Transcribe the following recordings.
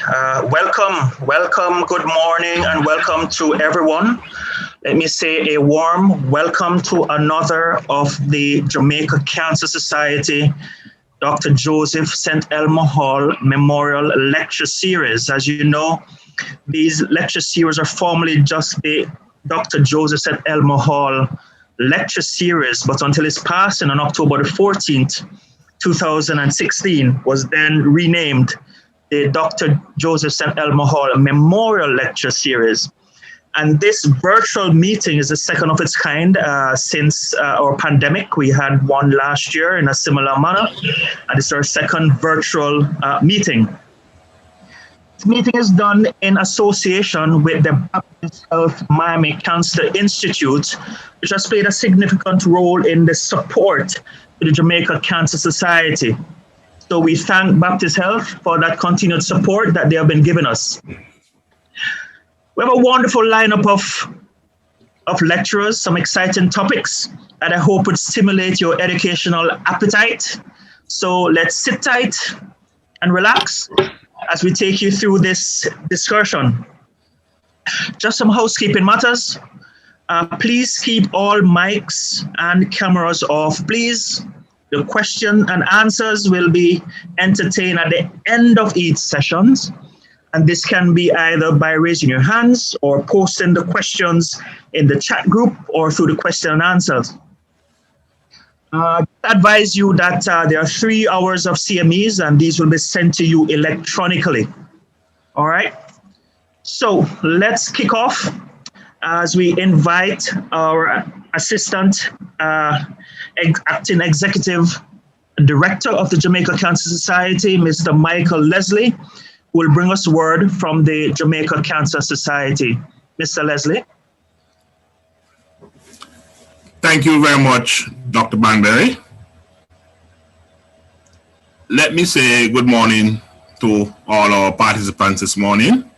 Welcome, good morning, and welcome to everyone. Let me say a warm welcome to another of the Jamaica Cancer Society Dr. Joseph St. Elmo Hall Memorial Lecture Series. As you know, these lecture series are formally just the Dr. Joseph St. Elmo Hall Lecture Series, but until its passing on October the 14th, 2016, was then renamed the Dr. Joseph St. Elmo Hall Memorial Lecture Series. And this virtual meeting is the second of its kind since our pandemic. We had one last year in a similar manner, and it's our second virtual meeting. This meeting is done in association with the Baptist Health Miami Cancer Institute, which has played a significant role in the support to the Jamaica Cancer Society. So we thank Baptist Health for that continued support that they have been giving us. We have a wonderful lineup of lecturers, some exciting topics that I hope would stimulate your educational appetite. So let's sit tight and relax as we take you through this discussion. Just some housekeeping matters. Please keep all mics and cameras off, please. The question and answers will be entertained at the end of each session. And this can be either by raising your hands or posting the questions in the chat group or through the question and answers. I advise you that there are 3 hours of CMEs and these will be sent to you electronically. All right. So let's kick off as we invite our Assistant Acting Executive Director of the Jamaica Cancer Society, Mr. Michael Leslie, who will bring us word from the Jamaica Cancer Society. Mr. Leslie. Thank you very much, Dr. Banbury. Let me say good morning to all our participants this morning.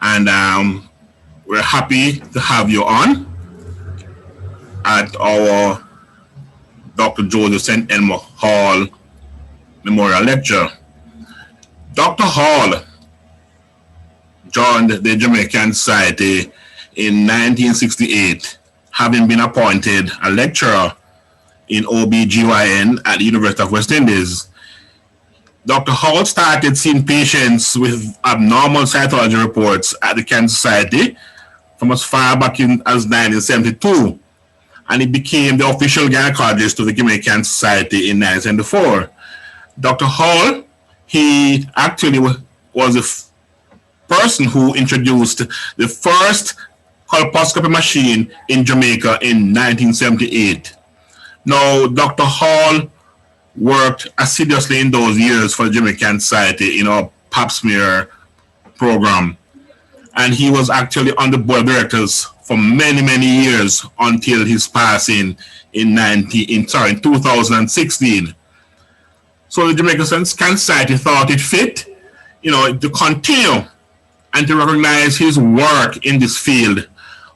And we're happy to have you on at our Dr. Joseph St. Elmo Hall Memorial Lecture. Dr. Hall joined the Jamaican Society in 1968, having been appointed a lecturer in OB/GYN at the University of West Indies. Dr. Hall started seeing patients with abnormal cytology reports at the Cancer Society from as far back as 1972, and he became the official gynecologist of the Jamaican Society in 1974. Dr. Hall, he actually was the person who introduced the first colposcopy machine in Jamaica in 1978. Now, Dr. Hall worked assiduously in those years for the Jamaican Society in our pap smear program. And he was actually on the board of directors for many, many years until his passing in 2016. So the Jamaica Cancer Society thought it fit, to continue and to recognize his work in this field.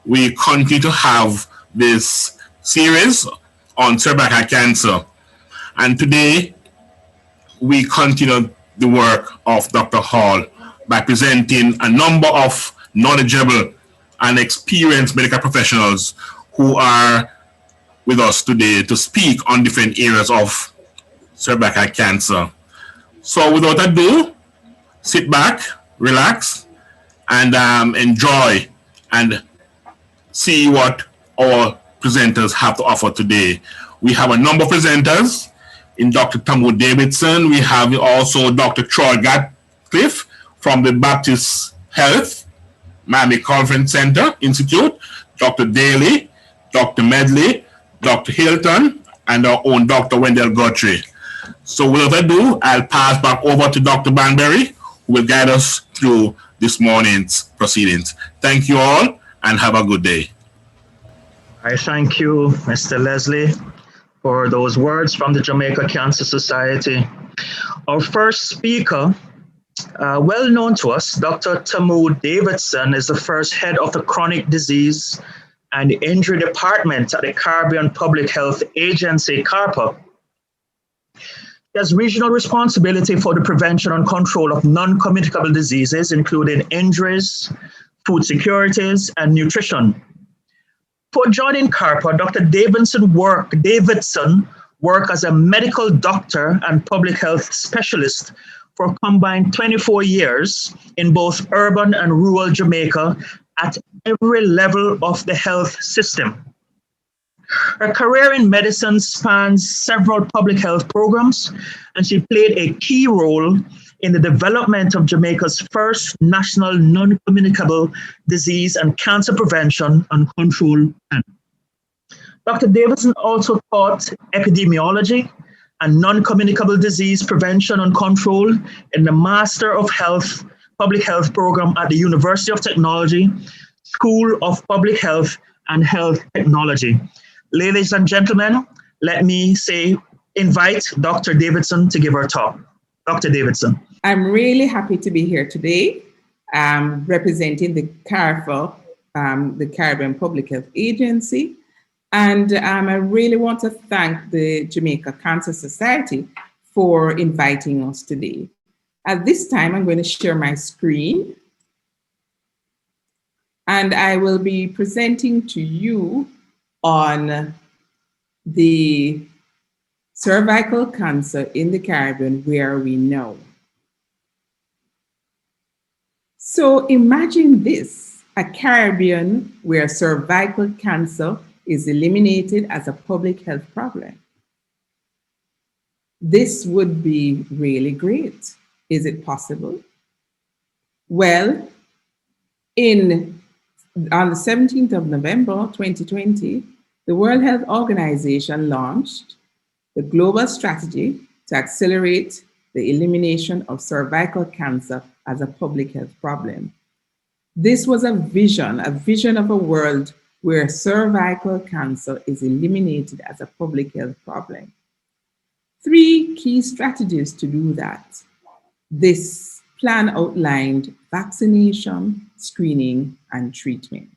We continue to have this series on cervical cancer. And today, we continue the work of Dr. Hall by presenting a number of knowledgeable and experienced medical professionals who are with us today to speak on different areas of cervical cancer. So without ado, sit back, relax, and enjoy and see what our presenters have to offer today. We have a number of presenters in Dr. Tamu Davidson. We have also Dr. Troy Gatcliffe from the Baptist Health Miami Conference Center Institute, Dr. Daley, Dr. Medley, Dr. Hylton, and our own Dr. Wendell Guthrie. So without ado, I'll pass back over to Dr. Banbury, who will guide us through this morning's proceedings. Thank you all, and have a good day. I thank you, Mr. Leslie, for those words from the Jamaica Cancer Society. Our first speaker, well known to us, Dr. Tamu Davidson, is the first head of the Chronic Disease and Injury Department at the Caribbean Public Health Agency, CARPA. He has regional responsibility for the prevention and control of non-communicable diseases, including injuries, food securities, and nutrition. For joining CARPA, Dr. Davidson worked as a medical doctor and public health specialist for a combined 24 years in both urban and rural Jamaica at every level of the health system. Her career in medicine spans several public health programs, and she played a key role in the development of Jamaica's first national non-communicable disease and cancer prevention and control plan. Dr. Davidson also taught epidemiology and non-communicable disease prevention and control in the Master of Health Public Health program at the University of Technology, School of Public Health and Health Technology. Ladies and gentlemen, let me invite Dr. Davidson to give her talk. Dr. Davidson. I'm really happy to be here today, representing the CARPA, the Caribbean Public Health Agency. And I really want to thank the Jamaica Cancer Society for inviting us today. At this time, I'm going to share my screen. And I will be presenting to you on the cervical cancer in the Caribbean, where we know. So imagine this, a Caribbean where cervical cancer is eliminated as a public health problem. This would be really great. Is it possible? Well, on the 17th of November, 2020, the World Health Organization launched the global strategy to accelerate the elimination of cervical cancer as a public health problem. This was a vision of a world where cervical cancer is eliminated as a public health problem. 3 key strategies to do that. This plan outlined vaccination, screening, and treatment.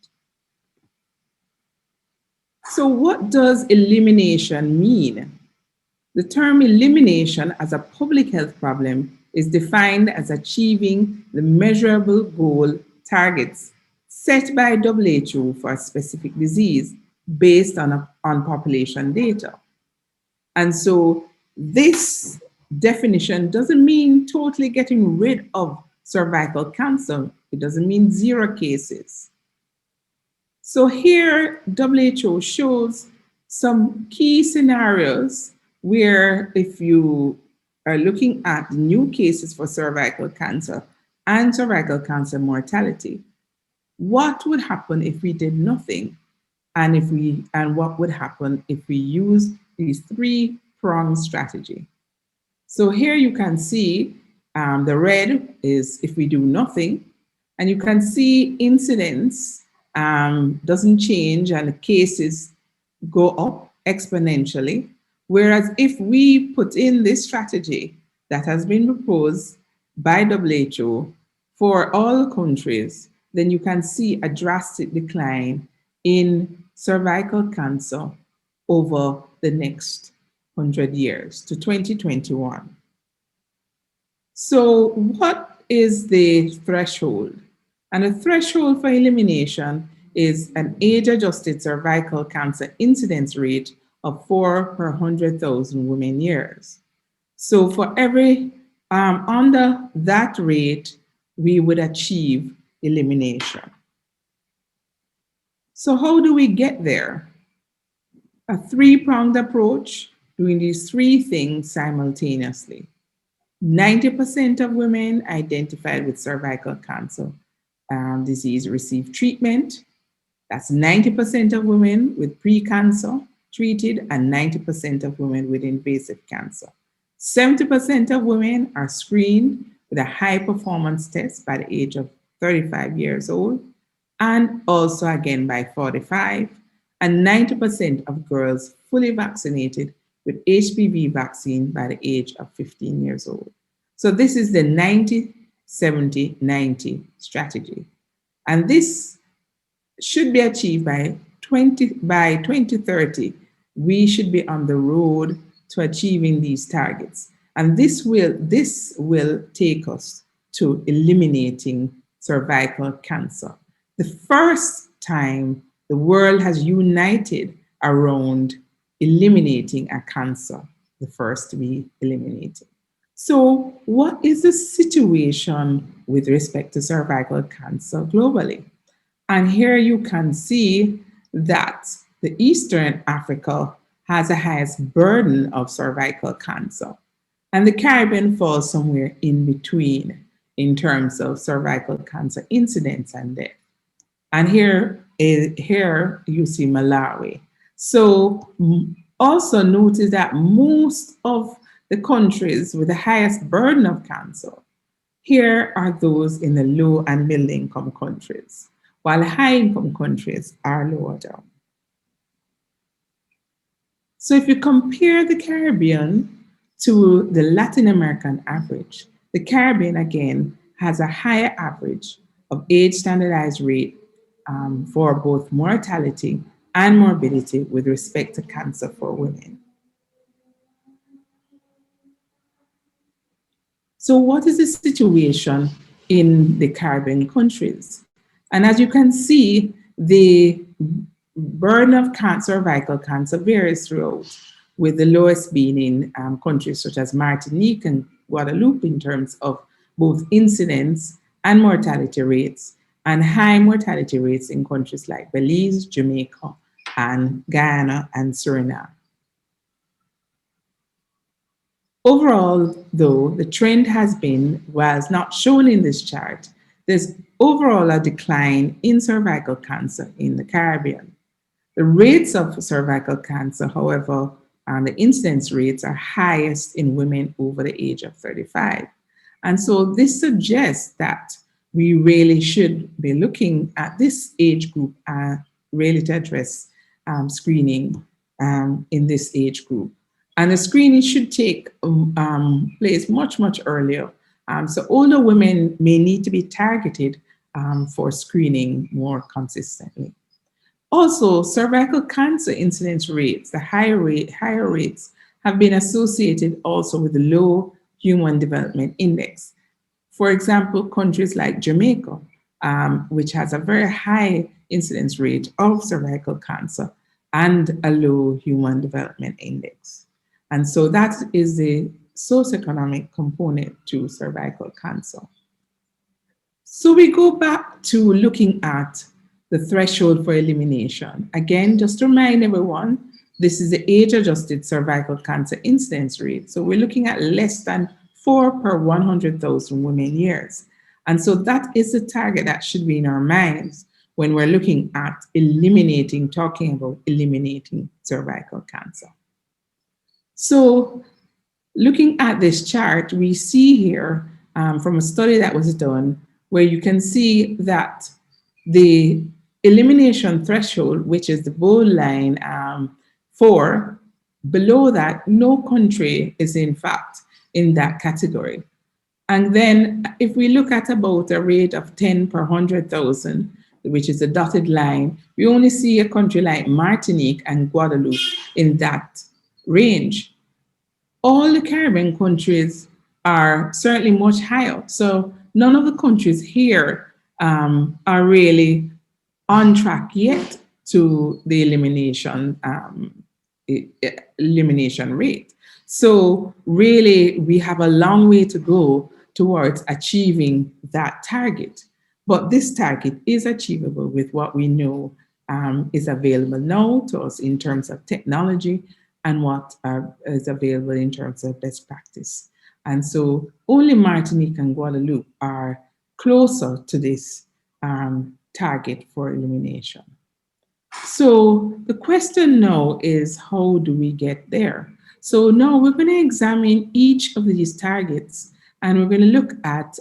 So what does elimination mean? The term elimination as a public health problem is defined as achieving the measurable goal targets set by WHO for a specific disease based on population data. And so this definition doesn't mean totally getting rid of cervical cancer. It doesn't mean 0 cases. So here, WHO shows some key scenarios where if you are looking at new cases for cervical cancer and cervical cancer mortality, what would happen if we did nothing? And what would happen if we use these 3-pronged strategy? So here you can see the red is if we do nothing, and you can see incidence doesn't change and the cases go up exponentially. Whereas if we put in this strategy that has been proposed by WHO for all countries, then you can see a drastic decline in cervical cancer over the next 100 years to 2021. So what is the threshold? And the threshold for elimination is an age-adjusted cervical cancer incidence rate of 4 per 100,000 women years. So for every under that rate, we would achieve elimination. So how do we get there? A 3-pronged approach, doing these 3 things simultaneously. 90% of women identified with cervical cancer disease receive treatment. That's 90% of women with pre-cancer treated and 90% of women with invasive cancer. 70% of women are screened with a high performance test by the age of 35 years old and also again by 45. And 90% of girls fully vaccinated with HPV vaccine by the age of 15 years old. So this is the 90-70-90 strategy. And this should be achieved by 2030. We should be on the road to achieving these targets. And this will take us to eliminating cervical cancer. The first time the world has united around eliminating a cancer, the first to be eliminated. So what is the situation with respect to cervical cancer globally? And here you can see that the Eastern Africa has the highest burden of cervical cancer. And the Caribbean falls somewhere in between in terms of cervical cancer incidence and death. And here you see Malawi. So also notice that most of the countries with the highest burden of cancer, here are those in the low and middle income countries, while high income countries are lower down. So if you compare the Caribbean to the Latin American average, the Caribbean again has a higher average of age standardized rate for both mortality and morbidity with respect to cancer for women. So what is the situation in the Caribbean countries? And as you can see, the burden of cervical cancer varies throughout, with the lowest being in countries such as Martinique and Guadeloupe in terms of both incidence and mortality rates, and high mortality rates in countries like Belize, Jamaica, and Guyana and Suriname. Overall, though, the trend has been, whilst not shown in this chart, there's overall a decline in cervical cancer in the Caribbean. The rates of cervical cancer, however, the incidence rates are highest in women over the age of 35. And so this suggests that we really should be looking at this age group really to address screening in this age group. And the screening should take place much, much earlier. So older women may need to be targeted for screening more consistently. Also, cervical cancer incidence rates, the higher rates, have been associated also with the low Human Development Index. For example, countries like Jamaica, which has a very high incidence rate of cervical cancer and a low Human Development Index. And so that is the socioeconomic component to cervical cancer. So we go back to looking at the threshold for elimination. Again, just to remind everyone, this is the age-adjusted cervical cancer incidence rate. So we're looking at less than 4 per 100,000 women years. And so that is the target that should be in our minds when we're looking at talking about eliminating cervical cancer. So looking at this chart, we see here from a study that was done where you can see that the elimination threshold, which is the bold line 4, below that, no country is in fact in that category. And then if we look at about a rate of 10 per 100,000, which is a dotted line, we only see a country like Martinique and Guadeloupe in that range. All the Caribbean countries are certainly much higher. So none of the countries here are really on track yet to the elimination rate. So really, we have a long way to go towards achieving that target. But this target is achievable with what we know is available now to us in terms of technology and what is available in terms of best practice. And so only Martinique and Guadeloupe are closer to this target for elimination. So the question now is, how do we get there? So now we're going to examine each of these targets and we're going to look at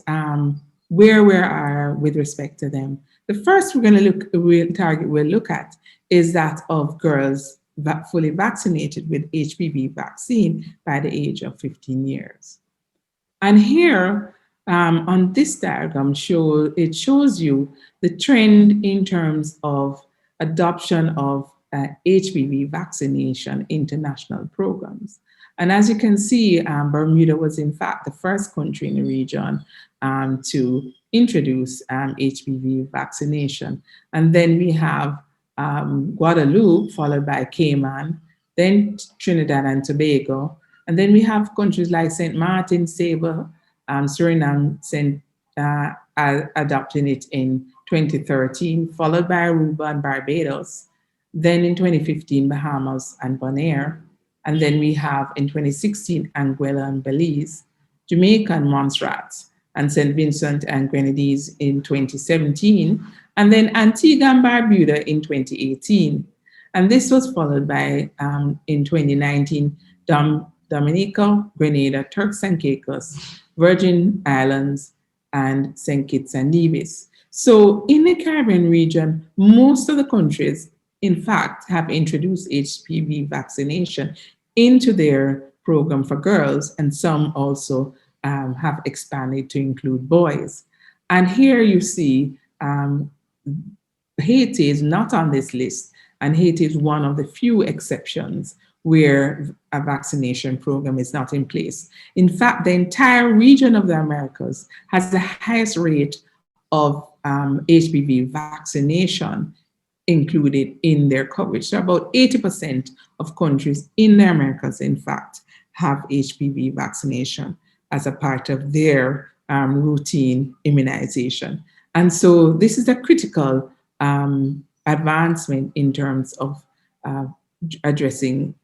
where we are with respect to them. The first target we'll look at is that of girls fully vaccinated with HPV vaccine by the age of 15 years. And here on this diagram, it shows you the trend in terms of adoption of HPV vaccination international programs. And as you can see, Bermuda was in fact the first country in the region to introduce HPV vaccination. And then we have Guadeloupe, followed by Cayman, then Trinidad and Tobago. And then we have countries like St. Martin, Sable, Suriname adopting it in 2013, followed by Aruba and Barbados. Then in 2015, Bahamas and Bonaire. And then we have in 2016, Anguilla and Belize, Jamaica and Montserrat, and St. Vincent and Grenadines in 2017, and then Antigua and Barbuda in 2018. And this was followed by, in 2019, Dominica, Grenada, Turks and Caicos, Virgin Islands, and St. Kitts and Nevis. So in the Caribbean region, most of the countries, in fact, have introduced HPV vaccination into their program for girls, and some also have expanded to include boys. And here you see Haiti is not on this list, and Haiti is one of the few exceptions where a vaccination program is not in place. In fact, the entire region of the Americas has the highest rate of HPV vaccination included in their coverage. So about 80% of countries in the Americas, in fact, have HPV vaccination as a part of their routine immunization. And so this is a critical advancement in terms of addressing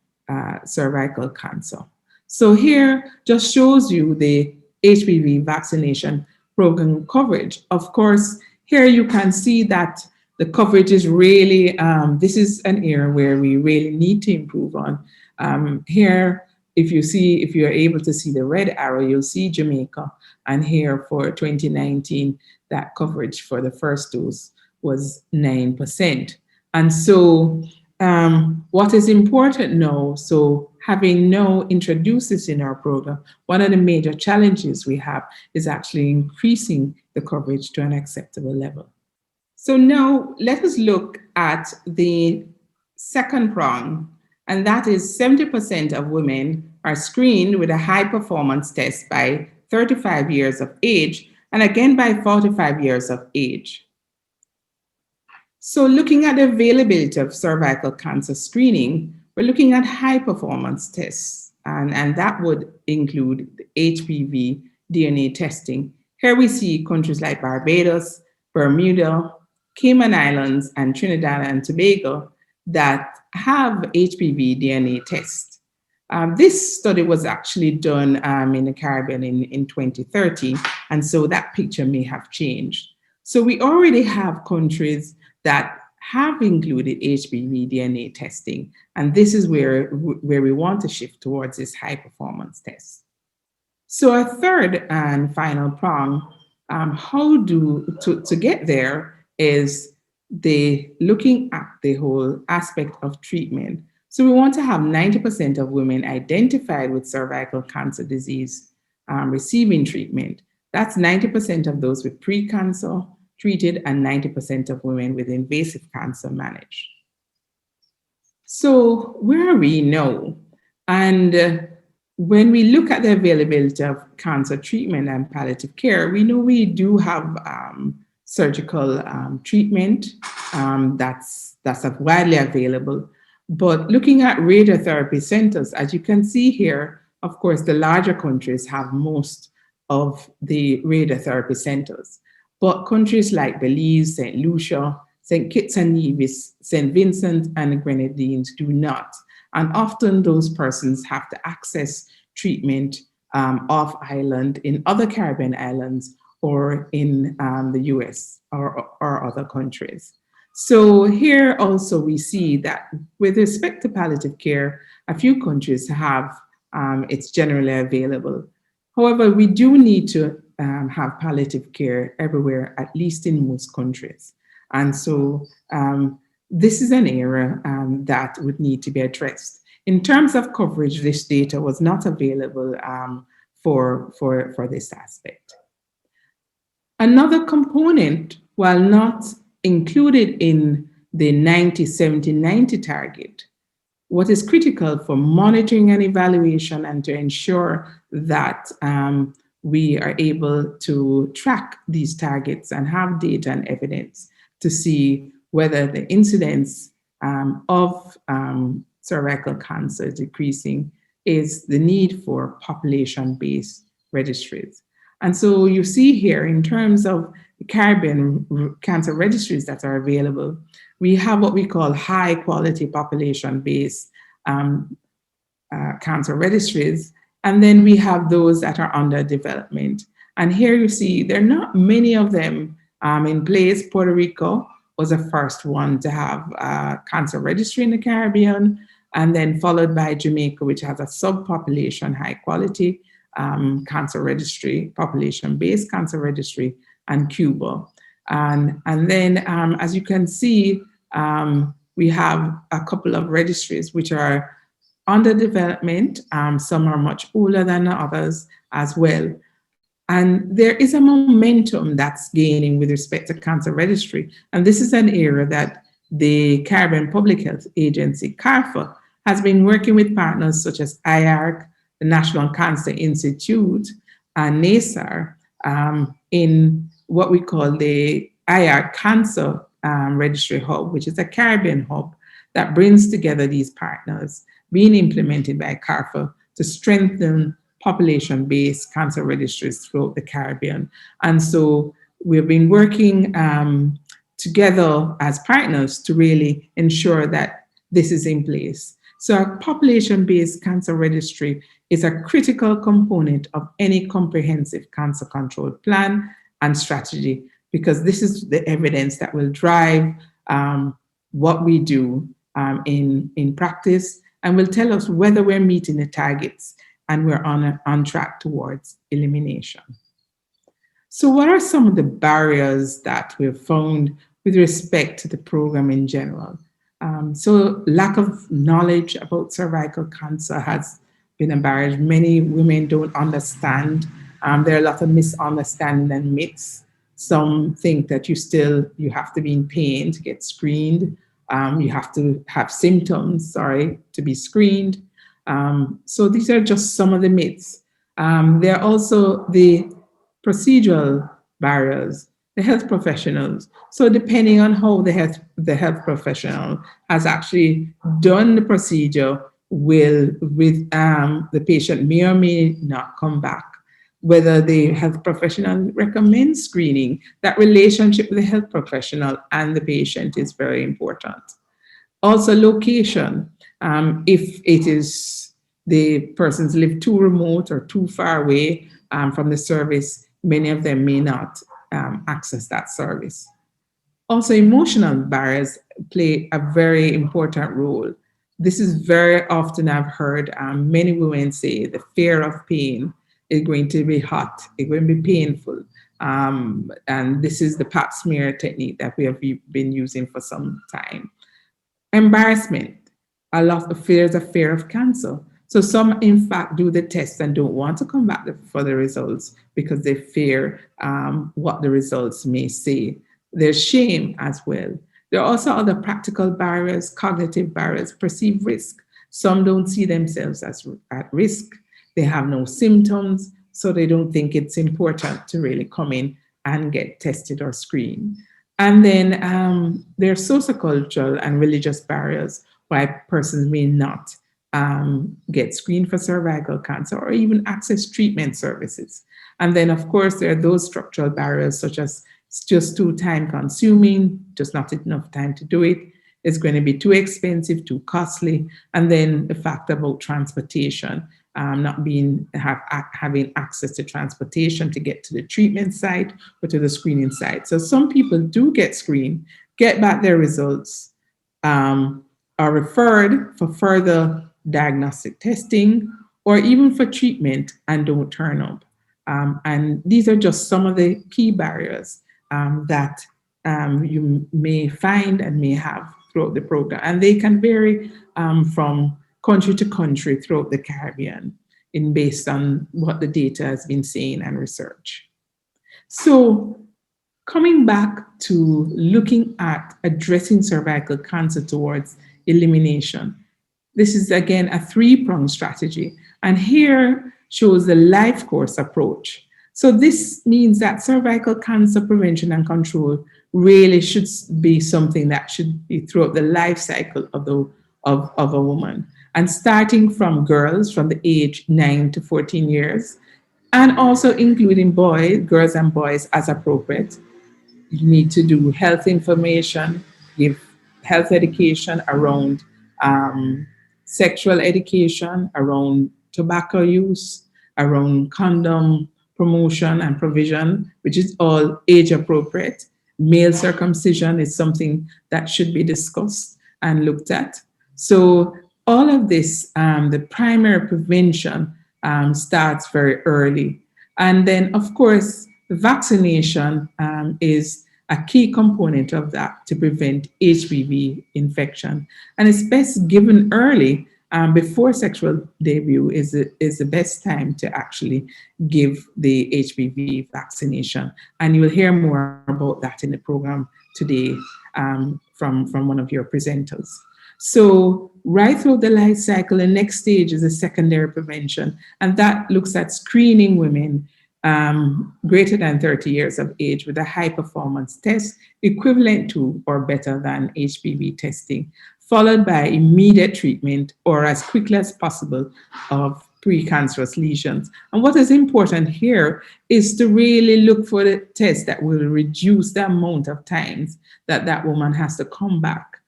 cervical cancer. So here just shows you the HPV vaccination program coverage. Of course, here you can see that the coverage is really, this is an area where we really need to improve on. Here, if you're able to see the red arrow, you'll see Jamaica. And here for 2019, that coverage for the first dose was 9%. And so what is important now, so having now introduced this in our program, one of the major challenges we have is actually increasing the coverage to an acceptable level. So now let us look at the second prong, and that is 70% of women are screened with a high performance test by 35 years of age, and again by 45 years of age. So looking at the availability of cervical cancer screening, we're looking at high performance tests, and that would include the HPV DNA testing. Here we see countries like Barbados, Bermuda, Cayman Islands, and Trinidad and Tobago that have HPV DNA tests. This study was actually done in the Caribbean in 2013, and so that picture may have changed. So we already have countries that have included HPV DNA testing, and this is where we want to shift towards this high performance test. So a third and final prong, to get there is looking at the whole aspect of treatment. So we want to have 90% of women identified with cervical cancer disease receiving treatment. That's 90% of those with pre-cancer treated and 90% of women with invasive cancer managed. So where are we now? And when we look at the availability of cancer treatment and palliative care, we know we do have surgical treatment that's widely available. But looking at radiotherapy centers, as you can see here, of course, the larger countries have most of the radiotherapy centers. But countries like Belize, St. Lucia, St. Kitts and Nevis, St. Vincent and the Grenadines do not. And often those persons have to access treatment off island in other Caribbean islands or in the US or other countries. So here also we see that with respect to palliative care, a few countries have, it's generally available. However, we do need to have palliative care everywhere, at least in most countries. And so this is an area that would need to be addressed. In terms of coverage, this data was not available for this aspect. Another component, while not included in the 90-70-90 target, what is critical for monitoring and evaluation and to ensure that we are able to track these targets and have data and evidence to see whether the incidence of cervical cancer is decreasing is the need for population-based registries. And so you see here, in terms of the Caribbean cancer registries that are available, we have what we call high-quality population-based cancer registries, and then we have those that are under development. And here you see there are not many of them in place. Puerto Rico was the first one to have a cancer registry in the Caribbean, and then followed by Jamaica, which has a subpopulation high-quality cancer registry, population-based cancer registry, and Cuba. And then, as you can see, we have a couple of registries which are under development. Some are much older than the others as well. And there is a momentum that's gaining with respect to cancer registry. And this is an area that the Caribbean Public Health Agency, CARPHA, has been working with partners such as IARC, the National Cancer Institute, and NASAR in what we call the IARC Cancer Registry Hub, which is a Caribbean hub that brings together these partners, being implemented by CARPHA to strengthen population-based cancer registries throughout the Caribbean. And so we've been working together as partners to really ensure that this is in place. So a population-based cancer registry is a critical component of any comprehensive cancer control plan and strategy, because this is the evidence that will drive what we do in practice, and will tell us whether we're meeting the targets and we're on track towards elimination. So what are some of the barriers that we've found with respect to the program in general? So lack of knowledge about cervical cancer has been a barrier. Many women don't understand. There are a lot of misunderstanding and myths. Some think that you have to be in pain to get screened. You have to have symptoms, to be screened. So these are just some of the myths. There are also the procedural barriers, the health professionals. So depending on how the health professional has actually done the procedure with the patient may or may not come back. Whether the health professional recommends screening, that relationship with the health professional and the patient is very important. Also location, if it is the persons live too remote or too far away from the service, many of them may not access that service. Also, emotional barriers play a very important role. This is very often I've heard many women say the fear of pain is going to be hot, it's going to be painful. And this is the pap smear technique that we have been using for some time. Embarrassment, a lot of fears, a fear of cancer. So some, in fact, do the test and don't want to come back for the results because they fear what the results may say. There's shame as well. There are also other practical barriers, cognitive barriers, perceived risk. Some don't see themselves as at risk. They have no symptoms, so they don't think it's important to really come in and get tested or screened. And then there are sociocultural and religious barriers why persons may not get screened for cervical cancer or even access treatment services. And then, of course, there are those structural barriers such as it's just too time consuming, just not enough time to do it. It's going to be too expensive, too costly. And then the fact about transportation, not having access to transportation to get to the treatment site or to the screening site. So some people do get screened, get back their results, are referred for further diagnostic testing or even for treatment and don't turn up. And these are just some of the key barriers that you may find and may have throughout the program. And they can vary from country to country throughout the Caribbean based on what the data has been saying and research. So coming back to looking at addressing cervical cancer towards elimination, This is again a three-pronged strategy, and here shows the life course approach. So this means that cervical cancer prevention and control really should be something that should be throughout the life cycle of a woman, and starting from girls from the age 9 to 14 years, and also including girls and boys as appropriate. You need to do health information, give health education around sexual education, around tobacco use, around condom promotion and provision, which is all age appropriate. Male circumcision is something that should be discussed and looked at. So all of this, the primary prevention starts very early. And then, of course, vaccination is a key component of that to prevent HPV infection. And it's best given early, before sexual debut is the best time to actually give the HPV vaccination. And you will hear more about that in the program today from one of your presenters. So right through the life cycle, the next stage is a secondary prevention, and that looks at screening women greater than 30 years of age with a high performance test equivalent to or better than HPV testing, followed by immediate treatment or as quickly as possible of precancerous lesions. And what is important here is to really look for the test that will reduce the amount of times that that woman has to come back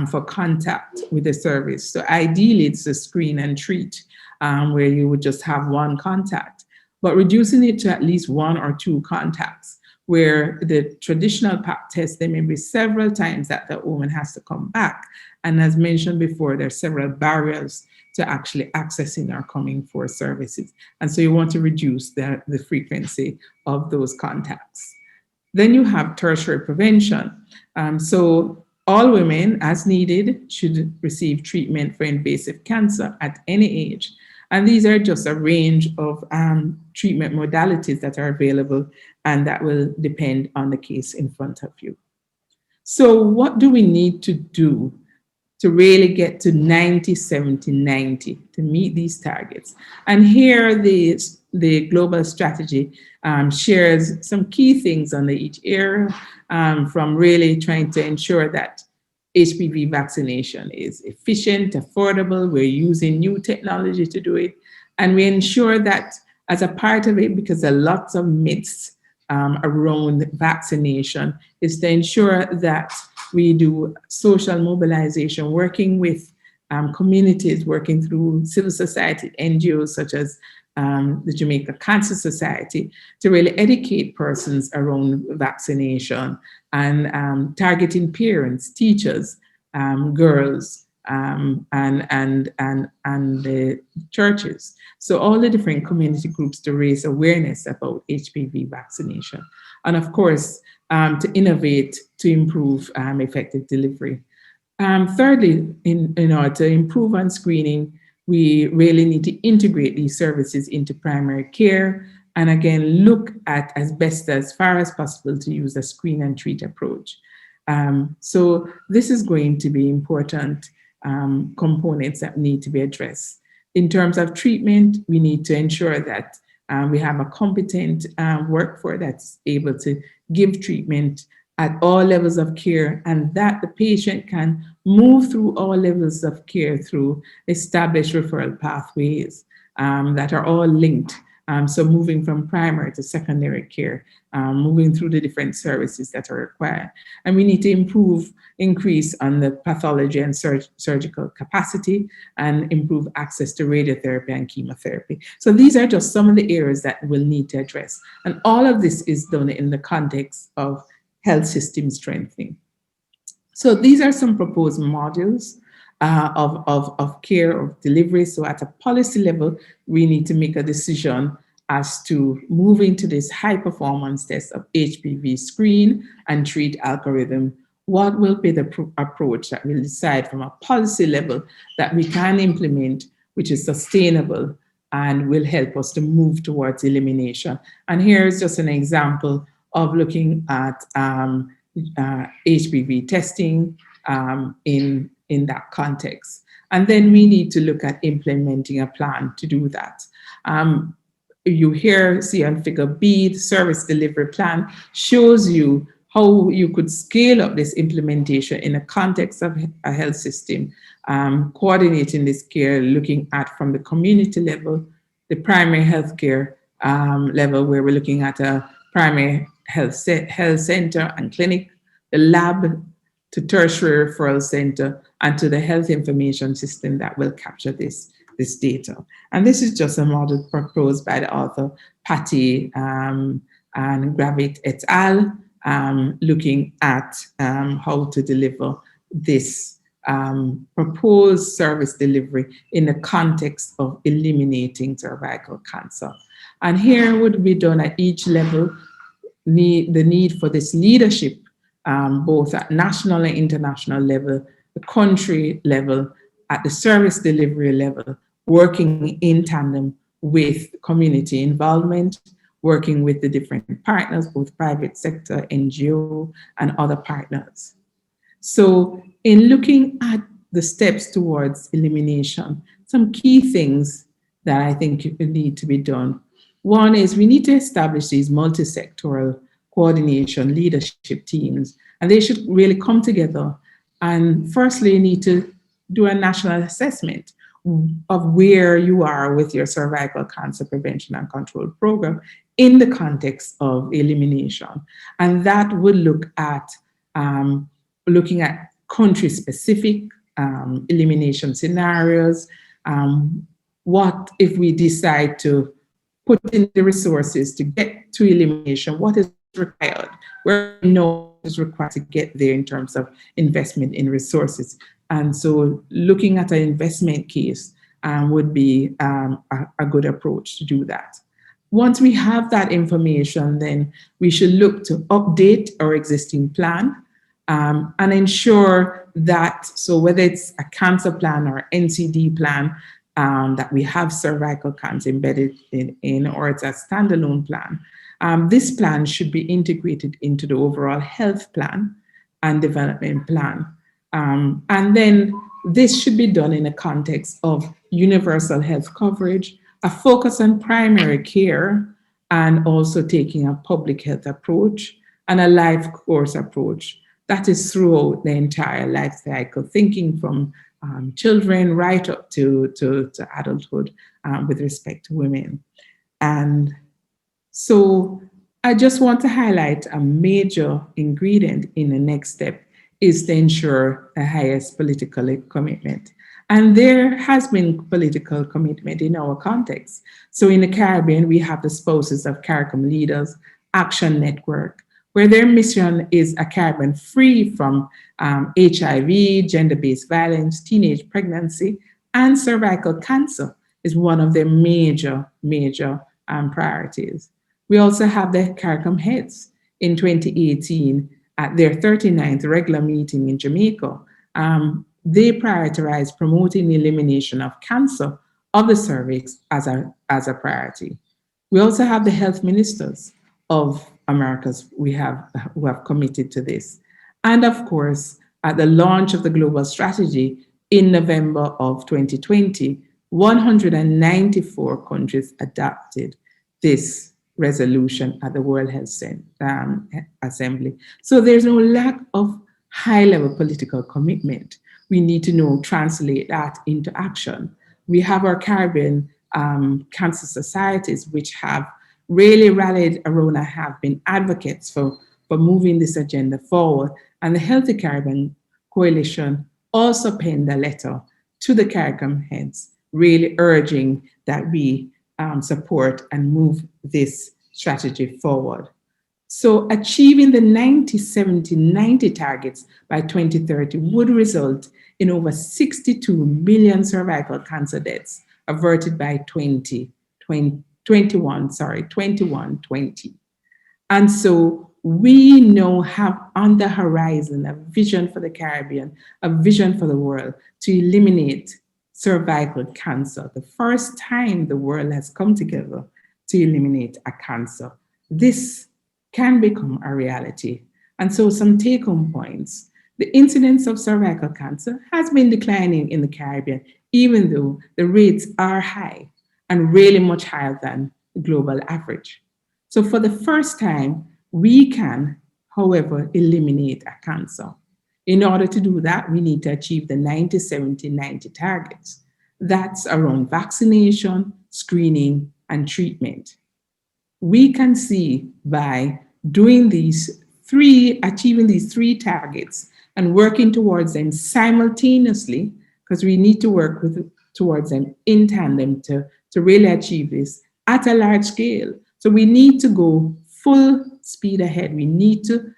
for contact with the service. So ideally, it's a screen and treat where you would just have one contact, but reducing it to at least one or two contacts, where the traditional pap test, there may be several times that the woman has to come back. And as mentioned before, there are several barriers to actually accessing or coming for services. And so you want to reduce the frequency of those contacts. Then you have tertiary prevention. So all women, as needed, should receive treatment for invasive cancer at any age. And these are just a range of treatment modalities that are available, and that will depend on the case in front of you. So what do we need to do to really get to 90, 70, 90 to meet these targets? And here the global strategy shares some key things on each area, from really trying to ensure that HPV vaccination is efficient, affordable. We're using new technology to do it. And we ensure that as a part of it, because there are lots of myths around vaccination, is to ensure that we do social mobilization, working with communities, working through civil society, NGOs such as the Jamaica Cancer Society, to really educate persons around vaccination, and targeting parents, teachers, girls, and the churches. So all the different community groups to raise awareness about HPV vaccination. And of course, to innovate to improve effective delivery. Thirdly, in order to improve on screening, we really need to integrate these services into primary care, and again, look at as far as possible to use a screen and treat approach. So this is going to be important components that need to be addressed. In terms of treatment, we need to ensure that we have a competent workforce that's able to give treatment at all levels of care, and that the patient can move through all levels of care through established referral pathways that are all linked. So moving from primary to secondary care, moving through the different services that are required. And we need to increase on the pathology and surgical capacity, and improve access to radiotherapy and chemotherapy. So these are just some of the areas that we'll need to address. And all of this is done in the context of health system strengthening. So these are some proposed modules of care, of delivery. So at a policy level, we need to make a decision as to moving to this high performance test of HPV screen and treat algorithm. What will be the approach that we'll decide from a policy level that we can implement, which is sustainable and will help us to move towards elimination. And here's just an example of looking at HPV testing in that context. And then we need to look at implementing a plan to do that. You see on figure B, the service delivery plan shows you how you could scale up this implementation in the context of a health system, coordinating this care, looking at from the community level, the primary healthcare level, where we're looking at a primary health center and clinic, the lab to tertiary referral center, and to the health information system that will capture this data. And this is just a model proposed by the author Patty and Gravit et al., looking at how to deliver this proposed service delivery in the context of eliminating cervical cancer. And here would be done at each level, the need for this leadership, both at national and international level, the country level, at the service delivery level, working in tandem with community involvement, working with the different partners, both private sector, NGO, and other partners. So in looking at the steps towards elimination, some key things that I think need to be done. One is we need to establish these multi-sectoral coordination leadership teams, and they should really come together and firstly need to do a national assessment of where you are with your cervical cancer prevention and control program in the context of elimination. And that would look at looking at country-specific elimination scenarios. What if we decide to put in the resources to get to elimination? What is required? Where we know is required to get there in terms of investment in resources. And so looking at an investment case would be a good approach to do that. Once we have that information, then we should look to update our existing plan and ensure that, so whether it's a cancer plan or NCD plan, that we have cervical cancer embedded in or it's a standalone plan, this plan should be integrated into the overall health plan and development plan. And then this should be done in the context of universal health coverage, a focus on primary care, and also taking a public health approach and a life course approach. That is throughout the entire life cycle, thinking from children right up to adulthood with respect to women. And so I just want to highlight a major ingredient in the next step is to ensure the highest political commitment. And there has been political commitment in our context. So in the Caribbean, we have the Spouses of CARICOM Leaders Action Network, where their mission is a Caribbean free from HIV, gender-based violence, teenage pregnancy, and cervical cancer is one of their major priorities. We also have the CARICOM heads in 2018 at their 39th regular meeting in Jamaica. They prioritize promoting the elimination of cancer of the cervix as a priority. We also have the health ministers of Americas who have committed to this. And of course, at the launch of the global strategy in November of 2020, 194 countries adopted this resolution at the World Health Assembly. So there's no lack of high-level political commitment. We need to translate that into action. We have our Caribbean cancer societies, which have really rallied around and have been advocates for moving this agenda forward. And the Healthy Caribbean Coalition also penned a letter to the CARICOM heads, really urging that we support and move this strategy forward. So achieving the 90-70-90 targets by 2030 would result in over 62 million cervical cancer deaths averted by 2120. And so we now have on the horizon a vision for the Caribbean, a vision for the world to eliminate cervical cancer. The first time the world has come together to eliminate a cancer. This can become a reality. And so some take-home points. The incidence of cervical cancer has been declining in the Caribbean, even though the rates are high and really much higher than the global average. So for the first time, we can, however, eliminate a cancer. In order to do that, we need to achieve the 90-70-90 targets. That's around vaccination, screening, and treatment. We can see by doing achieving these three targets and working towards them simultaneously, because we need to work towards them in tandem to really achieve this at a large scale. So we need to go full speed ahead. We need to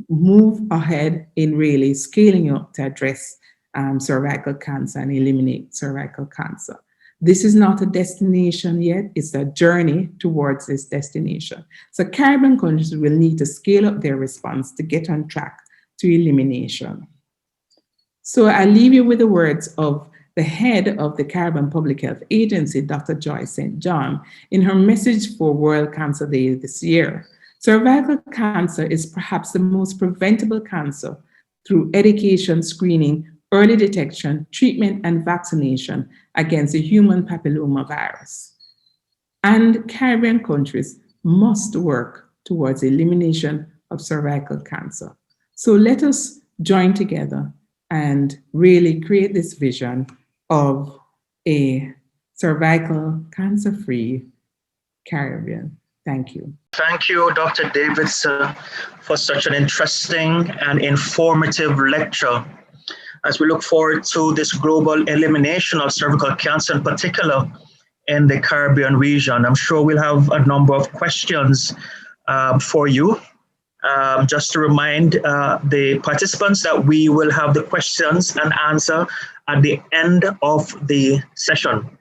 move ahead in really scaling up to address cervical cancer and eliminate cervical cancer. This is not a destination yet, it's a journey towards this destination. So Caribbean countries will need to scale up their response to get on track to elimination. So I leave you with the words of the head of the Caribbean Public Health Agency, Dr. Joy St. John, in her message for World Cancer Day this year. Cervical cancer is perhaps the most preventable cancer through education, screening, early detection, treatment, and vaccination against the human papillomavirus. And Caribbean countries must work towards the elimination of cervical cancer. So let us join together and really create this vision of a cervical cancer-free Caribbean. Thank you. Thank you, Dr. Davidson, for such an interesting and informative lecture. As we look forward to this global elimination of cervical cancer, in particular in the Caribbean region, I'm sure we'll have a number of questions for you. Just to remind the participants that we will have the questions and answer at the end of the session.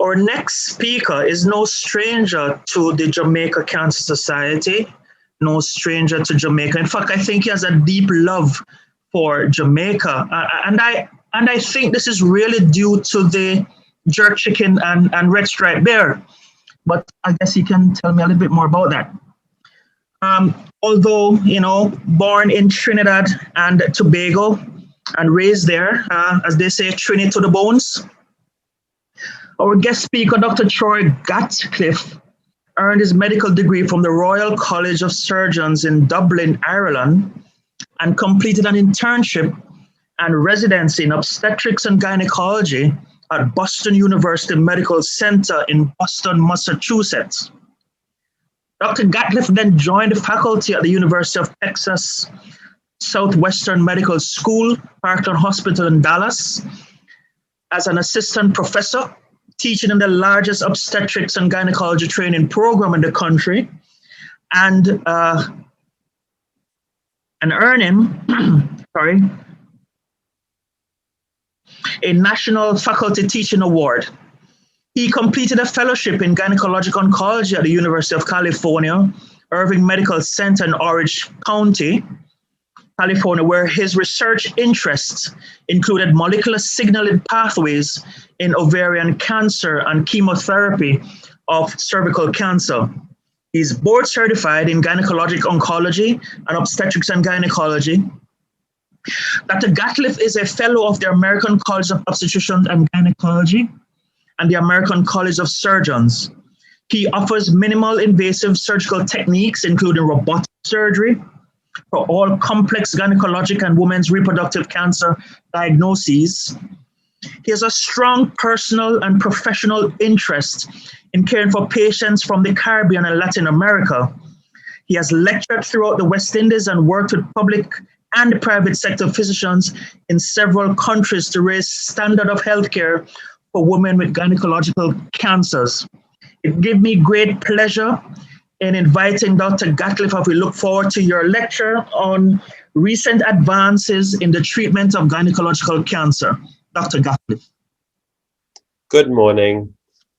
Our next speaker is no stranger to the Jamaica Cancer Society, no stranger to Jamaica. In fact, I think he has a deep love for Jamaica. And I think this is really due to the jerk chicken and red striped bear. But I guess you can tell me a little bit more about that. Although, born in Trinidad and Tobago and raised there, as they say, Trini to the bones. Our guest speaker, Dr. Troy Gatcliffe, earned his medical degree from the Royal College of Surgeons in Dublin, Ireland, and completed an internship and residency in obstetrics and gynecology at Boston University Medical Center in Boston, Massachusetts. Dr. Gatcliffe then joined the faculty at the University of Texas Southwestern Medical School, Parkland Hospital in Dallas, as an assistant professor, teaching in the largest obstetrics and gynecology training program in the country, and earning a National Faculty Teaching Award. He completed a fellowship in gynecologic oncology at the University of California, Irving Medical Center in Orange County, California, where his research interests included molecular signaling pathways in ovarian cancer and chemotherapy of cervical cancer. He's board certified in gynecologic oncology and obstetrics and gynecology. Dr. Gatcliffe is a fellow of the American College of Obstetrician and Gynecology and the American College of Surgeons. He offers minimal invasive surgical techniques, including robotic surgery, for all complex gynecologic and women's reproductive cancer diagnoses. He has a strong personal and professional interest in caring for patients from the Caribbean and Latin America. He has lectured throughout the West Indies and worked with public and private sector physicians in several countries to raise standard of healthcare for women with gynecological cancers. It gives me great pleasure in inviting Dr. Gatcliffe as we look forward to your lecture on recent advances in the treatment of gynecological cancer. Dr. Gatcliffe. Good morning.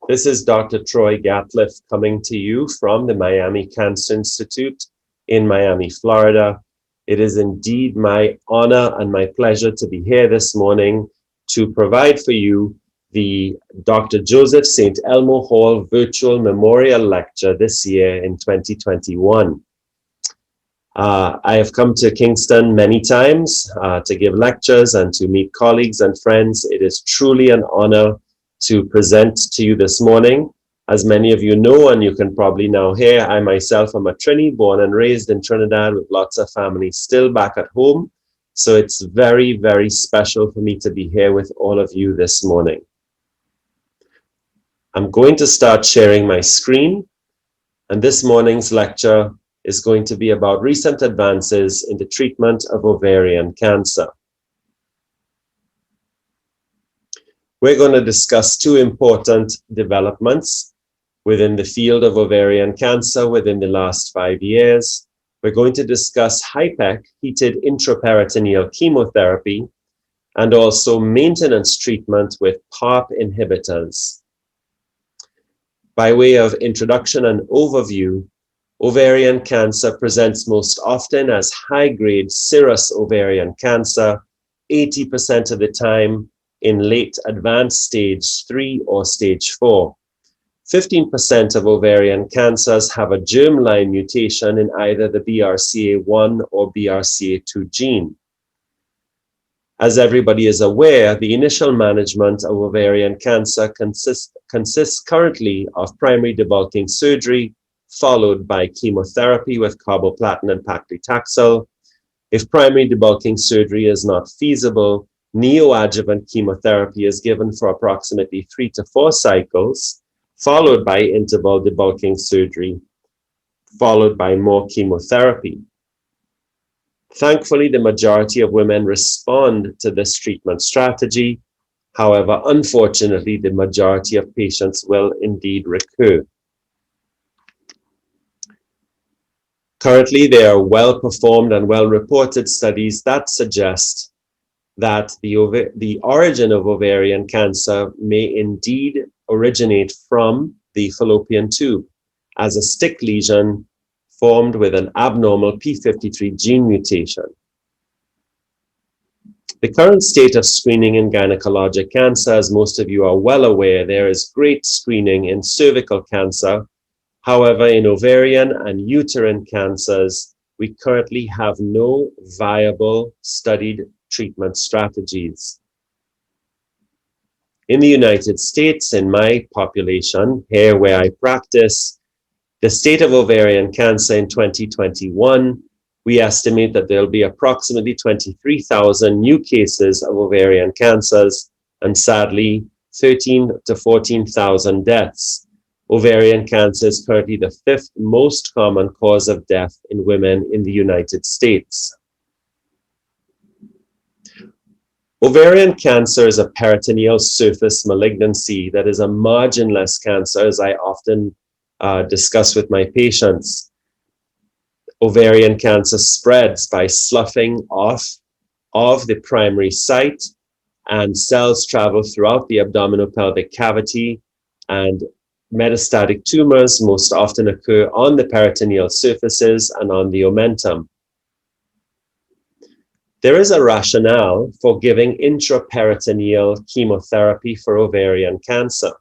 This is Dr. Troy Gatcliffe coming to you from the Miami Cancer Institute in Miami, Florida. It is indeed my honor and my pleasure to be here this morning to provide for you the Dr. Joseph St. Elmo Hall Virtual Memorial Lecture this year in 2021. I have come to Kingston many times to give lectures and to meet colleagues and friends. It is truly an honor to present to you this morning. As many of you know, and you can probably now hear, I myself am a Trini, born and raised in Trinidad with lots of family still back at home. So it's very, very special for me to be here with all of you this morning. I'm going to start sharing my screen, and this morning's lecture is going to be about recent advances in the treatment of ovarian cancer. We're going to discuss two important developments within the field of ovarian cancer within the last 5 years. We're going to discuss HIPEC, heated intraperitoneal chemotherapy, and also maintenance treatment with PARP inhibitors. By way of introduction and overview, ovarian cancer presents most often as high-grade serous ovarian cancer, 80% of the time in late advanced stage 3 or stage 4. 15% of ovarian cancers have a germline mutation in either the BRCA1 or BRCA2 gene. As everybody is aware, the initial management of ovarian cancer consists currently of primary debulking surgery, followed by chemotherapy with carboplatin and paclitaxel. If primary debulking surgery is not feasible, neoadjuvant chemotherapy is given for approximately 3 to 4 cycles, followed by interval debulking surgery, followed by more chemotherapy. Thankfully, the majority of women respond to this treatment strategy. However, unfortunately, the majority of patients will indeed recur. Currently, there are well-performed and well-reported studies that suggest that the origin of ovarian cancer may indeed originate from the fallopian tube as a stick lesion formed with an abnormal p53 gene mutation. The current state of screening in gynecologic cancer, as most of you are well aware, there is great screening in cervical cancer. However, in ovarian and uterine cancers, we currently have no viable studied treatment strategies. In the United States, in my population, here where I practice, the state of ovarian cancer in 2021, we estimate that there will be approximately 23,000 new cases of ovarian cancers and sadly 13,000 to 14,000 deaths. Ovarian cancer is currently the 5th most common cause of death in women in the United States. Ovarian cancer is a peritoneal surface malignancy that is a marginless cancer, as I often discuss with my patients. Ovarian cancer spreads by sloughing off of the primary site, and cells travel throughout the abdominopelvic cavity, and metastatic tumors most often occur on the peritoneal surfaces and on the omentum. There is a rationale for giving intraperitoneal chemotherapy for ovarian cancer.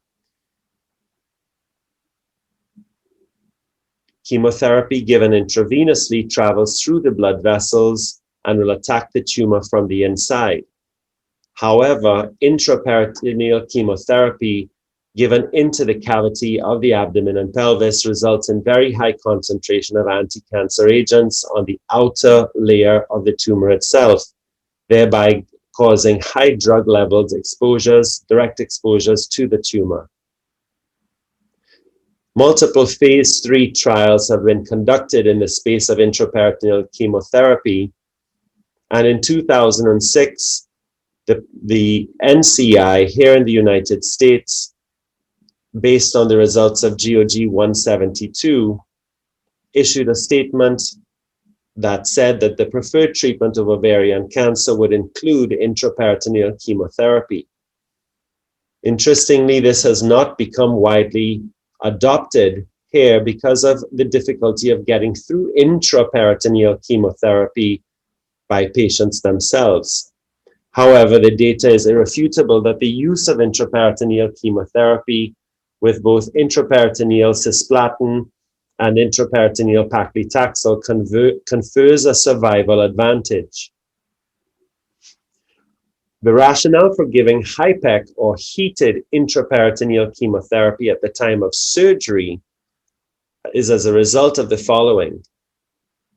Chemotherapy given intravenously travels through the blood vessels and will attack the tumor from the inside. However, intraperitoneal chemotherapy given into the cavity of the abdomen and pelvis results in very high concentration of anti-cancer agents on the outer layer of the tumor itself, thereby causing high drug levels exposures, direct exposures to the tumor. Multiple phase 3 trials have been conducted in the space of intraperitoneal chemotherapy, and in 2006, the NCI here in the United States, based on the results of GOG 172, issued a statement that said that the preferred treatment of ovarian cancer would include intraperitoneal chemotherapy. Interestingly, this has not become widely adopted here because of the difficulty of getting through intraperitoneal chemotherapy by patients themselves. However, the data is irrefutable that the use of intraperitoneal chemotherapy with both intraperitoneal cisplatin and intraperitoneal paclitaxel confers a survival advantage. The rationale for giving HIPEC or heated intraperitoneal chemotherapy at the time of surgery is as a result of the following.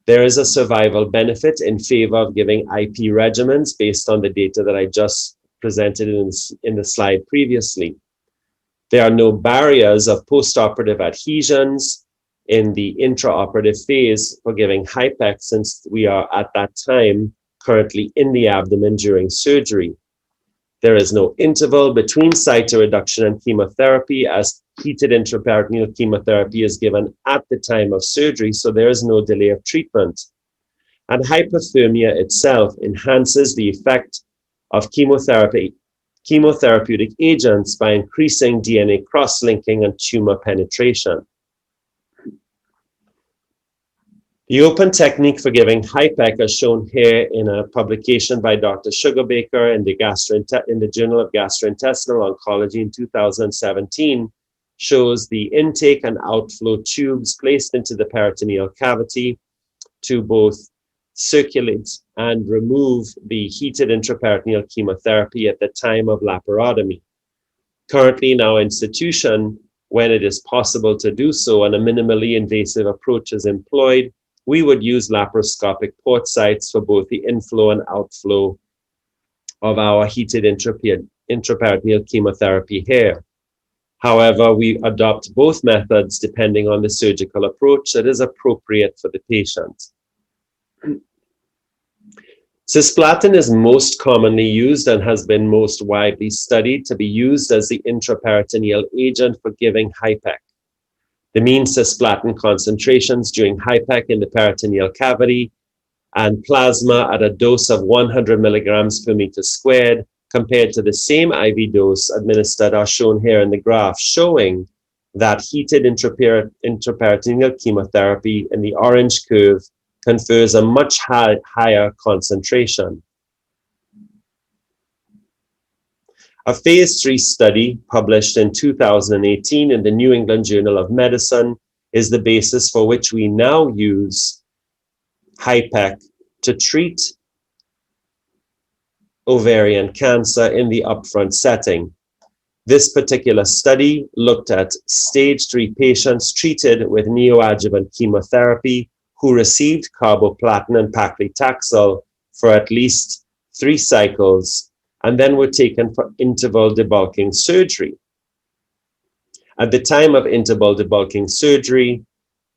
There is a survival benefit in favor of giving IP regimens based on the data that I just presented in the slide previously. There are no barriers of postoperative adhesions in the intraoperative phase for giving HIPEC, since we are at that time currently in the abdomen during surgery. There is no interval between cytoreduction and chemotherapy, as heated intraperitoneal chemotherapy is given at the time of surgery, so there is no delay of treatment. And hypothermia itself enhances the effect of chemotherapeutic agents by increasing DNA cross-linking and tumor penetration. The open technique for giving HIPEC, as shown here in a publication by Dr. Sugarbaker in the Journal of Gastrointestinal Oncology in 2017, shows the intake and outflow tubes placed into the peritoneal cavity to both circulate and remove the heated intraperitoneal chemotherapy at the time of laparotomy. Currently in our institution, when it is possible to do so and a minimally invasive approach is employed, we would use laparoscopic port sites for both the inflow and outflow of our heated intraperitoneal chemotherapy here. However, we adopt both methods depending on the surgical approach that is appropriate for the patient. Cisplatin is most commonly used and has been most widely studied to be used as the intraperitoneal agent for giving HIPEC. The mean cisplatin concentrations during HIPEC in the peritoneal cavity and plasma at a dose of 100 milligrams per meter squared compared to the same IV dose administered are shown here in the graph, showing that heated intraperitoneal chemotherapy in the orange curve confers a much higher concentration. A phase 3 study published in 2018 in the New England Journal of Medicine is the basis for which we now use HIPEC to treat ovarian cancer in the upfront setting. This particular study looked at stage 3 patients treated with neoadjuvant chemotherapy who received carboplatin and paclitaxel for at least 3 cycles and then were taken for interval debulking surgery. At the time of interval debulking surgery,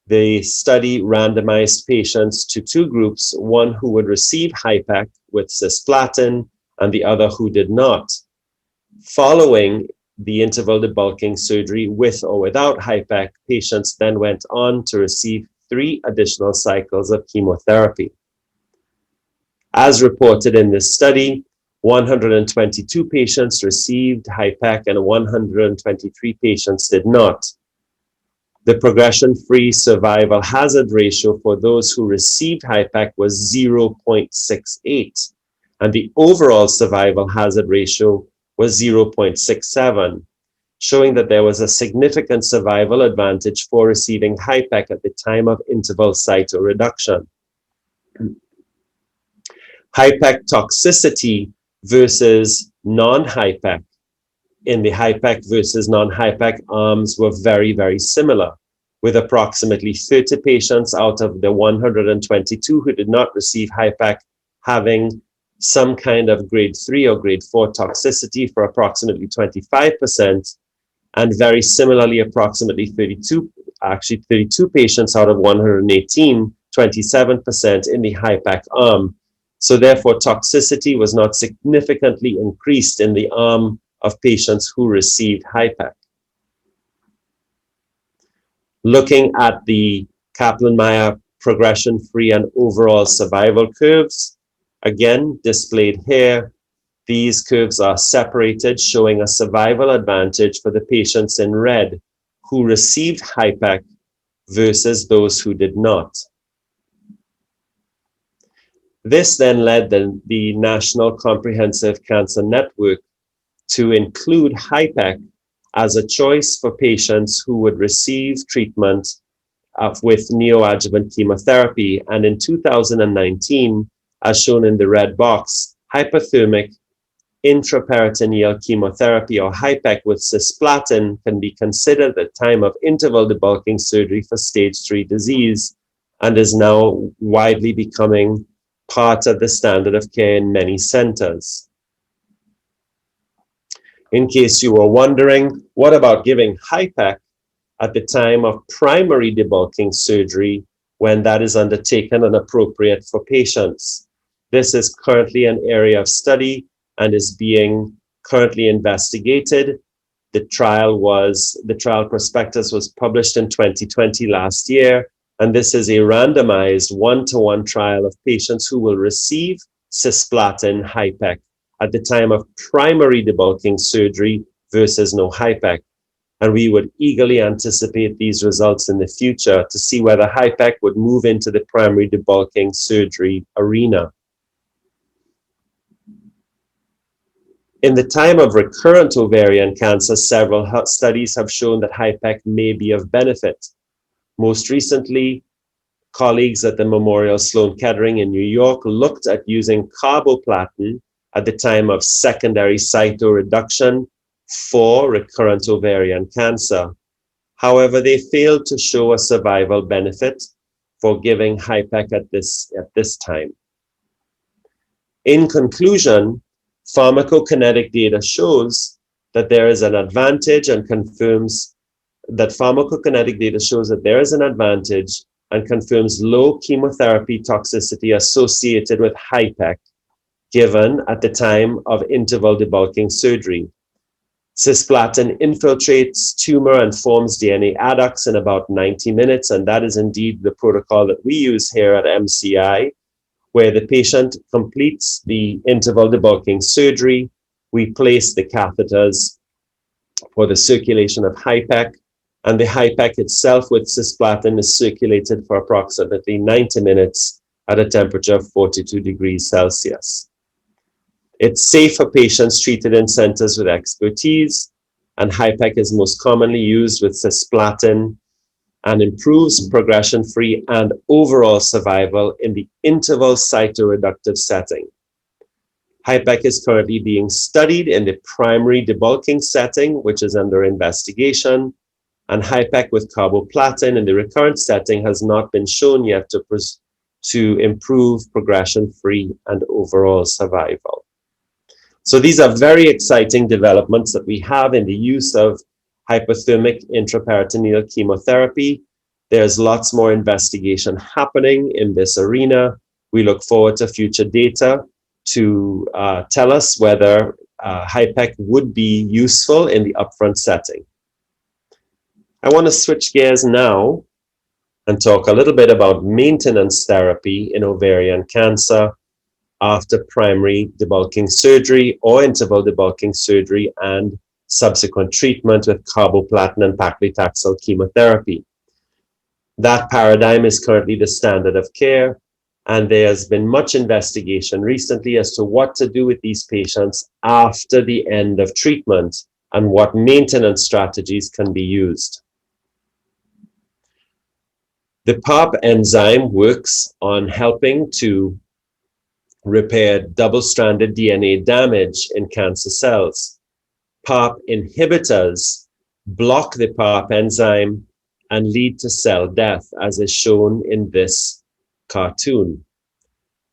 the study randomized patients to 2 groups, one who would receive HIPEC with cisplatin and the other who did not. Following the interval debulking surgery with or without HIPEC, patients then went on to receive 3 additional cycles of chemotherapy. As reported in this study, 122 patients received HIPEC and 123 patients did not. The progression-free survival hazard ratio for those who received HIPEC was 0.68, and the overall survival hazard ratio was 0.67, showing that there was a significant survival advantage for receiving HIPEC at the time of interval cytoreduction. HIPEC toxicity versus non-HIPEC in the HIPEC versus non-HIPEC arms were very, very similar, with approximately 30 patients out of the 122 who did not receive HIPEC having some kind of grade 3 or grade 4 toxicity for approximately 25%, and very similarly, approximately 32 patients out of 118, 27% in the HIPEC arm. So therefore, toxicity was not significantly increased in the arm of patients who received HIPEC. Looking at the Kaplan-Meier progression-free and overall survival curves, again displayed here, these curves are separated, showing a survival advantage for the patients in red who received HIPEC versus those who did not. This then led the National Comprehensive Cancer Network to include HIPEC as a choice for patients who would receive treatment with neoadjuvant chemotherapy. And in 2019, as shown in the red box, hypothermic intraperitoneal chemotherapy or HIPEC with cisplatin can be considered at time of interval debulking surgery for stage 3 disease and is now widely becoming part of the standard of care in many centers. In case you were wondering, what about giving HIPEC at the time of primary debulking surgery when that is undertaken and appropriate for patients? This is currently an area of study and is being currently investigated. The trial prospectus was published in 2020 last year, and this is a randomized 1-to-1 trial of patients who will receive cisplatin HIPEC at the time of primary debulking surgery versus no HIPEC. And we would eagerly anticipate these results in the future to see whether HIPEC would move into the primary debulking surgery arena. In the time of recurrent ovarian cancer, several studies have shown that HIPEC may be of benefit. Most recently, colleagues at the Memorial Sloan Kettering in New York looked at using carboplatin at the time of secondary cytoreduction for recurrent ovarian cancer. However, they failed to show a survival benefit for giving HIPEC at this time. In conclusion, pharmacokinetic data shows that there is an advantage and confirms that and confirms low chemotherapy toxicity associated with HIPEC given at the time of interval debulking surgery. Cisplatin infiltrates tumor and forms DNA adducts in about 90 minutes, and that is indeed the protocol that we use here at MCI, where the patient completes the interval debulking surgery. We place the catheters for the circulation of HIPEC, and the HIPEC itself with cisplatin is circulated for approximately 90 minutes at a temperature of 42 degrees Celsius. It's safe for patients treated in centers with expertise, and HIPEC is most commonly used with cisplatin and improves progression-free and overall survival in the interval cytoreductive setting. HIPEC is currently being studied in the primary debulking setting, which is under investigation, and HIPEC with carboplatin in the recurrent setting has not been shown yet to improve progression-free and overall survival. So these are very exciting developments that we have in the use of hypothermic intraperitoneal chemotherapy. There's lots more investigation happening in this arena. We look forward to future data to tell us whether HIPEC would be useful in the upfront setting. I want to switch gears now and talk a little bit about maintenance therapy in ovarian cancer after primary debulking surgery or interval debulking surgery and subsequent treatment with carboplatin and paclitaxel chemotherapy. That paradigm is currently the standard of care, and there has been much investigation recently as to what to do with these patients after the end of treatment and what maintenance strategies can be used. The PARP enzyme works on helping to repair double-stranded DNA damage in cancer cells. PARP inhibitors block the PARP enzyme and lead to cell death, as is shown in this cartoon.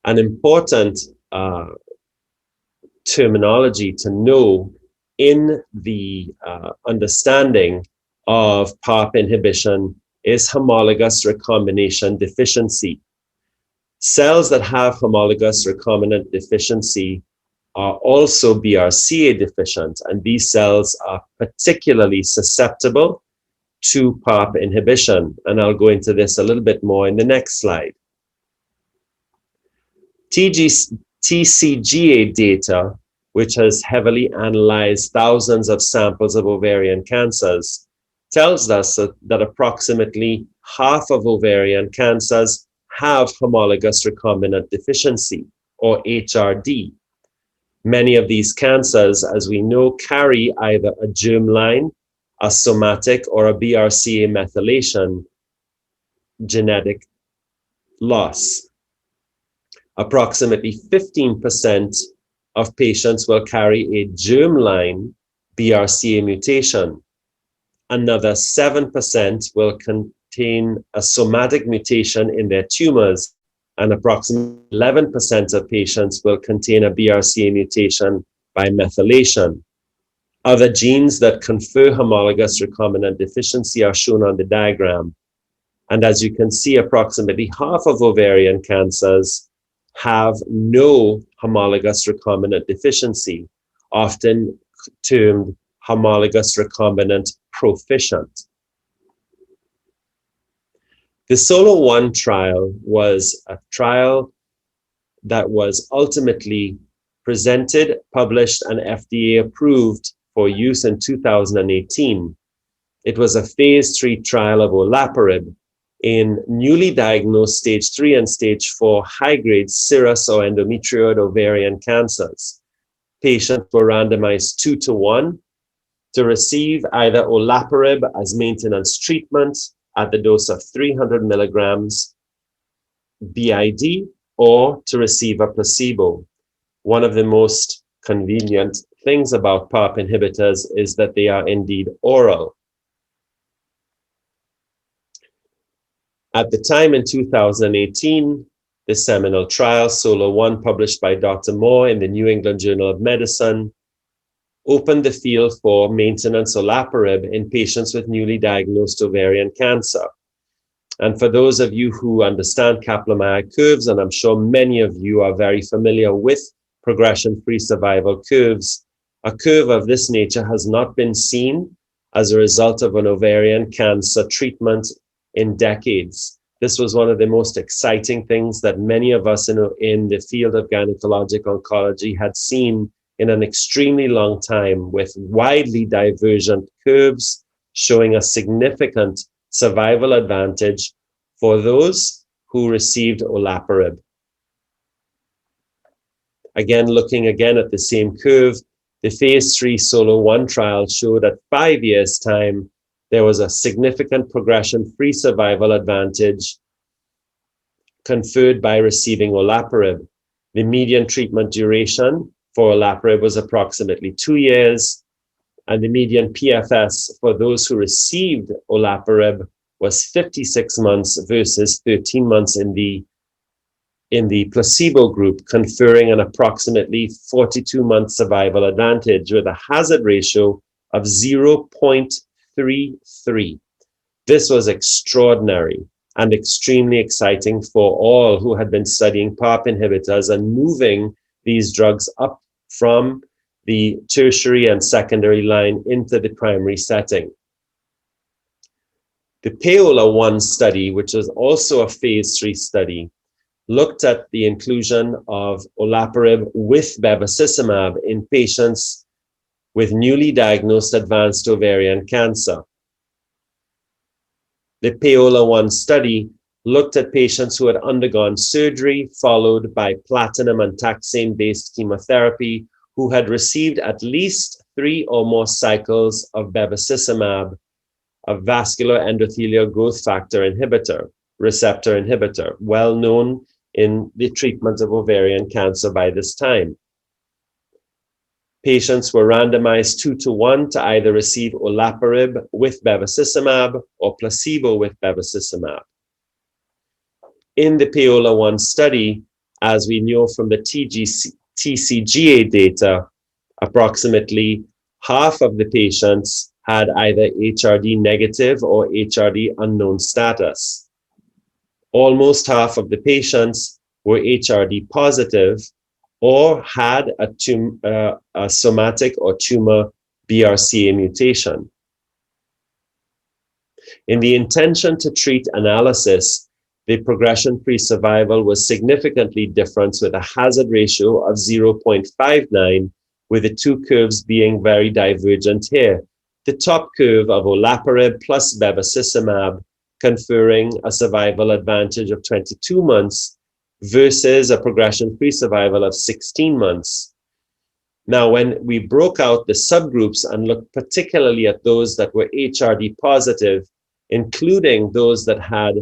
An important terminology to know in the understanding of PARP inhibition is homologous recombination deficiency. Cells that have homologous recombinant deficiency are also BRCA deficient, and these cells are particularly susceptible to PARP inhibition. And I'll go into this a little bit more in the next slide. TCGA data, which has heavily analyzed thousands of samples of ovarian cancers, tells us that approximately half of ovarian cancers have homologous recombinant deficiency, or HRD. Many of these cancers, as we know, carry either a germline, a somatic, or a BRCA methylation. genetic loss. Approximately 15% of patients will carry a germline BRCA mutation. Another 7% will contain a somatic mutation in their tumors, and approximately 11% of patients will contain a BRCA mutation by methylation. Other genes that confer homologous recombinant deficiency are shown on the diagram. And as you can see, approximately half of ovarian cancers have no homologous recombinant deficiency, often termed homologous recombinant proficient. The SOLO-1 trial was a trial that was ultimately presented, published, and FDA approved for use in 2018. It was a phase 3 trial of olaparib in newly diagnosed stage 3 and stage 4 high-grade serous or endometrioid ovarian cancers. Patients were randomized 2-to-1 to receive either olaparib as maintenance treatment at the dose of 300 milligrams BID or to receive a placebo. One of the most convenient things about PARP inhibitors is that they are indeed oral. At the time in 2018, the seminal trial, SOLO-1, published by Dr. Moore in the New England Journal of Medicine, opened the field for maintenance olaparib in patients with newly diagnosed ovarian cancer. And for those of you who understand Kaplan-Meier curves, and I'm sure many of you are very familiar with progression-free survival curves, a curve of this nature has not been seen as a result of an ovarian cancer treatment in decades. This was one of the most exciting things that many of us in the field of gynecologic oncology had seen in an extremely long time, with widely divergent curves showing a significant survival advantage for those who received olaparib. Again, looking again at the same curve, the phase 3 SOLO-1 trial showed at 5 years' time, there was a significant progression-free survival advantage conferred by receiving olaparib. The median treatment duration for olaparib was approximately 2 years, and the median PFS for those who received olaparib was 56 months versus 13 months in the placebo group, conferring an approximately 42-month survival advantage with a hazard ratio of 0.33. This was extraordinary and extremely exciting for all who had been studying PARP inhibitors and moving these drugs up from the tertiary and secondary line into the primary setting. The PAOLA-1 study, which was also a phase 3 study, looked at the inclusion of olaparib with bevacizumab in patients with newly diagnosed advanced ovarian cancer. The PAOLA-1 study looked at patients who had undergone surgery followed by platinum and taxane-based chemotherapy who had received at least 3 or more cycles of bevacizumab, a vascular endothelial growth factor inhibitor, receptor inhibitor, well known in the treatment of ovarian cancer by this time. Patients were randomized 2-to-1 to either receive olaparib with bevacizumab or placebo with bevacizumab. In the PAOLA-1 study, as we know from the TCGA data, approximately half of the patients had either HRD negative or HRD unknown status. Almost half of the patients were HRD positive or had a somatic or tumor BRCA mutation. In the intention to treat analysis, the progression-free survival was significantly different with a hazard ratio of 0.59, with the two curves being very divergent here. The top curve of olaparib plus bevacizumab conferring a survival advantage of 22 months versus a progression-free survival of 16 months. Now, when we broke out the subgroups and looked particularly at those that were HRD positive, including those that had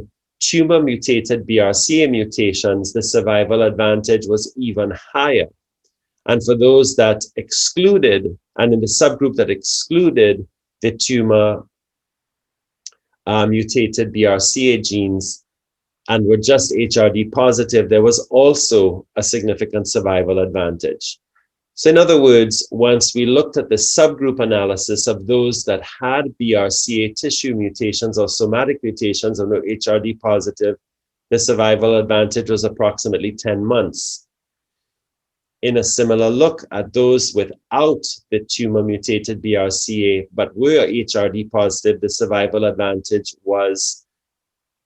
tumor-mutated BRCA mutations, the survival advantage was even higher. And for those that excluded, and in the subgroup that excluded the tumor mutated BRCA genes and were just HRD positive, there was also a significant survival advantage. So in other words, once we looked at the subgroup analysis of those that had BRCA tissue mutations or somatic mutations and were HRD positive, the survival advantage was approximately 10 months. In a similar look at those without the tumor mutated BRCA but were HRD positive, the survival advantage was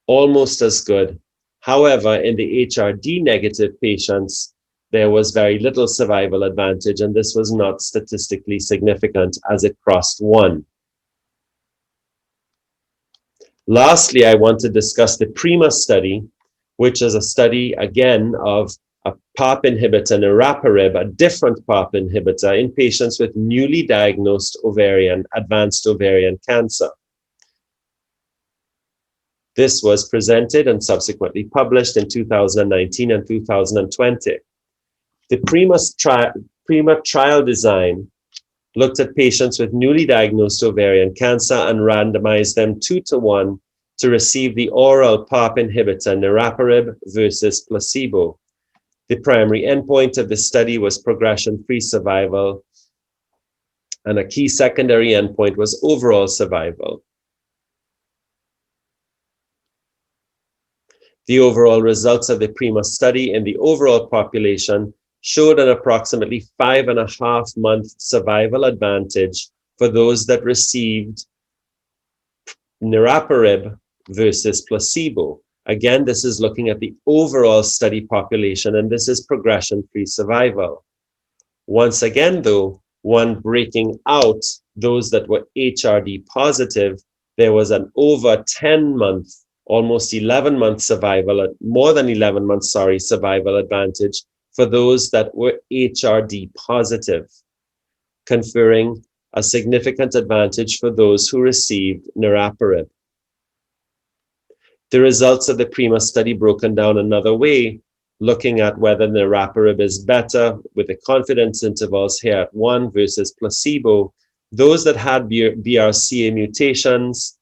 almost as good. However, in the HRD negative patients, there was very little survival advantage, and this was not statistically significant as it crossed 1. Lastly, I want to discuss the PRIMA study, which is a study, again, of a PARP inhibitor, niraparib, a different PARP inhibitor, in patients with newly diagnosed advanced ovarian cancer. This was presented and subsequently published in 2019 and 2020. The PRIMA trial design looked at patients with newly diagnosed ovarian cancer and randomized them 2-to-1 to receive the oral PARP inhibitor niraparib versus placebo. The primary endpoint of the study was progression-free survival, and a key secondary endpoint was overall survival. The overall results of the PRIMA study in the overall population showed an approximately 5.5-month survival advantage for those that received niraparib versus placebo. Again, this is looking at the overall study population, and this is progression-free survival. Once again, though, one breaking out those that were HRD positive, there was an over 10-month, almost 11-month survival, more than 11 months, survival advantage for those that were HRD positive, conferring a significant advantage for those who received niraparib. The results of the PRIMA study broken down another way, looking at whether niraparib is better with the confidence intervals here at 1 versus placebo. Those that had BRCA mutations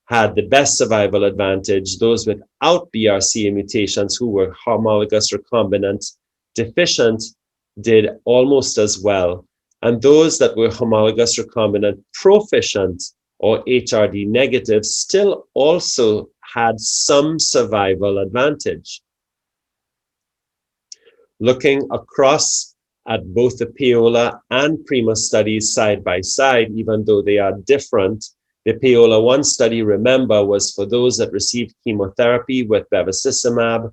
had the best survival advantage. Those without BRCA mutations who were homologous recombinant deficient did almost as well. And those that were homologous recombinant proficient or HRD negative still also had some survival advantage. Looking across at both the Paola and PRIMA studies side by side, even though they are different, the Paola 1 study, remember, was for those that received chemotherapy with bevacizumab,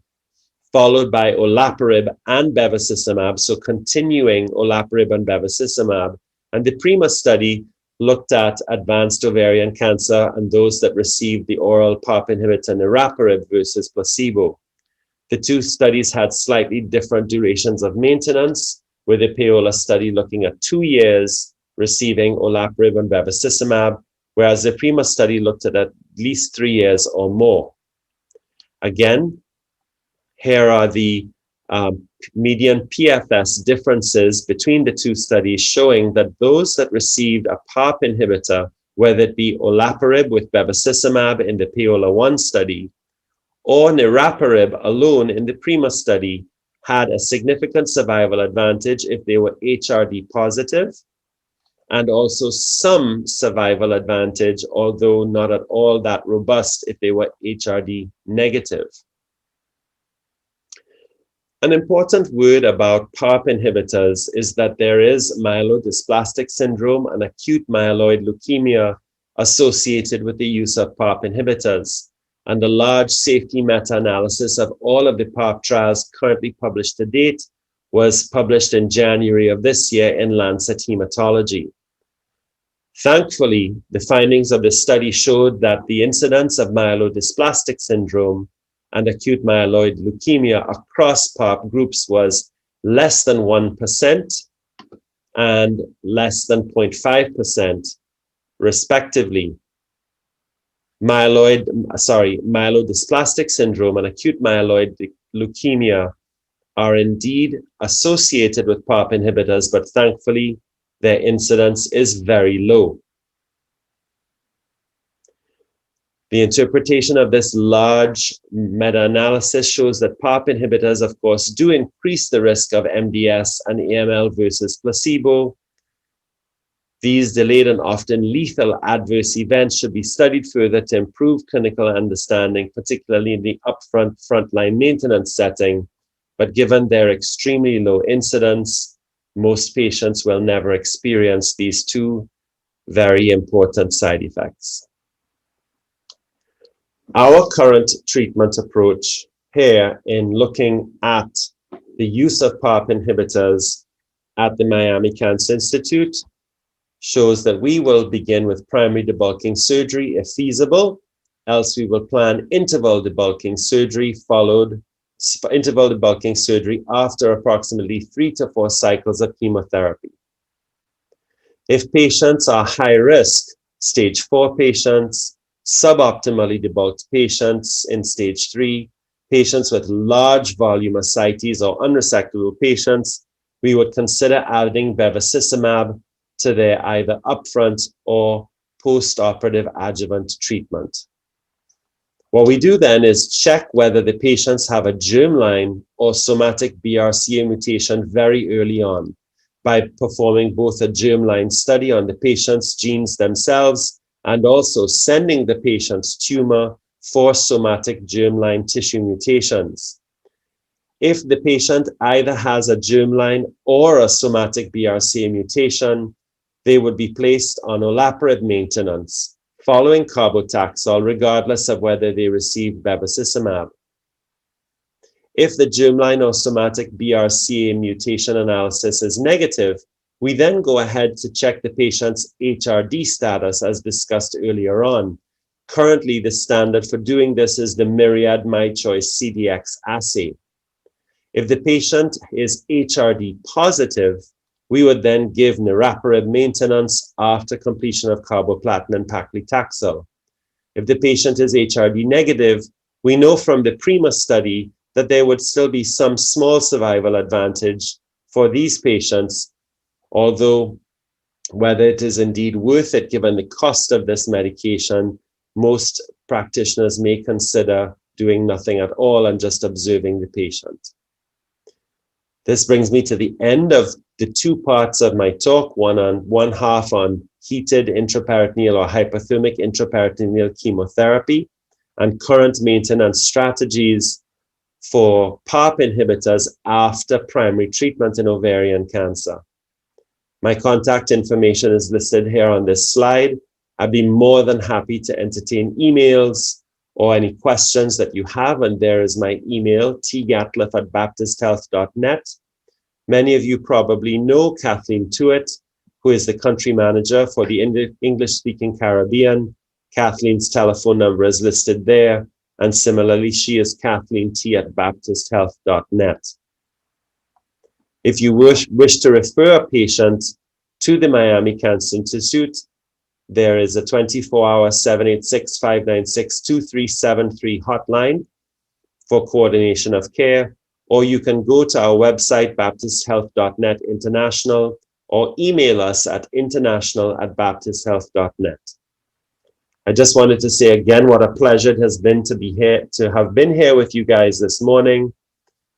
followed by olaparib and bevacizumab, so continuing olaparib and bevacizumab. And the PRIMA study looked at advanced ovarian cancer and those that received the oral PARP inhibitor niraparib versus placebo. The two studies had slightly different durations of maintenance, with the Paola study looking at 2 years receiving olaparib and bevacizumab, whereas the PRIMA study looked at least 3 years or more. Again, here are the median PFS differences between the two studies, showing that those that received a PARP inhibitor, whether it be olaparib with bevacizumab in the Paola 1 study, or niraparib alone in the PRIMA study, had a significant survival advantage if they were HRD positive, and also some survival advantage, although not at all that robust, if they were HRD negative. An important word about PARP inhibitors is that there is myelodysplastic syndrome and acute myeloid leukemia associated with the use of PARP inhibitors. And a large safety meta-analysis of all of the PARP trials currently published to date was published in January of this year in Lancet Hematology. Thankfully, the findings of the study showed that the incidence of myelodysplastic syndrome and acute myeloid leukemia across PARP groups was less than 1% and less than 0.5%, respectively. myelodysplastic syndrome and acute myeloid leukemia are indeed associated with PARP inhibitors, but thankfully their incidence is very low. The interpretation of this large meta-analysis shows that PARP inhibitors, of course, do increase the risk of MDS and AML versus placebo. These delayed and often lethal adverse events should be studied further to improve clinical understanding, particularly in the upfront frontline maintenance setting. But given their extremely low incidence, most patients will never experience these two very important side effects. Our current treatment approach here in looking at the use of PARP inhibitors at the Miami Cancer Institute shows that we will begin with primary debulking surgery if feasible, else we will plan interval debulking surgery after approximately 3 to 4 cycles of chemotherapy. If patients are high risk, stage 4 patients, suboptimally debulked patients in stage 3, patients with large volume ascites or unresectable patients, we would consider adding bevacizumab to their either upfront or post-operative adjuvant treatment. What we do then is check whether the patients have a germline or somatic BRCA mutation very early on by performing both a germline study on the patient's genes themselves and also sending the patient's tumor for somatic germline tissue mutations. If the patient either has a germline or a somatic BRCA mutation, they would be placed on olaparib maintenance following carbotaxol, regardless of whether they receive bevacizumab. If the germline or somatic BRCA mutation analysis is negative, we then go ahead to check the patient's HRD status as discussed earlier on. Currently, the standard for doing this is the Myriad MyChoice CDX assay. If the patient is HRD positive, we would then give niraparib maintenance after completion of carboplatin and paclitaxel. If the patient is HRD negative, we know from the PRIMA study that there would still be some small survival advantage for these patients, although whether it is indeed worth it given the cost of this medication, most practitioners may consider doing nothing at all and just observing the patient. This brings me to the end of the 2 parts of my talk, one half on heated intraperitoneal or hypothermic intraperitoneal chemotherapy and current maintenance strategies for PARP inhibitors after primary treatment in ovarian cancer. My contact information is listed here on this slide. I'd be more than happy to entertain emails or any questions that you have, and there is my email, tgatcliffe@baptisthealth.net. Many of you probably know Kathleen Tuitt, who is the country manager for the English-speaking Caribbean. Kathleen's telephone number is listed there, and similarly, she is kathleen.t@baptisthealth.net. If you wish to refer a patient to the Miami Cancer Institute, there is a 24-hour 786-596-2373 hotline for coordination of care, or you can go to our website, baptisthealth.net international, or email us at international@baptisthealth.net. I just wanted to say again what a pleasure it has been to have been here with you guys this morning.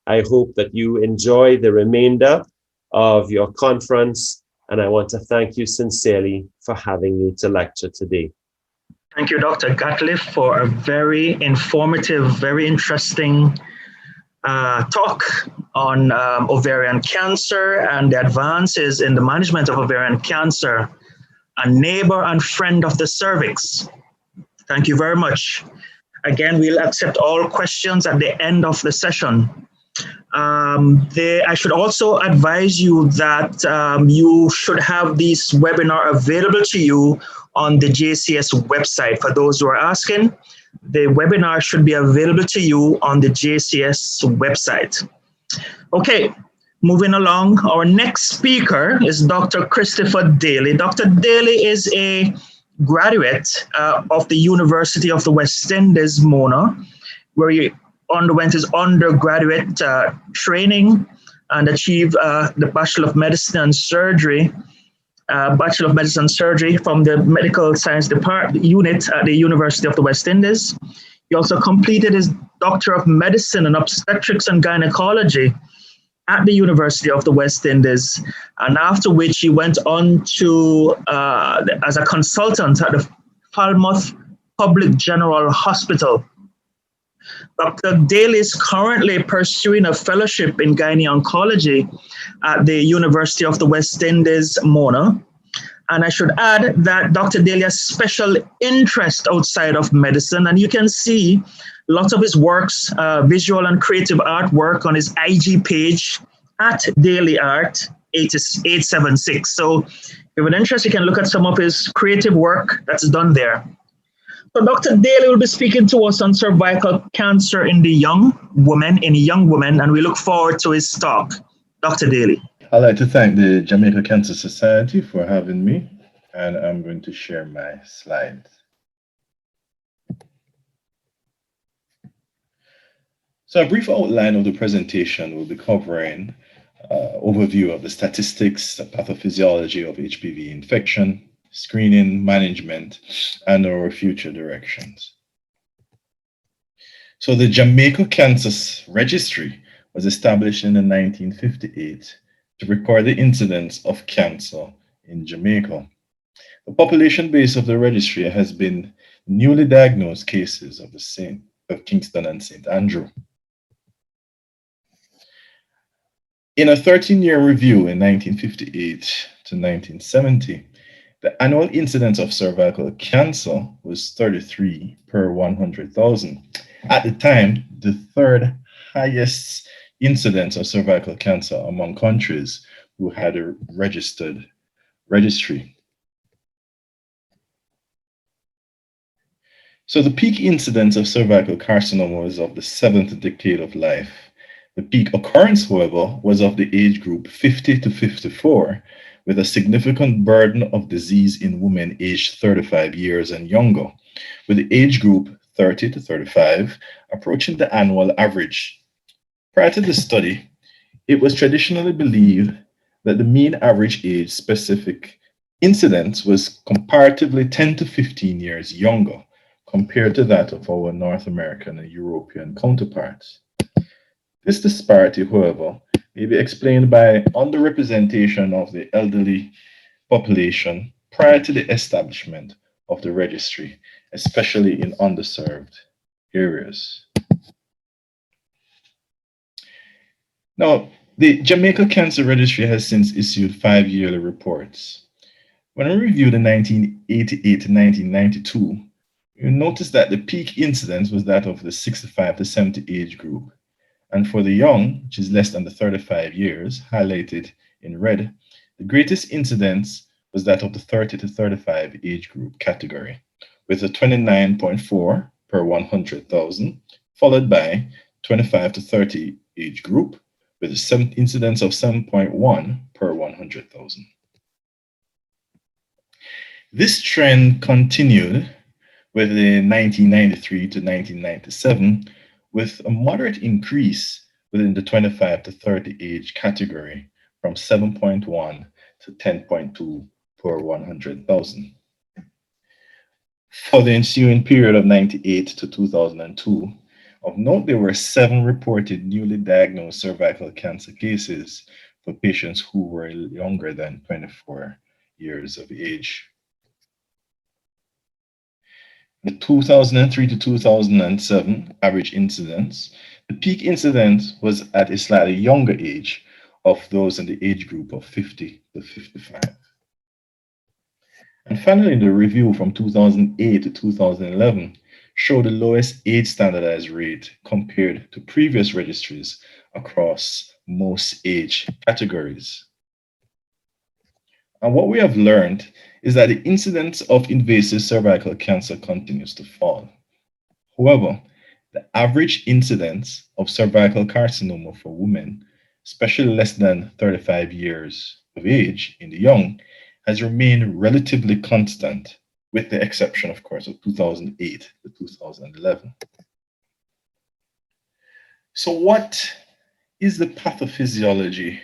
I hope that you enjoy the remainder of your conference, and I want to thank you sincerely for having me to lecture today. Thank you, Dr. Gatcliffe, for a very informative, very interesting talk on ovarian cancer and the advances in the management of ovarian cancer, a neighbor and friend of the cervix. Thank you very much. Again, we'll accept all questions at the end of the session. I should also advise you that you should have this webinar available to you on the JCS website. For those who are asking, the webinar should be available to you on the JCS website. Okay, moving along, our next speaker is Dr. Christopher Daley. Dr. Daley is a graduate of the University of the West Indies, Mona, where he underwent his undergraduate training and achieved the Bachelor of Medicine and Surgery, from the Medical Science Unit at the University of the West Indies. He also completed his Doctor of Medicine in Obstetrics and Gynecology at the University of the West Indies, and after which he went on to as a consultant at the Falmouth Public General Hospital. Dr. Daley is currently pursuing a fellowship in gynaecology at the University of the West Indies, Mona. And I should add that Dr. Daley has special interest outside of medicine, and you can see lots of his works, visual and creative artwork on his IG page at Daily Art 876. So if you have an interest, you can look at some of his creative work that's done there. So Dr. Daley will be speaking to us on cervical cancer in the young woman, and we look forward to his talk. Dr. Daley. I'd like to thank the Jamaica Cancer Society for having me, and I'm going to share my slides. So a brief outline of the presentation will be covering overview of the statistics, the pathophysiology of HPV infection, screening, management, and our future directions. So the Jamaica Cancer Registry was established in 1958 to record the incidence of cancer in Jamaica. The population base of the registry has been newly diagnosed cases of Kingston and St. Andrew. In a 13-year review in 1958 to 1970, the annual incidence of cervical cancer was 33 per 100,000. At the time, the third highest incidence of cervical cancer among countries who had a registered registry. So the peak incidence of cervical carcinoma was of the 7th decade of life. The peak occurrence, however, was of the age group 50 to 54, with a significant burden of disease in women aged 35 years and younger, with the age group 30 to 35 approaching the annual average. Prior to this study, it was traditionally believed that the mean average age specific incidence was comparatively 10 to 15 years younger compared to that of our North American and European counterparts. This disparity, however, may be explained by underrepresentation of the elderly population prior to the establishment of the registry, especially in underserved areas. Now, the Jamaica Cancer Registry has since issued 5 yearly reports. When we reviewed the 1988 to 1992, you notice that the peak incidence was that of the 65 to 70 age group. And for the young, which is less than the 35 years, highlighted in red, the greatest incidence was that of the 30 to 35 age group category, with a 29.4 per 100,000, followed by 25 to 30 age group, with an incidence of 7.1 per 100,000. This trend continued with the 1993 to 1997, with a moderate increase within the 25 to 30 age category from 7.1 to 10.2 per 100,000. For the ensuing period of 98 to 2002, of note, there were 7 reported newly diagnosed cervical cancer cases for patients who were younger than 24 years of age. The 2003 to 2007 average incidence, the peak incidence was at a slightly younger age of those in the age group of 50 to 55. And finally, the review from 2008 to 2011 showed the lowest age standardized rate compared to previous registries across most age categories. And what we have learned is that the incidence of invasive cervical cancer continues to fall. However, the average incidence of cervical carcinoma for women, especially less than 35 years of age in the young, has remained relatively constant, with the exception, of course, of 2008 to 2011. So what is the pathophysiology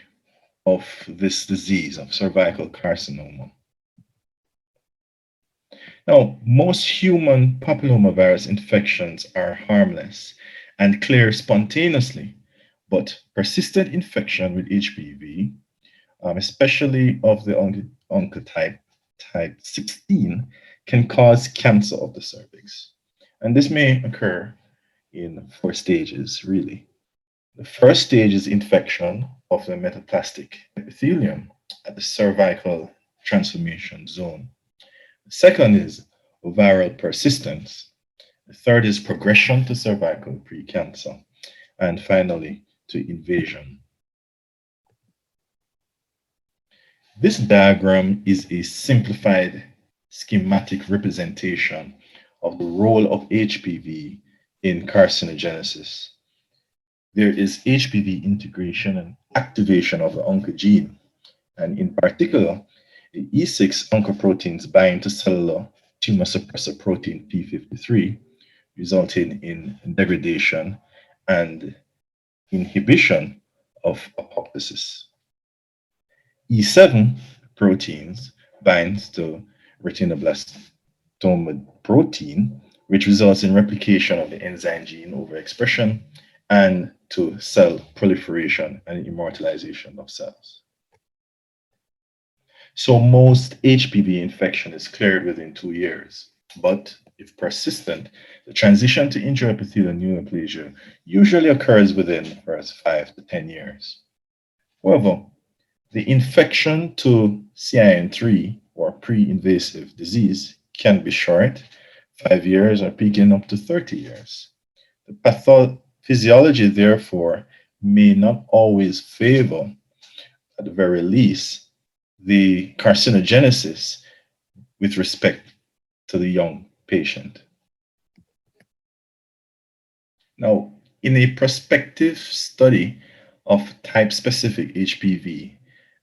of this disease of cervical carcinoma? Now, most human papillomavirus infections are harmless and clear spontaneously, but persistent infection with HPV, especially of the oncotype type 16, can cause cancer of the cervix. And this may occur in 4 stages, really. The first stage is infection of the metaplastic epithelium at the cervical transformation zone. The second is viral persistence. The third is progression to cervical precancer. And finally, to invasion. This diagram is a simplified schematic representation of the role of HPV in carcinogenesis. There is HPV integration and activation of the oncogene, and in particular, the E6 oncoproteins bind to cellular tumor suppressor protein p53, resulting in degradation and inhibition of apoptosis. E7 proteins binds to retinoblastoma protein, which results in replication of the enzyme gene overexpression and to cell proliferation and immortalization of cells. So most HPV infection is cleared within 2 years, but if persistent, the transition to intraepithelial neoplasia usually occurs within the first 5 to 10 years. However, the infection to CIN3 or pre-invasive disease can be short, 5 years, or peaking up to 30 years. The pathophysiology, therefore, may not always favor, at the very least, the carcinogenesis with respect to the young patient. Now, in a prospective study of type-specific HPV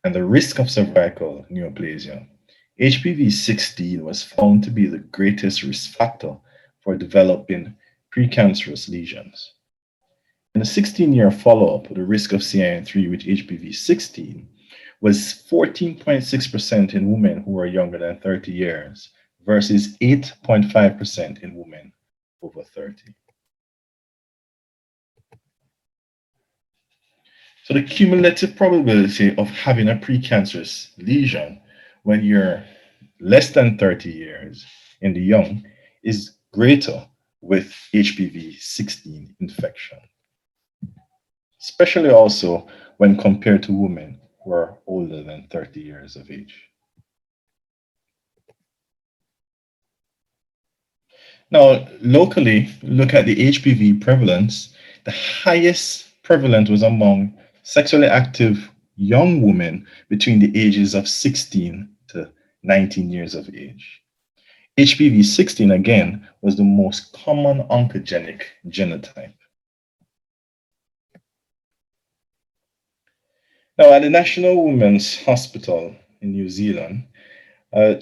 and the risk of cervical neoplasia, HPV 16 was found to be the greatest risk factor for developing precancerous lesions. In a 16-year follow-up, the risk of CIN3 with HPV 16 was 14.6% in women who were younger than 30 years versus 8.5% in women over 30. So the cumulative probability of having a precancerous lesion when you're less than 30 years in the young is greater with HPV 16 infection, especially also when compared to women who are older than 30 years of age. Now, locally, look at the HPV prevalence. The highest prevalence was among sexually active young women between the ages of 16 to 19 years of age. HPV 16, again, was the most common oncogenic genotype. Now, at the National Women's Hospital in New Zealand,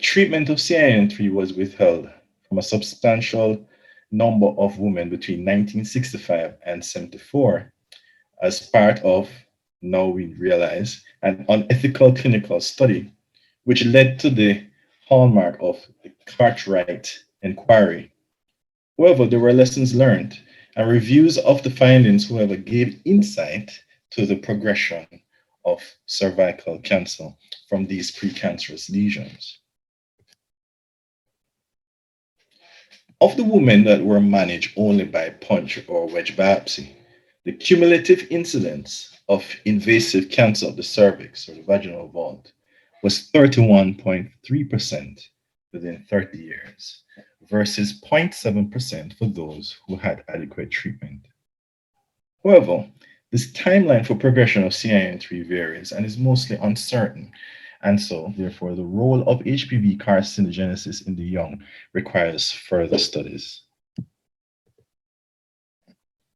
treatment of CIN3 was withheld from a substantial number of women between 1965 and 74 as part of, now we realize, an unethical clinical study, which led to the hallmark of the Cartwright inquiry. However, there were lessons learned, and reviews of the findings, however, gave insight to the progression of cervical cancer from these precancerous lesions. Of the women that were managed only by punch or wedge biopsy, the cumulative incidence of invasive cancer of the cervix or the vaginal vault was 31.3% within 30 years versus 0.7% for those who had adequate treatment. However, this timeline for progression of CIN3 varies and is mostly uncertain, and so, therefore, the role of HPV carcinogenesis in the young requires further studies.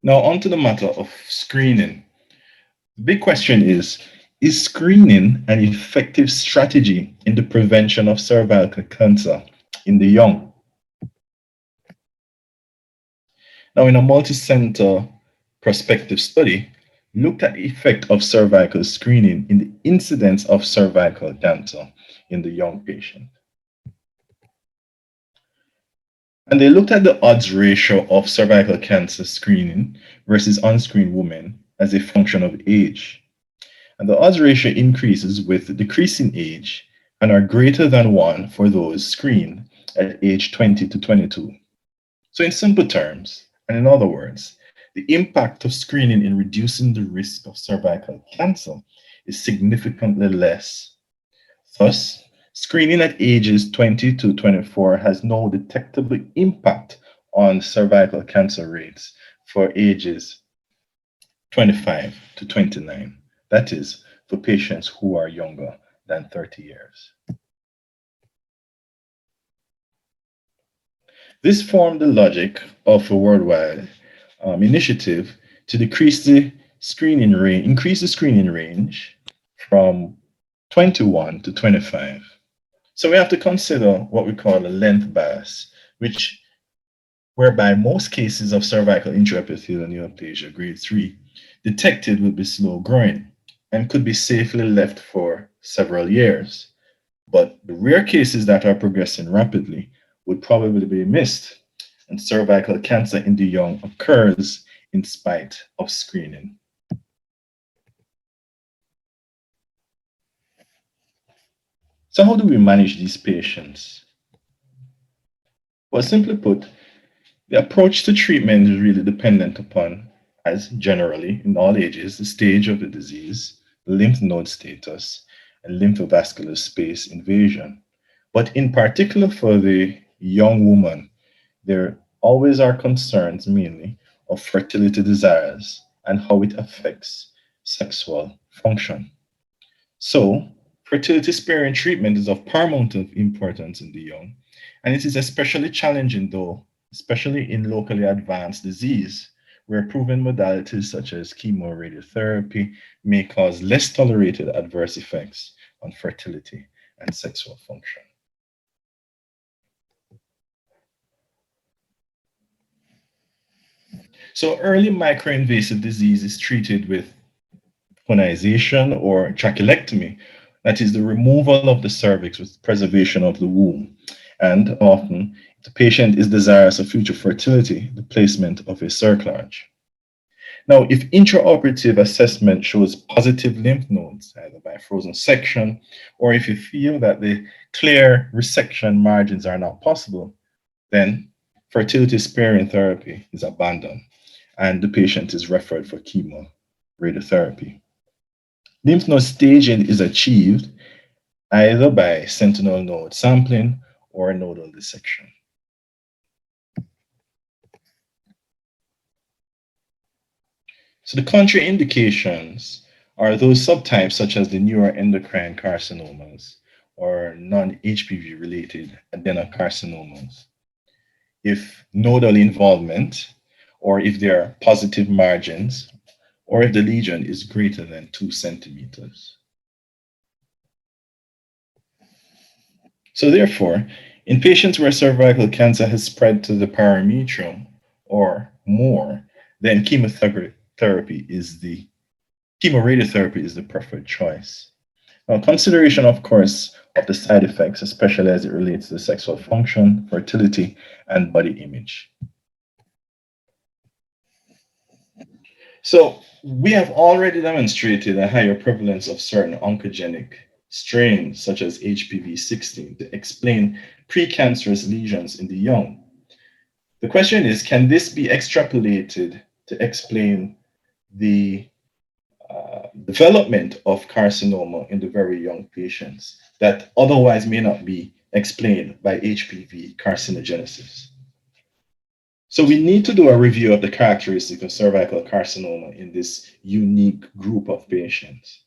Now, on to the matter of screening. The big question is screening an effective strategy in the prevention of cervical cancer in the young. Now, in a multi-center prospective study, looked at the effect of cervical screening in the incidence of cervical cancer in the young patient. And they looked at the odds ratio of cervical cancer screening versus unscreened women as a function of age. And the odds ratio increases with decreasing age and are greater than 1 for those screened at age 20 to 22. So in simple terms, and in other words, the impact of screening in reducing the risk of cervical cancer is significantly less. Thus, screening at ages 20 to 24 has no detectable impact on cervical cancer rates for ages 25 to 29. That is, for patients who are younger than 30 years. This formed the logic of a worldwide initiative to increase the screening range from 21 to 25. So we have to consider what we call a length bias, whereby most cases of cervical intraepithelial neoplasia grade 3 detected will be slow growing and could be safely left for several years. But the rare cases that are progressing rapidly would probably be missed, and cervical cancer in the young occurs in spite of screening. So how do we manage these patients? Well, simply put, the approach to treatment is really dependent upon, as generally in all ages, the stage of the disease, lymph node status, and lymphovascular space invasion. But in particular for the young woman, there always are concerns mainly of fertility desires and how it affects sexual function. So, fertility sparing treatment is of paramount importance in the young, and it is especially challenging though, especially in locally advanced disease, where proven modalities such as chemoradiotherapy may cause less tolerated adverse effects on fertility and sexual function. So early microinvasive disease is treated with conization or trachelectomy, that is the removal of the cervix with preservation of the womb. And often, if the patient is desirous of future fertility, the placement of a cerclage. Now, if intraoperative assessment shows positive lymph nodes, either by frozen section, or if you feel that the clear resection margins are not possible, then fertility sparing therapy is abandoned and the patient is referred for chemoradiotherapy. Lymph node staging is achieved either by sentinel node sampling or nodal dissection. So the contraindications are those subtypes such as the neuroendocrine carcinomas or non-HPV related adenocarcinomas. If nodal involvement, or if there are positive margins, or if the lesion is greater than 2 centimeters. So therefore, in patients where cervical cancer has spread to the parametrium or more, then chemoradiotherapy is the preferred choice. Now, consideration, of course, of the side effects, especially as it relates to sexual function, fertility, and body image. So we have already demonstrated a higher prevalence of certain oncogenic strains, such as HPV-16, to explain precancerous lesions in the young. The question is, can this be extrapolated to explain the development of carcinoma in the very young patients that otherwise may not be explained by HPV carcinogenesis? So we need to do a review of the characteristics of cervical carcinoma in this unique group of patients.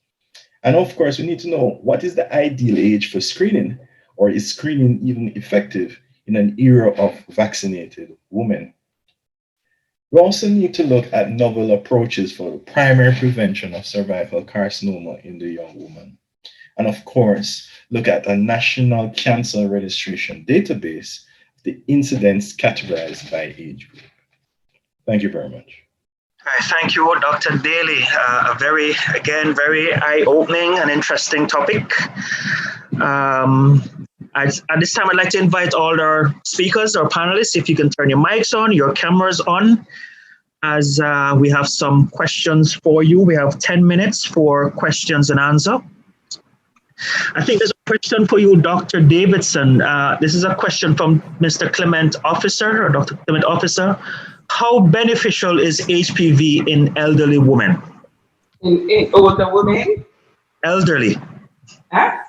And of course, we need to know what is the ideal age for screening, or is screening even effective in an era of vaccinated women? We also need to look at novel approaches for the primary prevention of cervical carcinoma in the young woman. and of course, look at a national cancer registration database, the incidence categorized by age group. Thank you very much. Thank you, Dr. Daley. A very eye-opening and interesting topic. At this time, I'd like to invite all our speakers or panelists, if you can turn your mics on, your cameras on, as we have some questions for you. We have 10 minutes for questions and answer. I think there's a question for you, Dr. Davidson. This is a question from Mr. Clement Officer, or Dr. Clement Officer. How beneficial is HPV in elderly women? In older women? Elderly. Huh?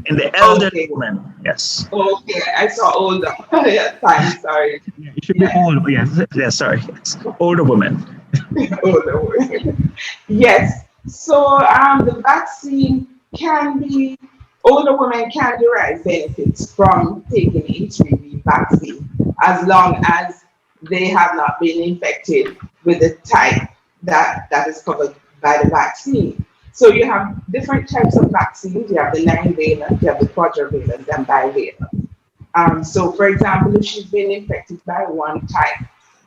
In the elderly women, yes. Okay, I saw older. Fine, sorry. It should be old, yes, sorry. Yes. Older women. Older women. Yes, so the vaccine older women can derive benefits from taking HPV vaccine as long as they have not been infected with the type that is covered by the vaccine. So you have different types of vaccines. You have the 9-valent, you have the quadrivalent, and bivalent. So for example, if she's been infected by one type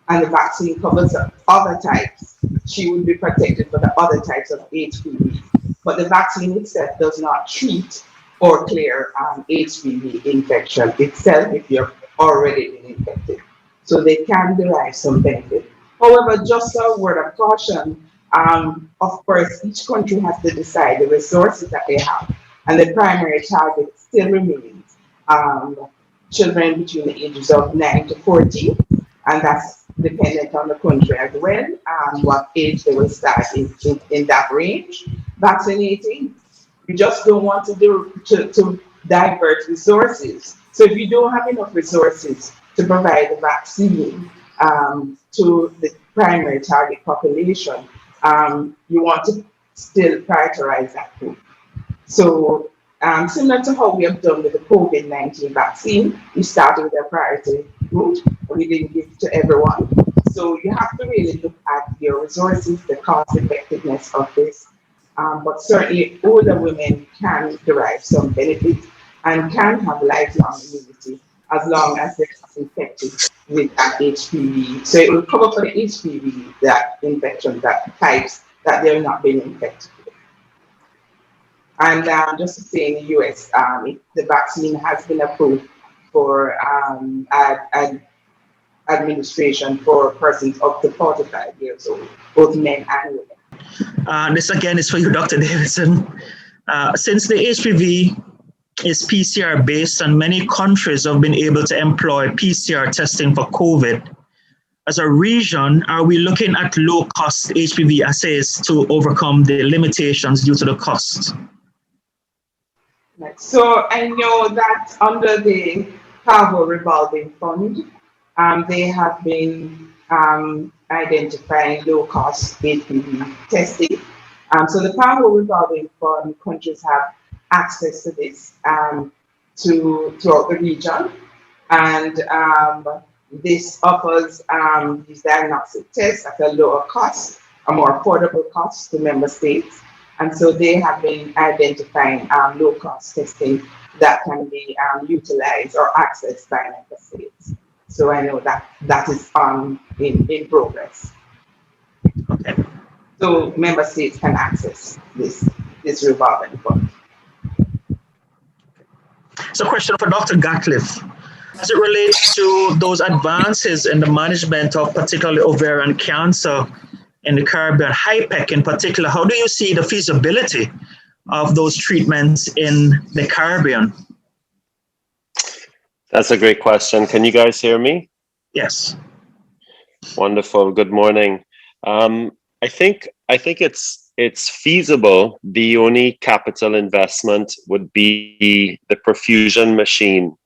and the vaccine covers other types, she would be protected for the other types of HPV. But the vaccine itself does not treat or clear HPV infection itself if you've already been infected. So they can derive some benefit. However, just a word of caution, of course, each country has to decide the resources that they have, and the primary target still remains children between the ages of 9 to 14, and that's dependent on the country as well, what age they will start in that range. Vaccinating, you just don't want to divert resources. So if you don't have enough resources to provide the vaccine to the primary target population, you want to still prioritize that group. So similar to how we have done with the COVID-19 vaccine, we started with a priority group, we didn't give it to everyone. So you have to really look at your resources, the cost effectiveness of this. But certainly older women can derive some benefit and can have lifelong immunity as long as they're not infected with HPV. So it will cover for the HPV, that infection, that types that they're not being infected with. And just to say, in the US, the vaccine has been approved for administration for persons up to 45 years old, both men and women. This again is for you, Dr. Davidson. Since the HPV is PCR based and many countries have been able to employ PCR testing for COVID, as a region, are we looking at low cost HPV assays to overcome the limitations due to the cost? So I know that under the PAVO revolving fund, they have been identifying low-cost HPV testing. So the PAVO revolving fund, countries have access to this throughout the region, and this offers these diagnostic tests at a lower cost, a more affordable cost to member states. And so they have been identifying low-cost testing that can be utilized or accessed by member states. So I know that is in progress. Okay. So member states can access this revolving fund. It's a question for Dr. Gatcliffe. As it relates to those advances in the management of particularly ovarian cancer in the Caribbean, HIPEC in particular, how do you see the feasibility of those treatments in the Caribbean? That's a great question. Can you guys hear me? Yes. Wonderful. Good morning. I think it's feasible. The only capital investment would be the perfusion machine.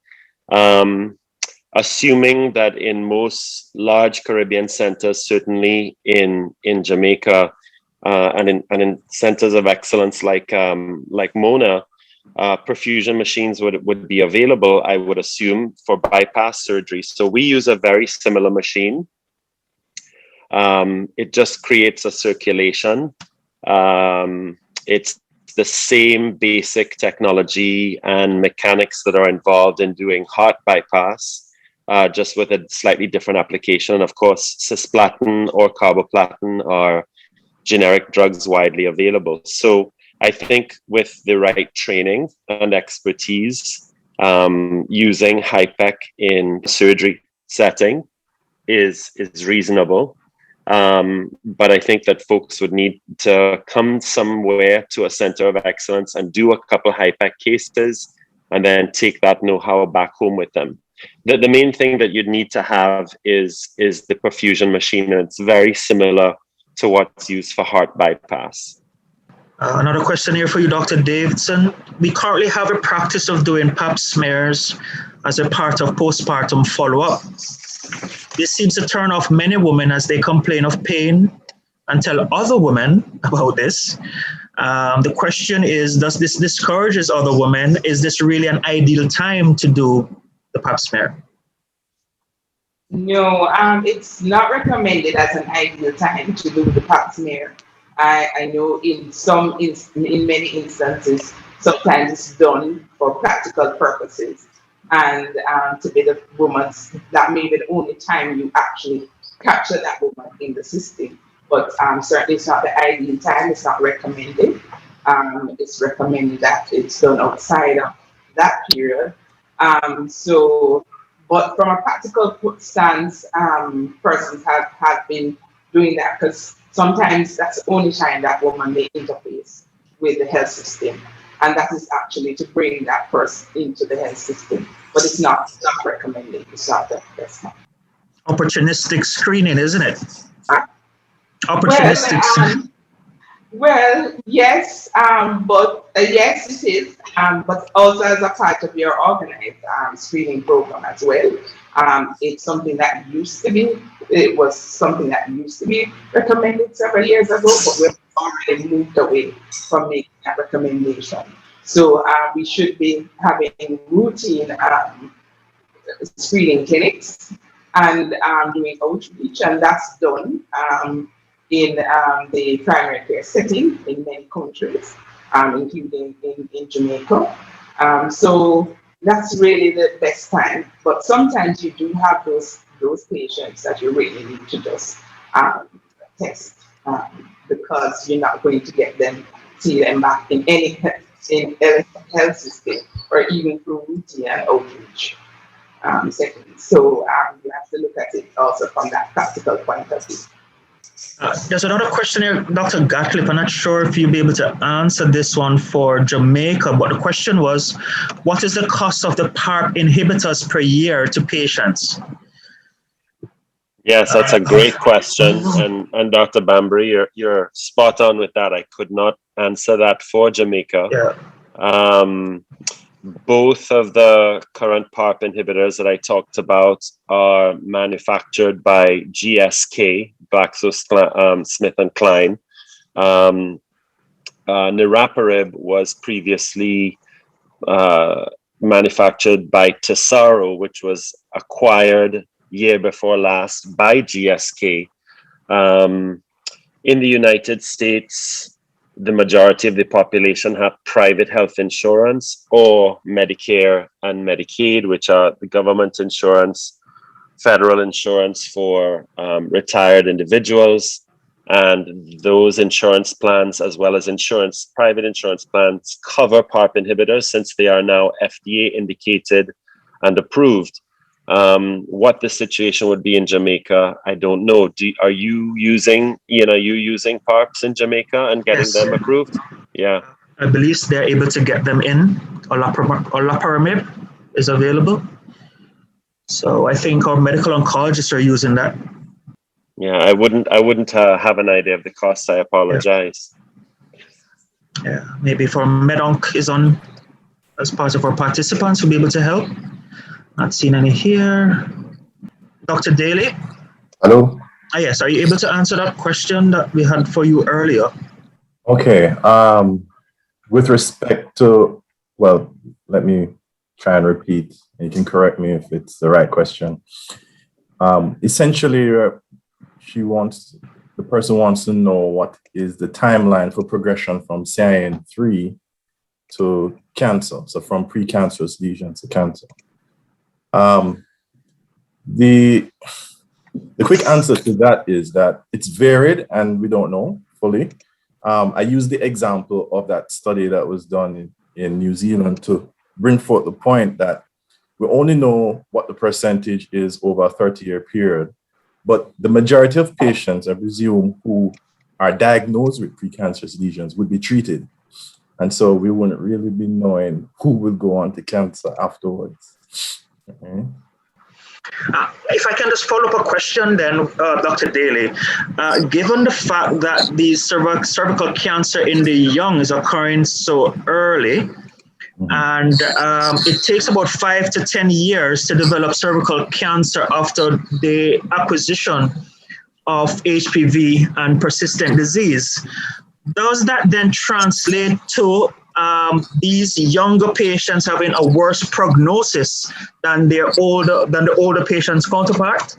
Assuming that in most large Caribbean centers, certainly in Jamaica and in centers of excellence like Mona, perfusion machines would be available, I would assume, for bypass surgery. So we use a very similar machine. It just creates a circulation. It's the same basic technology and mechanics that are involved in doing heart bypass, just with a slightly different application. Of course, cisplatin or carboplatin are generic drugs widely available. So I think with the right training and expertise, using HIPEC in surgery setting is reasonable. But I think that folks would need to come somewhere to a center of excellence and do a couple HIPEC cases and then take that know-how back home with them. The main thing that you'd need to have is the perfusion machine, and it's very similar to what's used for heart bypass. Another question here for you, Dr. Davidson. We currently have a practice of doing pap smears as a part of postpartum follow-up. This seems to turn off many women as they complain of pain and tell other women about this. The question is, does this discourages other women? Is this really an ideal time to do the pap smear? No, it's not recommended as an ideal time to do the pap smear. I know in many instances, sometimes it's done for practical purposes. And to be the woman's, that may be the only time you actually capture that woman in the system. But certainly it's not the ideal time, it's not recommended. It's recommended that it's done outside of that period. But from a practical stance, persons have been doing that because sometimes that's the only time that woman may interface with the health system. And that is actually to bring that person into the health system. But it's not recommended. It's not the best time. Opportunistic screening, isn't it? Opportunistic. Well, yes, but yes, it is. But also as a part of your organized screening program as well. It's something that used to be. It was something that used to be recommended several years ago, but we've already moved away from making that recommendation. So we should be having routine screening clinics and doing outreach, and that's done in the primary care setting in many countries, including in Jamaica. So that's really the best time. But sometimes you do have those patients that you really need to just test because you're not going to see them back in any health system or even through routine and outreach settings. So you have to look at it also from that practical point of view. There's another question here, Dr. Gatcliffe. I'm not sure if you'll be able to answer this one for Jamaica, but the question was, what is the cost of the PARP inhibitors per year to patients? Yes, that's a great question. And Dr. Bambry, you're spot on with that. I could not answer that for Jamaica. Yeah. Both of the current PARP inhibitors that I talked about are manufactured by GSK, GlaxoSmithKline. Niraparib was previously manufactured by Tesaro, which was acquired year before last by GSK. In the United States, the majority of the population have private health insurance or Medicare and Medicaid, which are the government insurance, federal insurance for retired individuals. And those insurance plans, as well as private insurance plans, cover PARP inhibitors since they are now FDA indicated and approved. What the situation would be in Jamaica, I don't know. Are you using PARPs in Jamaica and getting them approved? Yeah. I believe they're able to get them in. Olaparib is available. So I think our medical oncologists are using that. Yeah, I wouldn't have an idea of the costs. I apologize. Yeah, maybe for MedOnc is on as part of our participants who'll be able to help. Not seeing any here. Dr. Daley? Hello? Yes, are you able to answer that question that we had for you earlier? Okay. With respect to, well, let me try and repeat. You can correct me if it's the right question. Essentially, she wants the person wants to know what is the timeline for progression from CIN3 to cancer, so from precancerous lesion to cancer. The quick answer to that is that it's varied and we don't know fully. I use the example of that study that was done in New Zealand to bring forth the point that we only know what the percentage is over a 30-year period, but the majority of patients, I presume, who are diagnosed with precancerous lesions would be treated. And so we wouldn't really be knowing who will go on to cancer afterwards. Okay. If I can just follow up a question then, Dr. Daley, given the fact that the cervical cancer in the young is occurring so early, and it takes about 5 to 10 years to develop cervical cancer after the acquisition of HPV and persistent disease, does that then translate to these younger patients having a worse prognosis than the older patients' counterpart?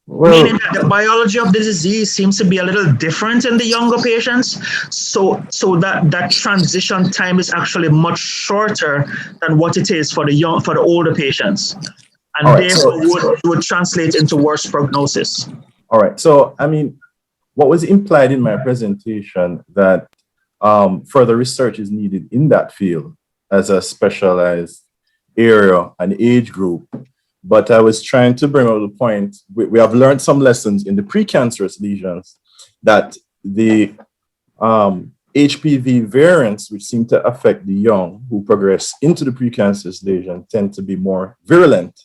Well, meaning that the biology of the disease seems to be a little different in the younger patients, so that transition time is actually much shorter than what it is for the older patients, and right, therefore would translate into worse prognosis. All right. So, I mean, what was implied in my presentation that further research is needed in that field as a specialized area and age group. But I was trying to bring out the point, we have learned some lessons in the precancerous lesions that the HPV variants, which seem to affect the young who progress into the precancerous lesion, tend to be more virulent.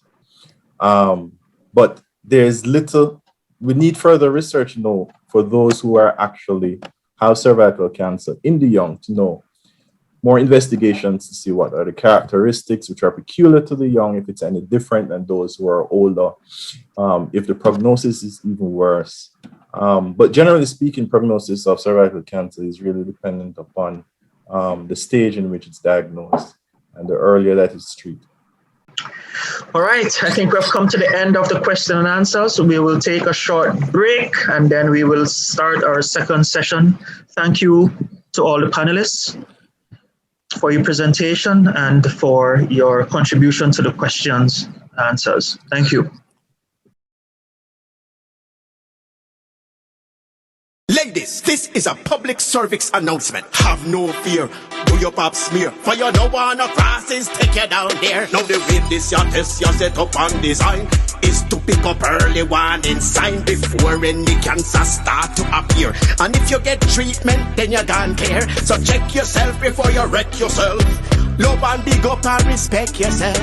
But there's we need further research now for those who are actually have cervical cancer in the young to know more investigations to see what are the characteristics which are peculiar to the young, if it's any different than those who are older, if the prognosis is even worse. But generally speaking, prognosis of cervical cancer is really dependent upon the stage in which it's diagnosed, and the earlier that it's treated. All right, I think we've come to the end of the question and answer, so we will take a short break and then we will start our second session. Thank you to all the panelists for your presentation and for your contribution to the questions and answers. Thank you. Ladies, this is a public service announcement. Have no fear. Do your pap smear. For you no one crosses, take you down there. Now the way this your test, you set up and design is to pick up early warning sign before any cancer start to appear. And if you get treatment, then you can't care. So check yourself before you wreck yourself. Love and big up and respect yourself.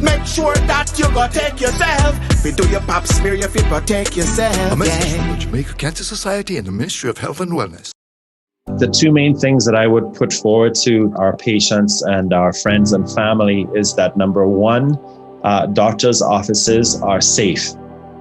Make sure that you go take yourself. If you do your pap smear, you fit protect yourself. A message from the Jamaica Cancer Society and the Ministry of Health and Wellness. The two main things that I would put forward to our patients and our friends and family is that number one, doctors' offices are safe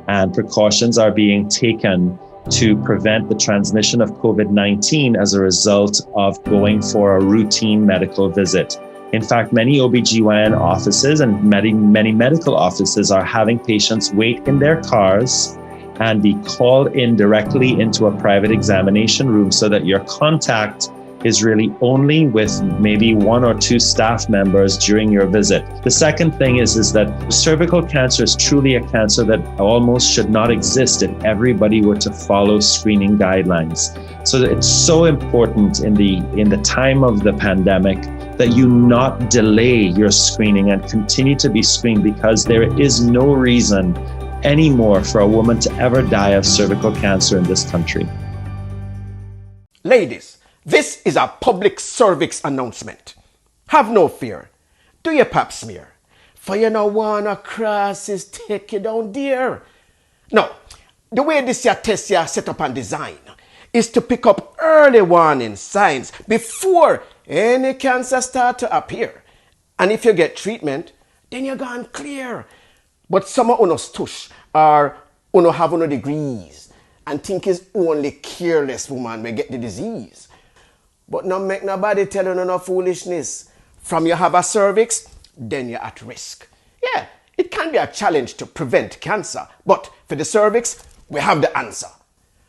and precautions are being taken to prevent the transmission of COVID-19 as a result of going for a routine medical visit. In fact, many OBGYN offices and many medical offices are having patients wait in their cars and be called in directly into a private examination room so that your contact is really only with maybe 1 or 2 staff members during your visit. The second thing is that cervical cancer is truly a cancer that almost should not exist if everybody were to follow screening guidelines. So it's so important in the time of the pandemic that you not delay your screening and continue to be screened, because there is no reason anymore for a woman to ever die of cervical cancer in this country. Ladies, this is a public service announcement. Have no fear. Do your pap smear. For you no wanna crosses take you down there. Now, the way this your test you set up and design is to pick up early warning signs before any cancer start to appear. And if you get treatment, then you're gone clear. But some of us tush or uno have no degrees and think it's only careless woman may get the disease. But no make nobody tell you no foolishness. From you have a cervix, then you're at risk. Yeah, it can be a challenge to prevent cancer, but for the cervix, we have the answer.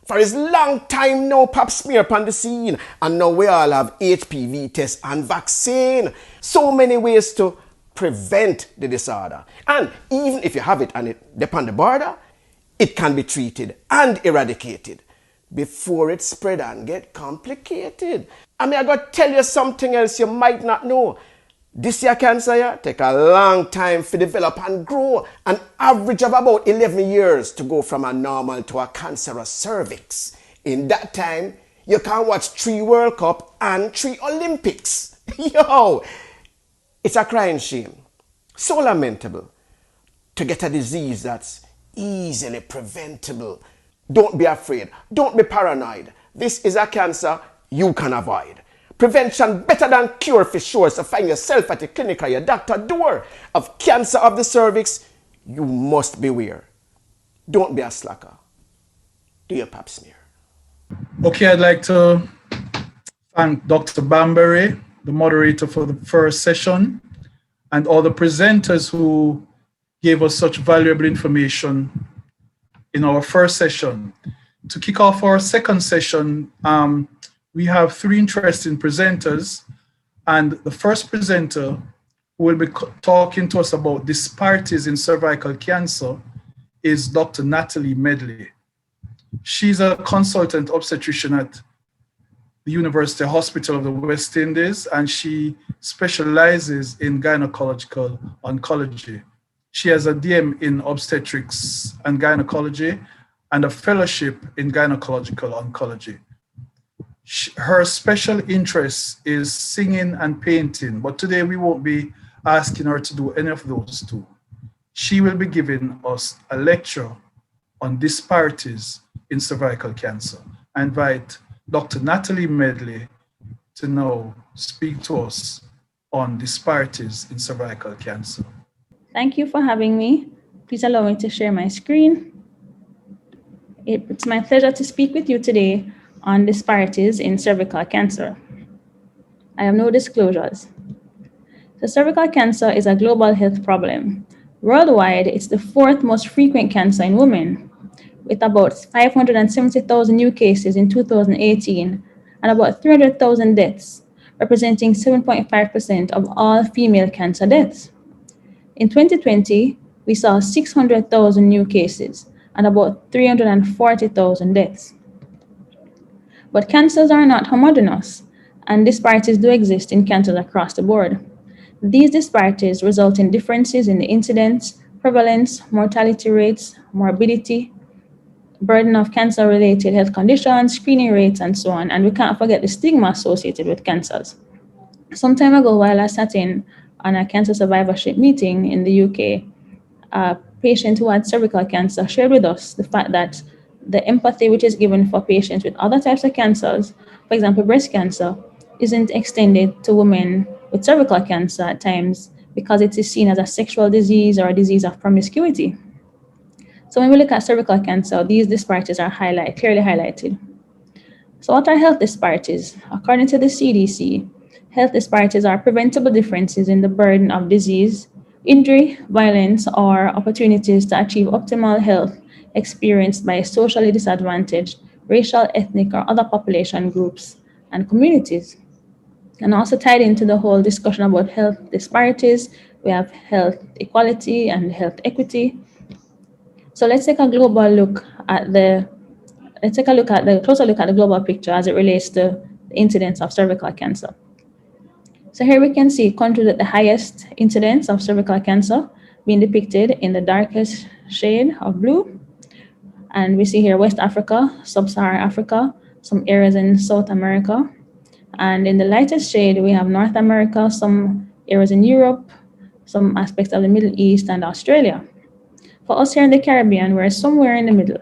For his long time now, pap smear upon the scene. And now we all have HPV test and vaccine. So many ways to prevent the disorder. And even if you have it and it upon the border, it can be treated and eradicated before it spread and get complicated. I mean, I got to tell you something else you might not know. This year cancer here take a long time to develop and grow. An average of about 11 years to go from a normal to a cancerous cervix. In that time, you can watch 3 World Cup and 3 Olympics. Yo, it's a crying shame. So lamentable to get a disease that's easily preventable. Don't be afraid. Don't be paranoid. This is a cancer you can avoid. Prevention better than cure for sure. So find yourself at your clinic or your doctor door of cancer of the cervix. You must beware. Don't be a slacker. Do your pap smear. Okay, I'd like to thank Dr. Bambury, the moderator for the first session, and all the presenters who gave us such valuable information in our first session. To kick off our second session, we have 3 interesting presenters, and the first presenter who will be talking to us about disparities in cervical cancer is Dr. Natalie Medley. She's a consultant obstetrician at the University Hospital of the West Indies, and she specializes in gynecological oncology. She has a DM in obstetrics and gynecology and a fellowship in gynecological oncology. Her special interest is singing and painting, but today we won't be asking her to do any of those 2. She will be giving us a lecture on disparities in cervical cancer. I invite Dr. Natalie Medley to now speak to us on disparities in cervical cancer. Thank you for having me. Please allow me to share my screen. It's my pleasure to speak with you today on disparities in cervical cancer. I have no disclosures. So cervical cancer is a global health problem. Worldwide, it's the 4th most frequent cancer in women, with about 570,000 new cases in 2018 and about 300,000 deaths, representing 7.5% of all female cancer deaths. In 2020, we saw 600,000 new cases and about 340,000 deaths. But cancers are not homogeneous, and disparities do exist in cancers across the board. These disparities result in differences in the incidence, prevalence, mortality rates, morbidity, burden of cancer-related health conditions, screening rates, and so on. And we can't forget the stigma associated with cancers. Some time ago, while I sat in on a cancer survivorship meeting in the UK, a patient who had cervical cancer shared with us the fact that the empathy which is given for patients with other types of cancers, for example, breast cancer, isn't extended to women with cervical cancer at times because it is seen as a sexual disease or a disease of promiscuity. So when we look at cervical cancer, these disparities are clearly highlighted. So what are health disparities? According to the CDC, health disparities are preventable differences in the burden of disease, injury, violence, or opportunities to achieve optimal health experienced by socially disadvantaged, racial, ethnic, or other population groups and communities. And also tied into the whole discussion about health disparities, we have health equality and health equity. So let's take a closer look at the global picture as it relates to the incidence of cervical cancer. So here we can see countries with the highest incidence of cervical cancer being depicted in the darkest shade of blue. And we see here West Africa, Sub-Saharan Africa, some areas in South America. And in the lightest shade, we have North America, some areas in Europe, some aspects of the Middle East and Australia. For us here in the Caribbean, we're somewhere in the middle.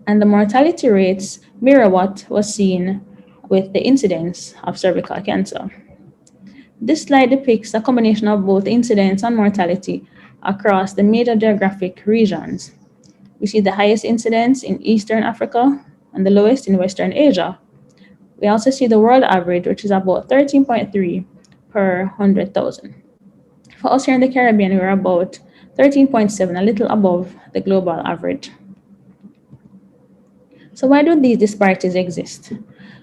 And the mortality rates mirror what was seen with the incidence of cervical cancer. This slide depicts a combination of both incidence and mortality across the major geographic regions. We see the highest incidence in Eastern Africa and the lowest in Western Asia. We also see the world average, which is about 13.3 per 100,000. For us here in the Caribbean, we're about 13.7, a little above the global average. So why do these disparities exist?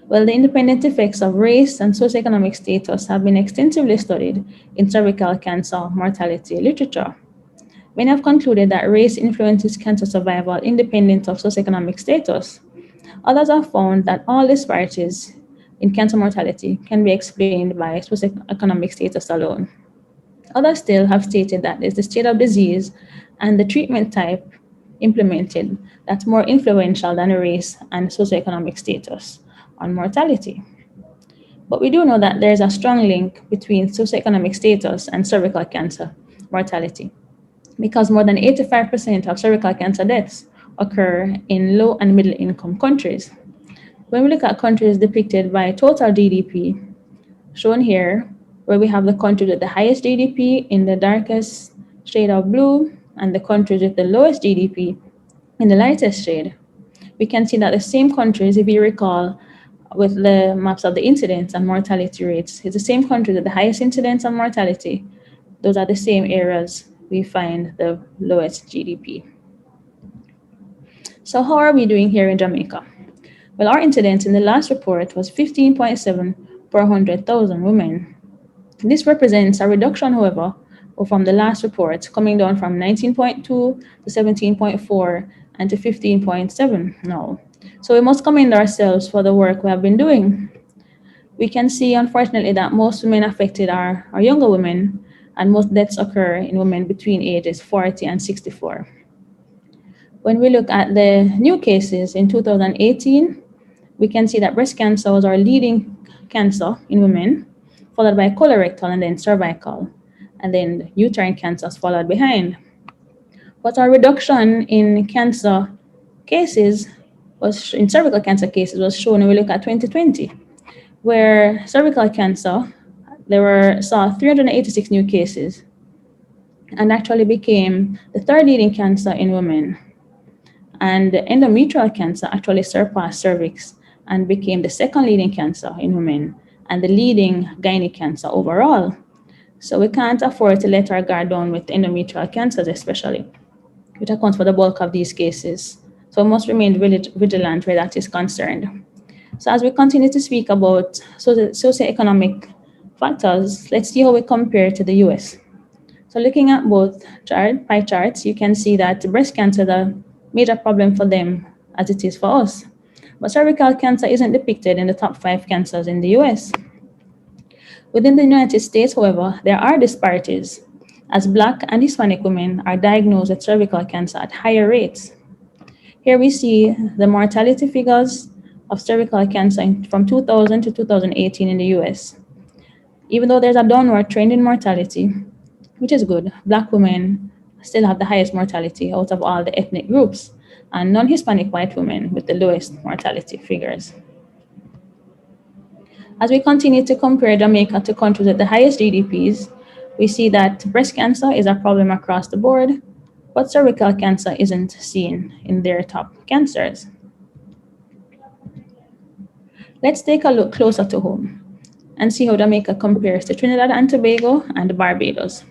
Well, the independent effects of race and socioeconomic status have been extensively studied in cervical cancer mortality literature. Many have concluded that race influences cancer survival independent of socioeconomic status. Others have found that all disparities in cancer mortality can be explained by socioeconomic status alone. Others still have stated that it's the state of disease and the treatment type implemented that's more influential than race and socioeconomic status on mortality. But we do know that there's a strong link between socioeconomic status and cervical cancer mortality, because more than 85% of cervical cancer deaths occur in low and middle income countries. When we look at countries depicted by total GDP, shown here, where we have the countries with the highest GDP in the darkest shade of blue and the countries with the lowest GDP in the lightest shade, we can see that the same countries, if you recall, with the maps of the incidence and mortality rates, it's the same countries with the highest incidence and mortality. Those are the same areas we find the lowest GDP. So how are we doing here in Jamaica? Well, our incidence in the last report was 15.7 per 100,000 women. This represents a reduction, however, from the last report, coming down from 19.2 to 17.4 and to 15.7 now. So we must commend ourselves for the work we have been doing. We can see, unfortunately, that most women affected are younger women, and most deaths occur in women between ages 40 and 64. When we look at the new cases in 2018, we can see that breast cancer was our leading cancer in women, followed by colorectal and then cervical, and then uterine cancers followed behind. But our reduction in cancer cases in cervical cancer cases was shown when we look at 2020, where cervical cancer, saw 386 new cases and actually became the third leading cancer in women. And endometrial cancer actually surpassed cervix and became the second leading cancer in women and the leading gynae cancer overall. So we can't afford to let our guard down with endometrial cancers especially, which accounts for the bulk of these cases. So we must remain vigilant where that is concerned. So as we continue to speak about socioeconomic factors, let's see how we compare to the US. So looking at both pie charts, you can see that breast cancer is a major problem for them as it is for us. But cervical cancer isn't depicted in the top 5 cancers in the US. Within the United States, however, there are disparities, as Black and Hispanic women are diagnosed with cervical cancer at higher rates. Here we see the mortality figures of cervical cancer from 2000 to 2018 in the US. Even though there's a downward trend in mortality, which is good, Black women still have the highest mortality out of all the ethnic groups, and non-Hispanic white women with the lowest mortality figures. As we continue to compare Jamaica to countries with the highest GDPs, we see that breast cancer is a problem across the board, but cervical cancer isn't seen in their top cancers. Let's take a look closer to home and see how Jamaica compares to Trinidad and Tobago and Barbados.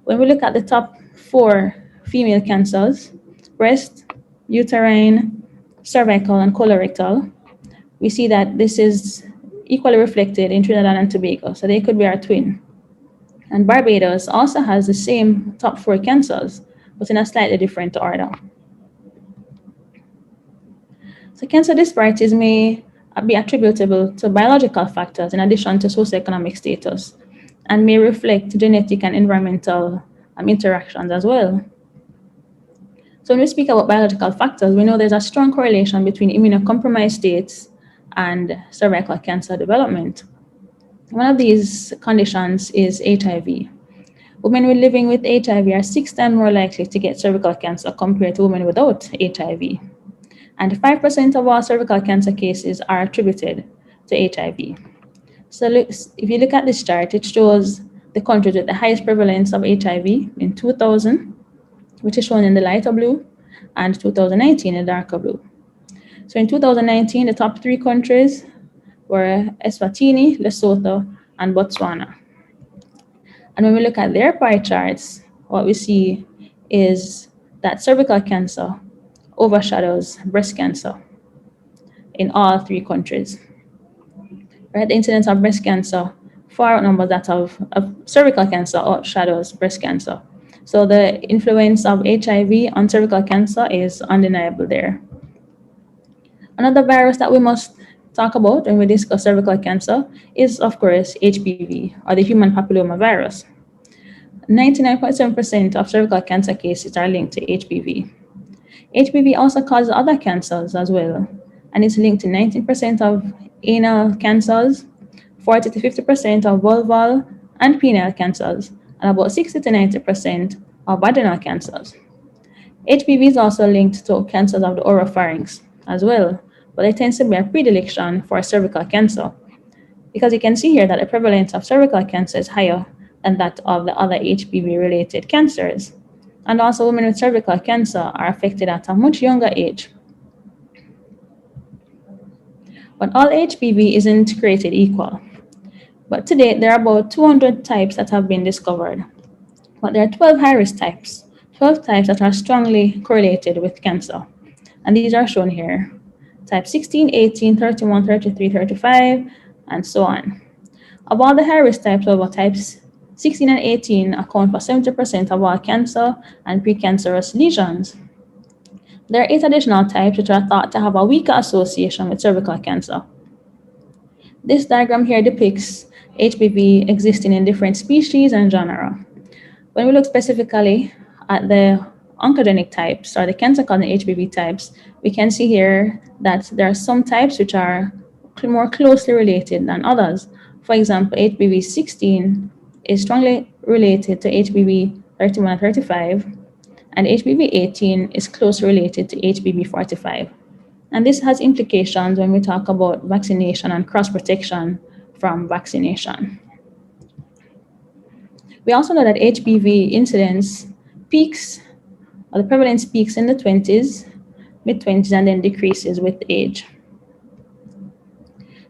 When we look at the top 4 female cancers, breast, uterine, cervical, and colorectal, we see that this is equally reflected in Trinidad and Tobago, so they could be our twin. And Barbados also has the same top 4 cancers, but in a slightly different order. So cancer disparities may be attributable to biological factors in addition to socioeconomic status, and may reflect genetic and environmental interactions as well. So when we speak about biological factors, we know there's a strong correlation between immunocompromised states and cervical cancer development. One of these conditions is HIV. Women living with HIV are 6 times more likely to get cervical cancer compared to women without HIV. And 5% of all cervical cancer cases are attributed to HIV. So if you look at this chart, it shows the countries with the highest prevalence of HIV in 2000, which is shown in the lighter blue, and 2019 in the darker blue. So in 2019, the top 3 countries were Eswatini, Lesotho, and Botswana. And when we look at their pie charts, what we see is that cervical cancer overshadows breast cancer. in all 3 countries. Right, the incidence of breast cancer far outnumbers that of cervical cancer outshadows breast cancer. So the influence of HIV on cervical cancer is undeniable there. Another virus that we must talk about when we discuss cervical cancer is, of course, HPV, or the human papillomavirus. 99.7% of cervical cancer cases are linked to HPV. HPV also causes other cancers as well, and it's linked to 19% of anal cancers, 40 to 50% of vulval and penile cancers, and about 60 to 90% of vaginal cancers. HPV is also linked to cancers of the oropharynx as well, but there tends to be a predilection for cervical cancer, because you can see here that the prevalence of cervical cancer is higher than that of the other HPV-related cancers. And also women with cervical cancer are affected at a much younger age. But all HPV isn't created equal. But today, there are about 200 types that have been discovered. But there are 12 high-risk types, 12 types that are strongly correlated with cancer. And these are shown here. Type 16, 18, 31, 33, 35, and so on. Of all the high-risk types, over types 16 and 18 account for 70% of all cancer and precancerous lesions. There are 8 additional types which are thought to have a weaker association with cervical cancer. This diagram here depicts HPV existing in different species and genera. When we look specifically at the oncogenic types, or the cancer-causing HPV types, we can see here that there are some types which are more closely related than others. For example, HPV 16 is strongly related to HPV 31 and 35, and HPV 18 is closely related to HPV 45. And this has implications when we talk about vaccination and cross-protection from vaccination. We also know that HPV incidence peaks, or the prevalence peaks in the 20s, mid-20s, and then decreases with age.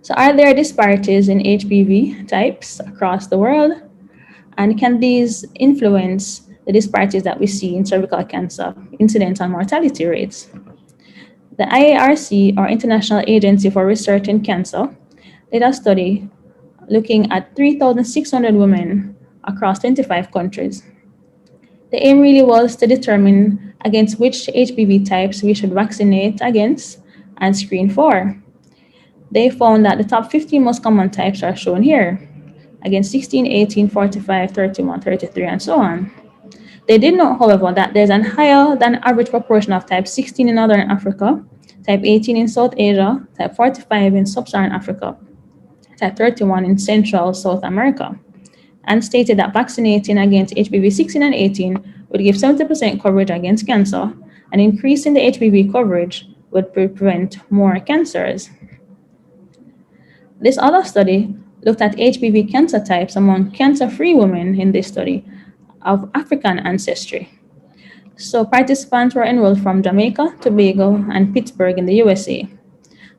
So are there disparities in HPV types across the world? And can these influence the disparities that we see in cervical cancer incidence and mortality rates? The IARC, or International Agency for Research in Cancer, did a study looking at 3,600 women across 25 countries. The aim really was to determine against which HPV types we should vaccinate against and screen for. They found that the top 15 most common types are shown here, against 16, 18, 45, 31, 33, and so on. They did note, however, that there's a higher than average proportion of type 16 in Northern Africa, type 18 in South Asia, type 45 in Sub-Saharan Africa, type 31 in Central South America, and stated that vaccinating against HPV 16 and 18 would give 70% coverage against cancer, and increasing the HPV coverage would prevent more cancers. This other study looked at HPV cancer types among cancer-free women in this study of African ancestry. So participants were enrolled from Jamaica, Tobago, and Pittsburgh in the USA.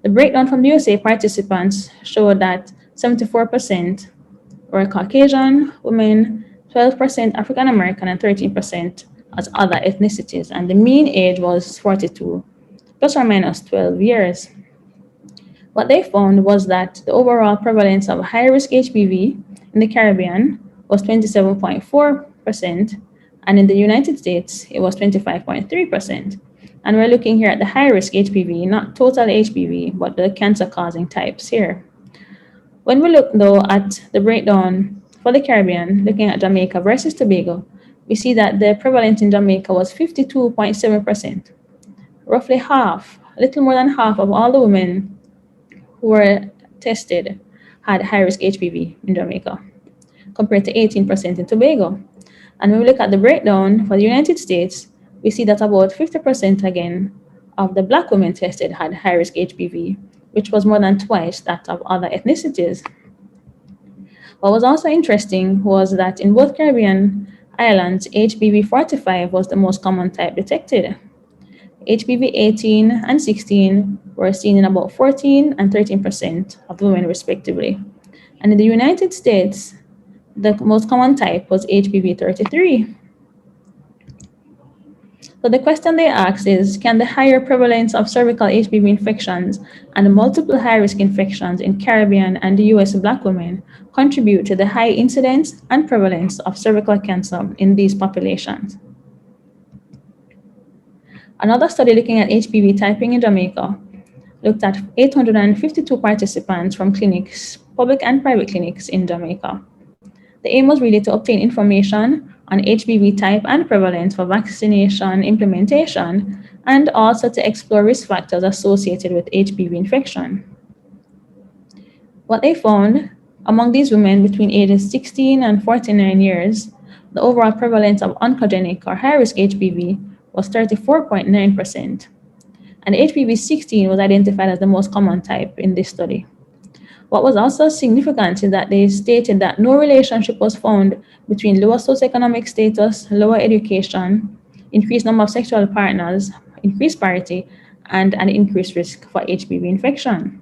The breakdown from the USA participants showed that 74% were Caucasian women, 12% African American, and 13% as other ethnicities. And the mean age was 42, plus or minus 12 years. What they found was that the overall prevalence of high-risk HPV in the Caribbean was 27.4%, and in the United States, it was 25.3%. And we're looking here at the high-risk HPV, not total HPV, but the cancer-causing types here. When we look, though, at the breakdown for the Caribbean, looking at Jamaica versus Tobago, we see that the prevalence in Jamaica was 52.7%. Roughly half, a little more than half of all the women who were tested had high-risk HPV in Jamaica, compared to 18% in Tobago. And when we look at the breakdown for the United States, we see that about 50% again of the Black women tested had high-risk HPV, which was more than twice that of other ethnicities. What was also interesting was that in both Caribbean islands, HPV 45 was the most common type detected. HPV 18 and 16 were seen in about 14 and 13% of women, respectively. And in the United States, the most common type was HPV 33. So the question they asked is, can the higher prevalence of cervical HPV infections and multiple high-risk infections in Caribbean and the US Black women contribute to the high incidence and prevalence of cervical cancer in these populations? Another study looking at HPV typing in Jamaica looked at 852 participants from clinics, public and private clinics in Jamaica. The aim was really to obtain information on HPV type and prevalence for vaccination implementation, and also to explore risk factors associated with HPV infection. What they found, among these women between ages 16 and 49 years, the overall prevalence of oncogenic or high-risk HPV was 34.9%, and HPV-16 was identified as the most common type in this study. What was also significant is that they stated that no relationship was found between lower socioeconomic status, lower education, increased number of sexual partners, increased parity, and an increased risk for HPV infection.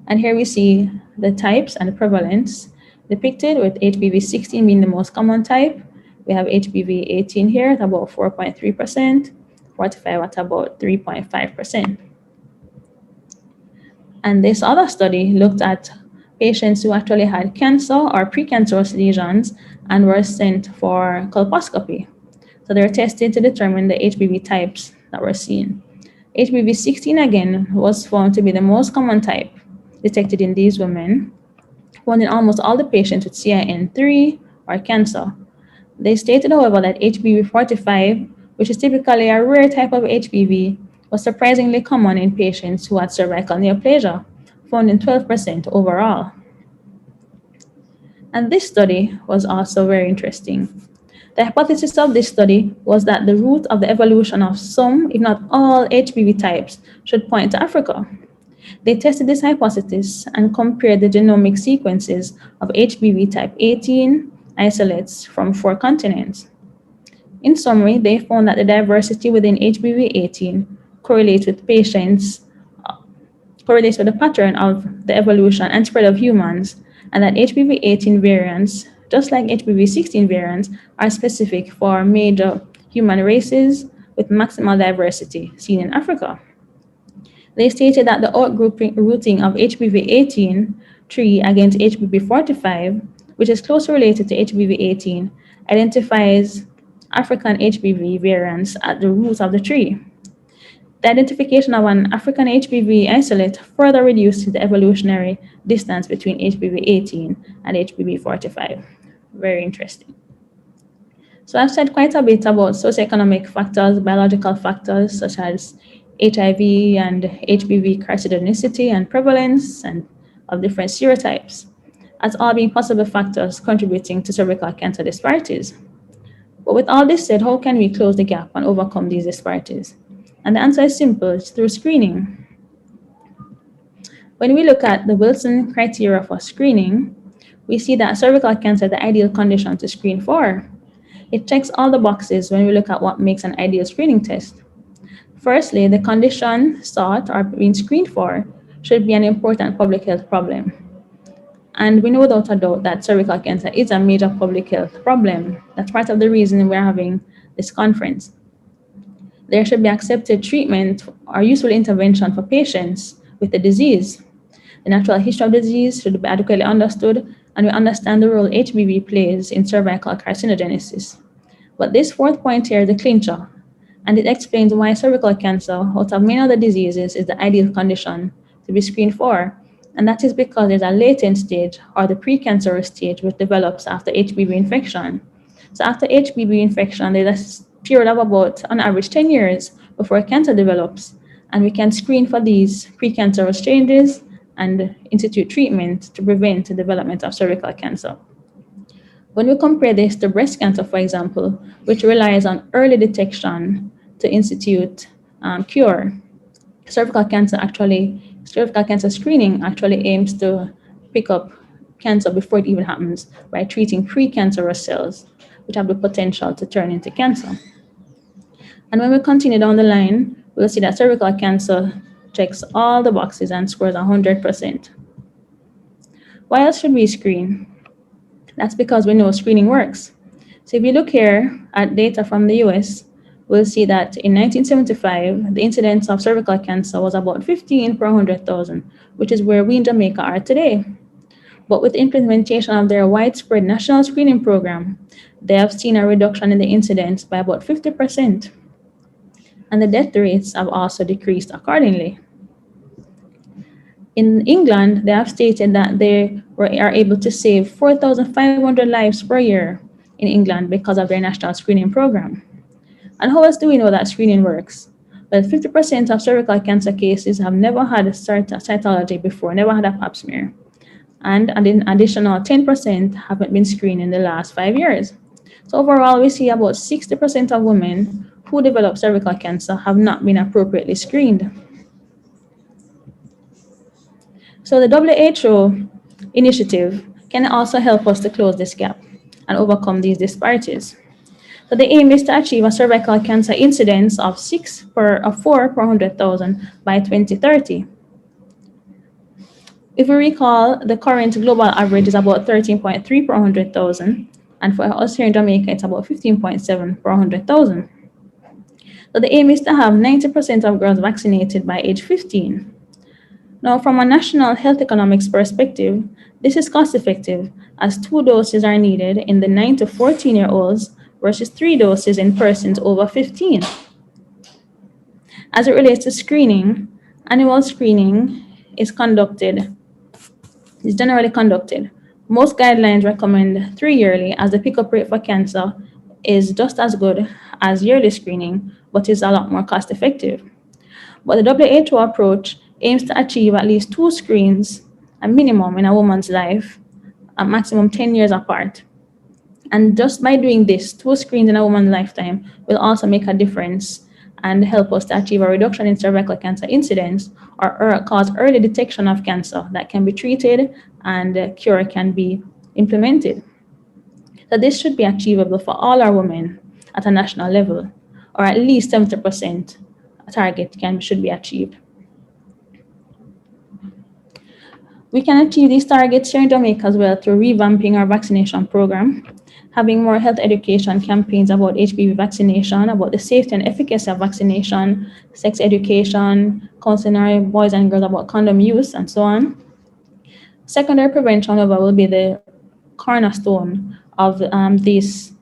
And here we see the types and the prevalence depicted, with HPV-16 being the most common type. We have HPV-18 here at about 4.3%, 45 at about 3.5%. And this other study looked at patients who actually had cancer or precancerous lesions and were sent for colposcopy. So they were tested to determine the HPV types that were seen. HPV-16 again was found to be the most common type detected in these women, found in almost all the patients with CIN3 or cancer. They stated, however, that HPV-45, which is typically a rare type of HPV, was surprisingly common in patients who had cervical neoplasia, found in 12% overall. And this study was also very interesting. The hypothesis of this study was that the root of the evolution of some, if not all, HPV types should point to Africa. They tested this hypothesis and compared the genomic sequences of HPV type 18 isolates from 4 continents. In summary, they found that the diversity within HPV-18 correlates with the pattern of the evolution and spread of humans, and that HPV-18 variants, just like HPV-16 variants, are specific for major human races with maximal diversity seen in Africa. They stated that the outrouting of HPV-18 3 against HPV-45, which is closely related to HPV-18, identifies African HPV variants at the root of the tree. The identification of an African HPV isolate further reduced the evolutionary distance between HPV-18 and HPV-45. Very interesting. So I've said quite a bit about socioeconomic factors, biological factors such as HIV and HPV carcinogenicity and prevalence and of different serotypes, as all being possible factors contributing to cervical cancer disparities. But with all this said, how can we close the gap and overcome these disparities? And the answer is simple: it's through screening. When we look at the Wilson criteria for screening, we see that cervical cancer is the ideal condition to screen for. It checks all the boxes when we look at what makes an ideal screening test. Firstly, the condition sought or being screened for should be an important public health problem. And we know without a doubt that cervical cancer is a major public health problem. That's part of the reason we're having this conference. There should be accepted treatment or useful intervention for patients with the disease. The natural history of the disease should be adequately understood, and we understand the role HPV plays in cervical carcinogenesis. But this fourth point here is the clincher, and it explains why cervical cancer, out of many other diseases, is the ideal condition to be screened for. And that is because there's a latent stage or the precancerous stage which develops after HPV infection. So after HPV infection, there's a period of about, on average, 10 years before cancer develops. And we can screen for these precancerous changes and institute treatment to prevent the development of cervical cancer. When we compare this to breast cancer, for example, which relies on early detection to institute cure, cervical cancer screening actually aims to pick up cancer before it even happens by treating precancerous cells, which have the potential to turn into cancer. And when we continue down the line, we'll see that cervical cancer checks all the boxes and scores 100%. Why else should we screen? That's because we know screening works. So if you look here at data from the US, we'll see that in 1975, the incidence of cervical cancer was about 15 per 100,000, which is where we in Jamaica are today. But with the implementation of their widespread national screening program, they have seen a reduction in the incidence by about 50%. And the death rates have also decreased accordingly. In England, they have stated that they are able to save 4,500 lives per year in England because of their national screening program. And how else do we know that screening works? Well, 50% of cervical cancer cases have never had a cytology before, never had a pap smear. And an additional 10% haven't been screened in the last 5 years. So overall, we see about 60% of women who develop cervical cancer have not been appropriately screened. So the WHO initiative can also help us to close this gap and overcome these disparities. So the aim is to achieve a cervical cancer incidence of 4 per 100,000 by 2030. If we recall, the current global average is about 13.3 per 100,000, and for us here in Jamaica, it's about 15.7 per 100,000. So the aim is to have 90% of girls vaccinated by age 15. Now, from a national health economics perspective, this is cost effective as 2 doses are needed in the 9 to 14-year-olds versus 3 doses in persons over 15. As it relates to screening, annual screening is generally conducted. Most guidelines recommend 3 yearly, as the pickup rate for cancer is just as good as yearly screening, but is a lot more cost effective. But the WHO approach aims to achieve at least 2 screens, a minimum in a woman's life, a maximum 10 years apart. And just by doing this, 2 screens in a woman's lifetime will also make a difference and help us to achieve a reduction in cervical cancer incidence or cause early detection of cancer that can be treated and a cure can be implemented. So this should be achievable for all our women at a national level, or at least 70% target should be achieved. We can achieve these targets here in Jamaica as well through revamping our vaccination program, having more health education campaigns about HPV vaccination, about the safety and efficacy of vaccination, sex education, counseling our boys and girls about condom use, and so on. Secondary prevention, however, will be the cornerstone of us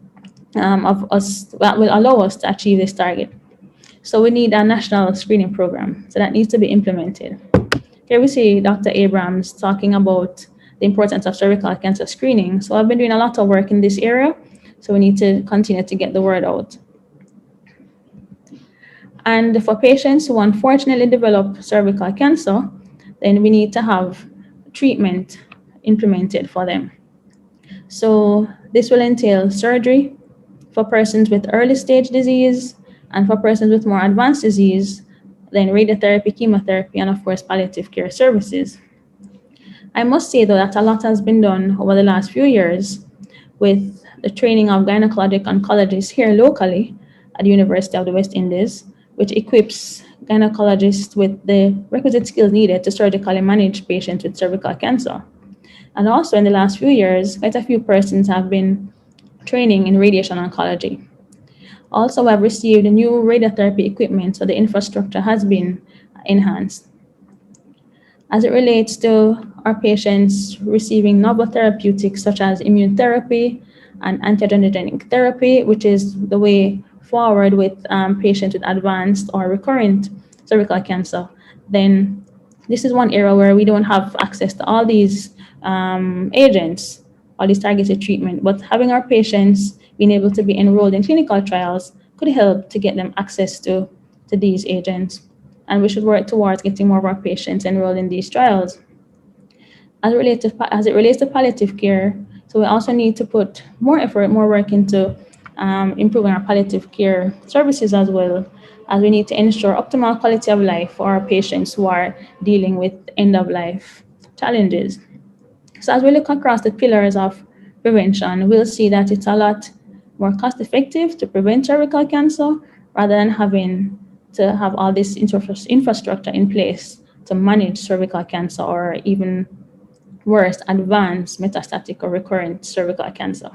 that will allow us to achieve this target. So we need a national screening program, so that needs to be implemented. Here we see Dr. Abrams talking about the importance of cervical cancer screening. So I've been doing a lot of work in this area, so we need to continue to get the word out. And for patients who unfortunately develop cervical cancer, then we need to have treatment implemented for them. So this will entail surgery for persons with early stage disease, and for persons with more advanced disease, then radiotherapy, chemotherapy, and of course, palliative care services. I must say, though, that a lot has been done over the last few years with the training of gynecologic oncologists here locally at the University of the West Indies, which equips gynecologists with the requisite skills needed to surgically manage patients with cervical cancer. And also in the last few years, quite a few persons have been training in radiation oncology. Also, we have received new radiotherapy equipment, so the infrastructure has been enhanced. As it relates to our patients receiving novel therapeutics such as immune therapy and antiangiogenic therapy, which is the way forward with patients with advanced or recurrent cervical cancer, then this is one area where we don't have access to all these agents, all these targeted treatment, but having our patients being able to be enrolled in clinical trials could help to get them access to these agents. And we should work towards getting more of our patients enrolled in these trials. As it relates to palliative care, so we also need to put more effort, more work into improving our palliative care services as well, as we need to ensure optimal quality of life for our patients who are dealing with end-of-life challenges. So as we look across the pillars of prevention, we'll see that it's a lot more cost-effective to prevent cervical cancer rather than having to have all this infrastructure in place to manage cervical cancer, or even worse, advanced metastatic or recurrent cervical cancer.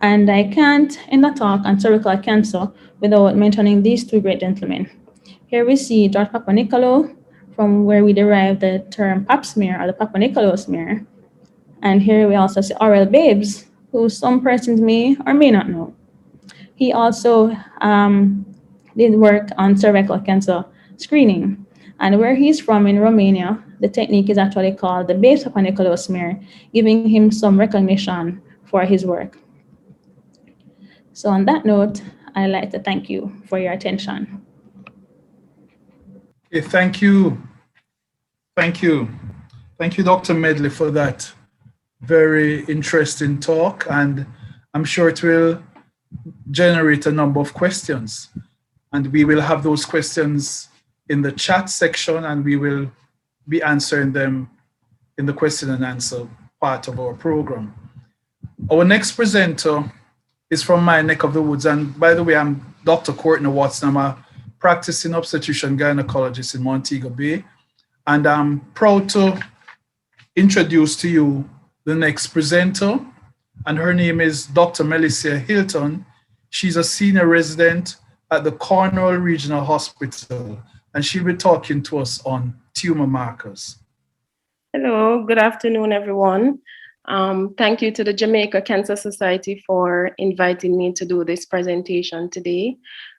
And I can't end a talk on cervical cancer without mentioning these two great gentlemen. Here we see George Papanicolaou, from where we derive the term pap smear or the Papanicolaou smear. And here we also see Oral Babes, who some persons may or may not know. He also did work on cervical cancer screening. And where he's from in Romania, the technique is actually called the Babes Papanicolaou smear, giving him some recognition for his work. So on that note, I'd like to thank you for your attention. Okay, thank you. Thank you. Thank you, Dr. Medley, for that very interesting talk. And I'm sure it will generate a number of questions. And we will have those questions in the chat section, and we will be answering them in the question and answer part of our program. Our next presenter is from my neck of the woods. And by the way, I'm Dr. Courtney Watson. I'm a practicing obstetrician gynecologist in Montego Bay. And I'm proud to introduce to you the next presenter. And her name is Dr. Melesia Hylton. She's a senior resident at the Cornwall Regional Hospital, and she'll be talking to us on tumor markers. Hello, good afternoon, everyone. Thank you to the Jamaica Cancer Society for inviting me to do this presentation today.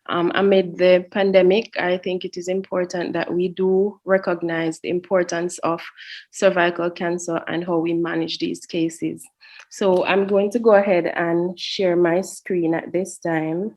Amid the pandemic, I think it is important that we do recognize the importance of cervical cancer and how we manage these cases. So I'm going to go ahead and share my screen at this time.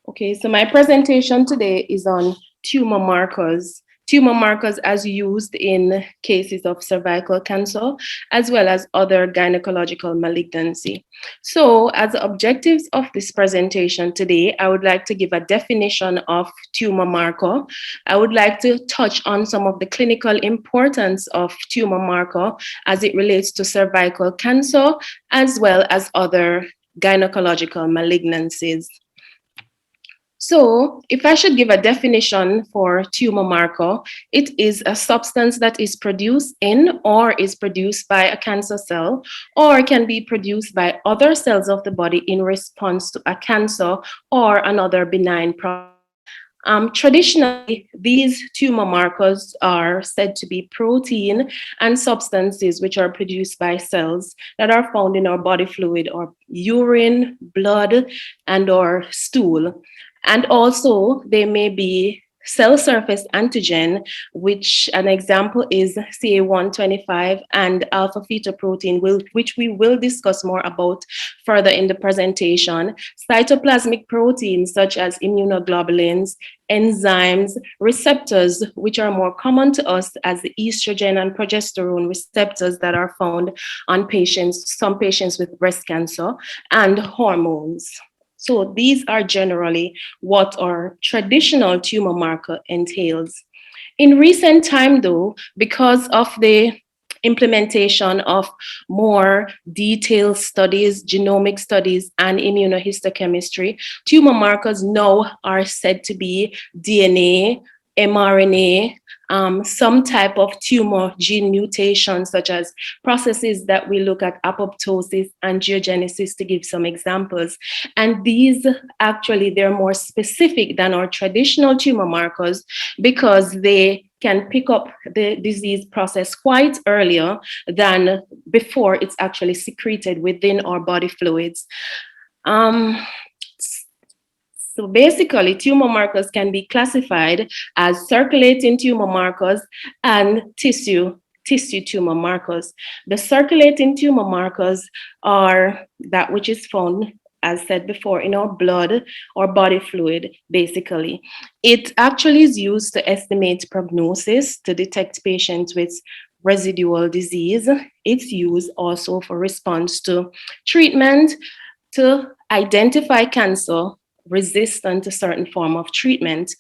Okay, so my presentation today is on tumor markers. Tumor markers as used in cases of cervical cancer, as well as other gynecological malignancy. So as objectives of this presentation today, I would like to give a definition of tumor marker. I would like to touch on some of the clinical importance of tumor marker as it relates to cervical cancer, as well as other gynecological malignancies. So if I should give a definition for tumor marker, it is a substance that is produced in or is produced by a cancer cell, or can be produced by other cells of the body in response to a cancer or another benign process. Traditionally, these tumor markers are said to be protein and substances which are produced by cells that are found in our body fluid or urine, blood, and or stool. And also, they may be cell surface antigen, which an example is CA125 and alpha fetoprotein, which we will discuss more about further in the presentation. Cytoplasmic proteins such as immunoglobulins, enzymes, receptors, which are more common to us as the estrogen and progesterone receptors that are found on patients, some patients with breast cancer, and hormones. So these are generally what our traditional tumor marker entails. In recent time, though, because of the implementation of more detailed studies, genomic studies, and immunohistochemistry, tumor markers now are said to be DNA, mRNA, some type of tumor gene mutation, such as processes that we look at apoptosis, angiogenesis, to give some examples. And these actually, they're more specific than our traditional tumor markers because they can pick up the disease process quite earlier than before it's actually secreted within our body fluids. So basically, tumor markers can be classified as circulating tumor markers and tissue tumor markers. The circulating tumor markers are that which is found, as said before, in our blood or body fluid, basically. It actually is used to estimate prognosis, to detect patients with residual disease. It's used also for response to treatment, to identify cancer resistant to certain form of treatment.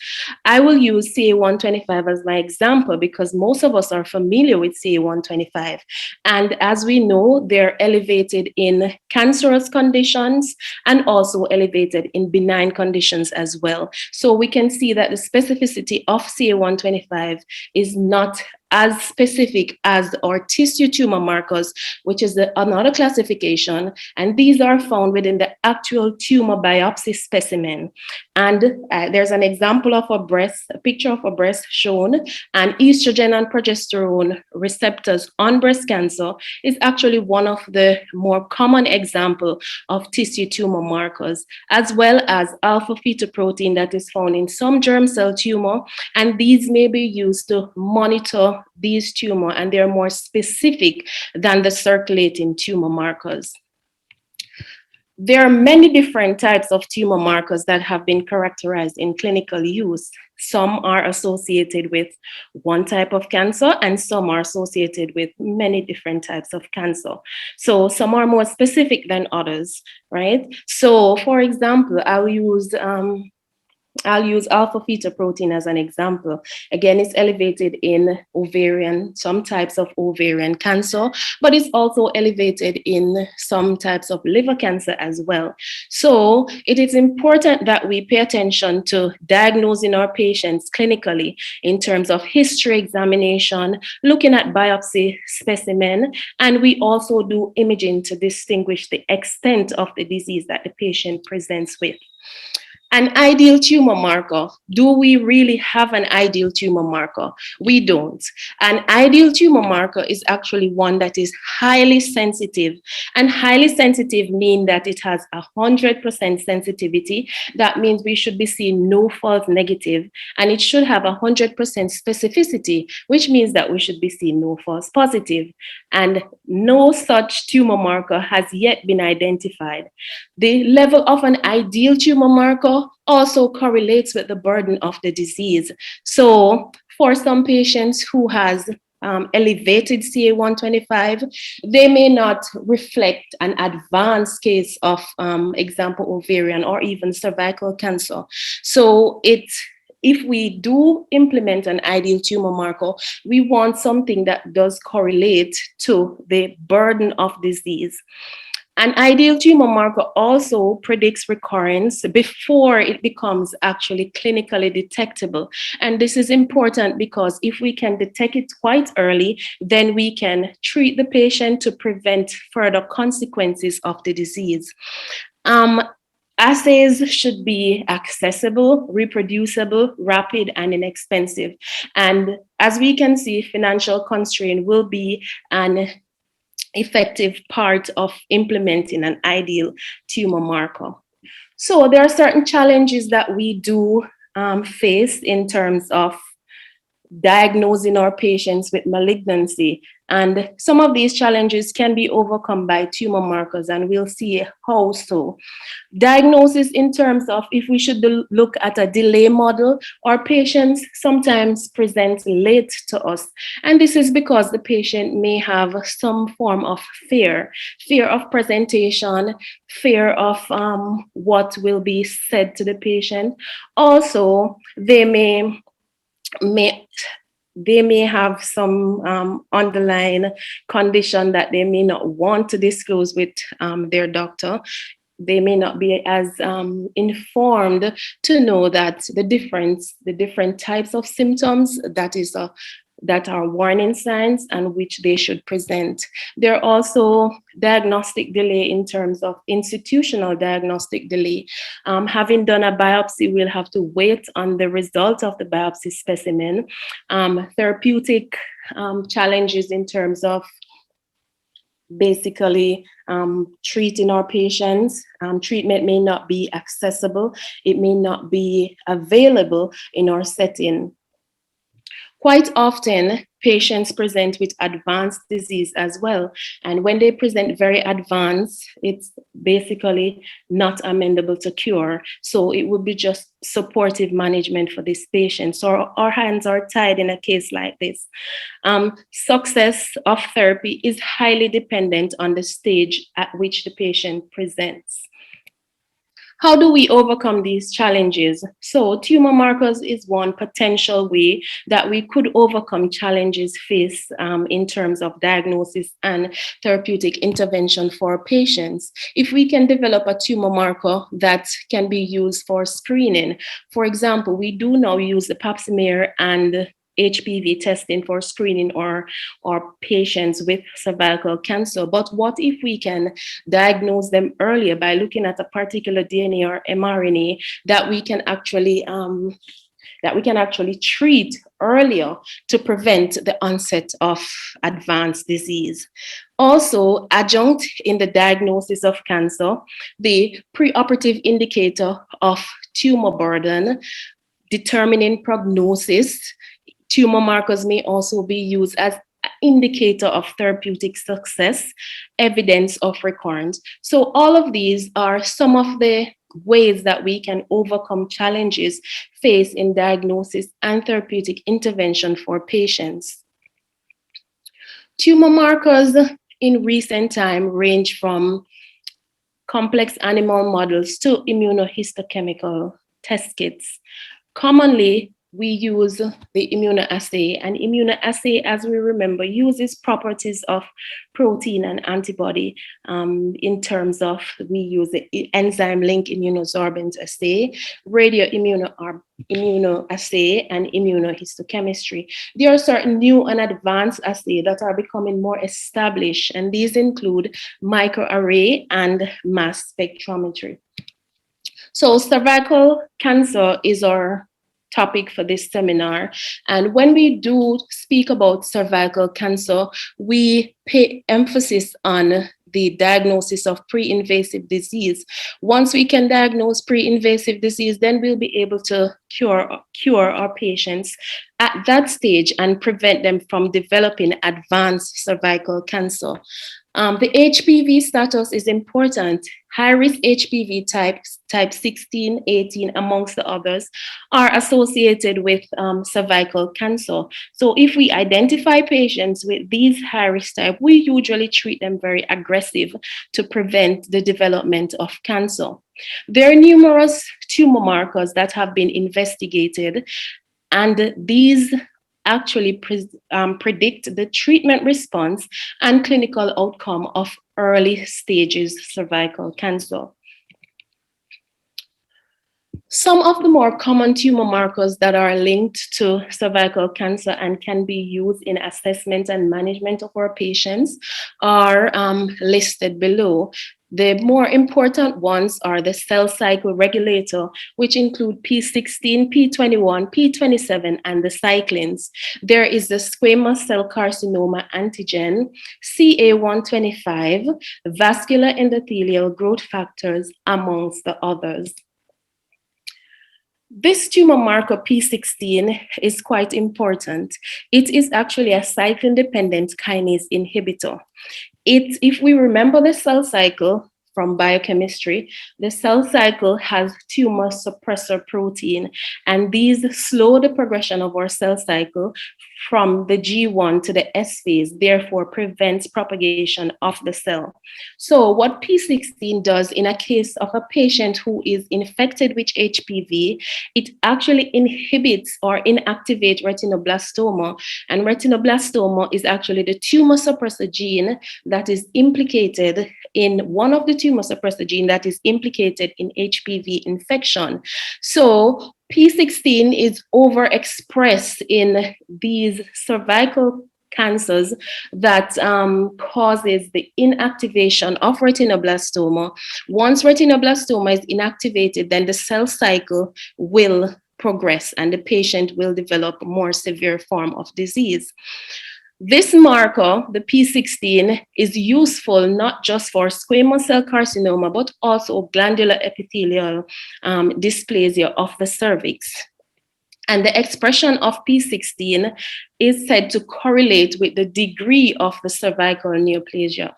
I will use CA125 as my example because most of us are familiar with CA125. And as we know, they're elevated in cancerous conditions and also elevated in benign conditions as well. So we can see that the specificity of CA125 is not as specific as our tissue tumor markers, which is another classification, and these are found within the actual tumor biopsy specimen. And there's an example of a picture of a breast shown, and estrogen and progesterone receptors on breast cancer is actually one of the more common example of tissue tumor markers, as well as alpha-fetoprotein that is found in some germ cell tumor, and these may be used to monitor these tumor, and they're more specific than the circulating tumor markers. There are many different types of tumor markers that have been characterized in clinical use. Some are associated with one type of cancer, and some are associated with many different types of cancer. So some are more specific than others, right? So for example, I'll use alpha-fetoprotein as an example. Again, it's elevated in some types of ovarian cancer, but it's also elevated in some types of liver cancer as well. So it is important that we pay attention to diagnosing our patients clinically in terms of history examination, looking at biopsy specimen, and we also do imaging to distinguish the extent of the disease that the patient presents with. An ideal tumor marker. Do we really have an ideal tumor marker? We don't. An ideal tumor marker is actually one that is highly sensitive. And highly sensitive means that it has 100% sensitivity. That means we should be seeing no false negative. And it should have 100% specificity, which means that we should be seeing no false positive. And no such tumor marker has yet been identified. The level of an ideal tumor marker also correlates with the burden of the disease. So for some patients who has elevated CA-125, they may not reflect an advanced case of, example, ovarian or even cervical cancer. So if we do implement an ideal tumor marker, we want something that does correlate to the burden of disease. An ideal tumor marker also predicts recurrence before it becomes actually clinically detectable. And this is important because if we can detect it quite early, then we can treat the patient to prevent further consequences of the disease. Assays should be accessible, reproducible, rapid, and inexpensive. And as we can see, financial constraint will be an effective part of implementing an ideal tumor marker. So there are certain challenges that we do face in terms of diagnosing our patients with malignancy. And some of these challenges can be overcome by tumor markers, and we'll see how so. Diagnosis in terms of if we should look at a delay model, our patients sometimes present late to us. And this is because the patient may have some form of fear of presentation, fear of what will be said to the patient. Also, they may have some underlying condition that they may not want to disclose with their doctor. They may not be as informed to know that the different types of symptoms that are warning signs and which they should present. There are also diagnostic delay in terms of institutional diagnostic delay. Having done a biopsy, we'll have to wait on the result of the biopsy specimen. Therapeutic challenges in terms of basically treating our patients. Treatment may not be accessible. It may not be available in our setting. Quite often, patients present with advanced disease as well. And when they present very advanced, it's basically not amendable to cure. So it would be just supportive management for this patient. So our hands are tied in a case like this. Success of therapy is highly dependent on the stage at which the patient presents. How do we overcome these challenges? So tumor markers is one potential way that we could overcome challenges faced in terms of diagnosis and therapeutic intervention for patients. If we can develop a tumor marker that can be used for screening, for example, we do now use the pap smear and HPV testing for screening or patients with cervical cancer. But what if we can diagnose them earlier by looking at a particular DNA or mRNA that we can actually treat earlier to prevent the onset of advanced disease. Also, adjunct in the diagnosis of cancer, the preoperative indicator of tumor burden, determining prognosis. Tumor markers may also be used as an indicator of therapeutic success, evidence of recurrence. So all of these are some of the ways that we can overcome challenges faced in diagnosis and therapeutic intervention for patients. Tumor markers in recent time range from complex animal models to immunohistochemical test kits. Commonly, we use the immunoassay, and immunoassay, as we remember, uses properties of protein and antibody in terms of, we use the enzyme link immunosorbent assay, radioimmunoassay, and immunohistochemistry. There are certain new and advanced assays that are becoming more established, and these include microarray and mass spectrometry. So cervical cancer is our topic for this seminar. And when we do speak about cervical cancer, we pay emphasis on the diagnosis of pre-invasive disease. Once we can diagnose pre-invasive disease, then we'll be able to cure our patients at that stage and prevent them from developing advanced cervical cancer. The HPV status is important. High-risk HPV types, type 16, 18, amongst the others, are associated with cervical cancer. So if we identify patients with these high-risk type, we usually treat them very aggressive to prevent the development of cancer. There are numerous tumor markers that have been investigated, and these actually predict the treatment response and clinical outcome of early stages cervical cancer. Some of the more common tumor markers that are linked to cervical cancer and can be used in assessment and management of our patients are listed below. The more important ones are the cell cycle regulator, which include P16, P21, P27, and the cyclins. There is the squamous cell carcinoma antigen, CA125, vascular endothelial growth factors, amongst the others. This tumor marker P16 is quite important. It is actually a cyclin-dependent kinase inhibitor. If we remember the cell cycle from biochemistry, the cell cycle has tumor suppressor protein, and these slow the progression of our cell cycle from the G1 to the S phase, therefore prevents propagation of the cell. So what P16 does in a case of a patient who is infected with HPV, it actually inhibits or inactivates retinoblastoma, and retinoblastoma is actually the tumor suppressor gene that is implicated in one of the tumor suppressor gene that is implicated in HPV infection. So P16 is overexpressed in these cervical cancers that causes the inactivation of retinoblastoma. Once retinoblastoma is inactivated, then the cell cycle will progress and the patient will develop a more severe form of disease. This marker, the P16, is useful not just for squamous cell carcinoma, but also glandular epithelial dysplasia of the cervix. And the expression of P16 is said to correlate with the degree of the cervical neoplasia.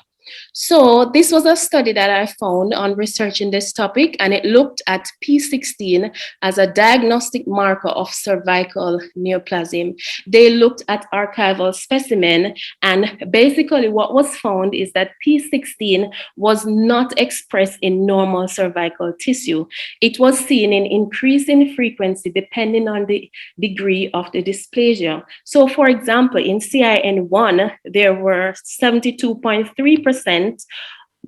So this was a study that I found on researching this topic, and it looked at P16 as a diagnostic marker of cervical neoplasm. They looked at archival specimen, and basically what was found is that P16 was not expressed in normal cervical tissue. It was seen in increasing frequency depending on the degree of the dysplasia. So for example, in CIN1, there were 72.3%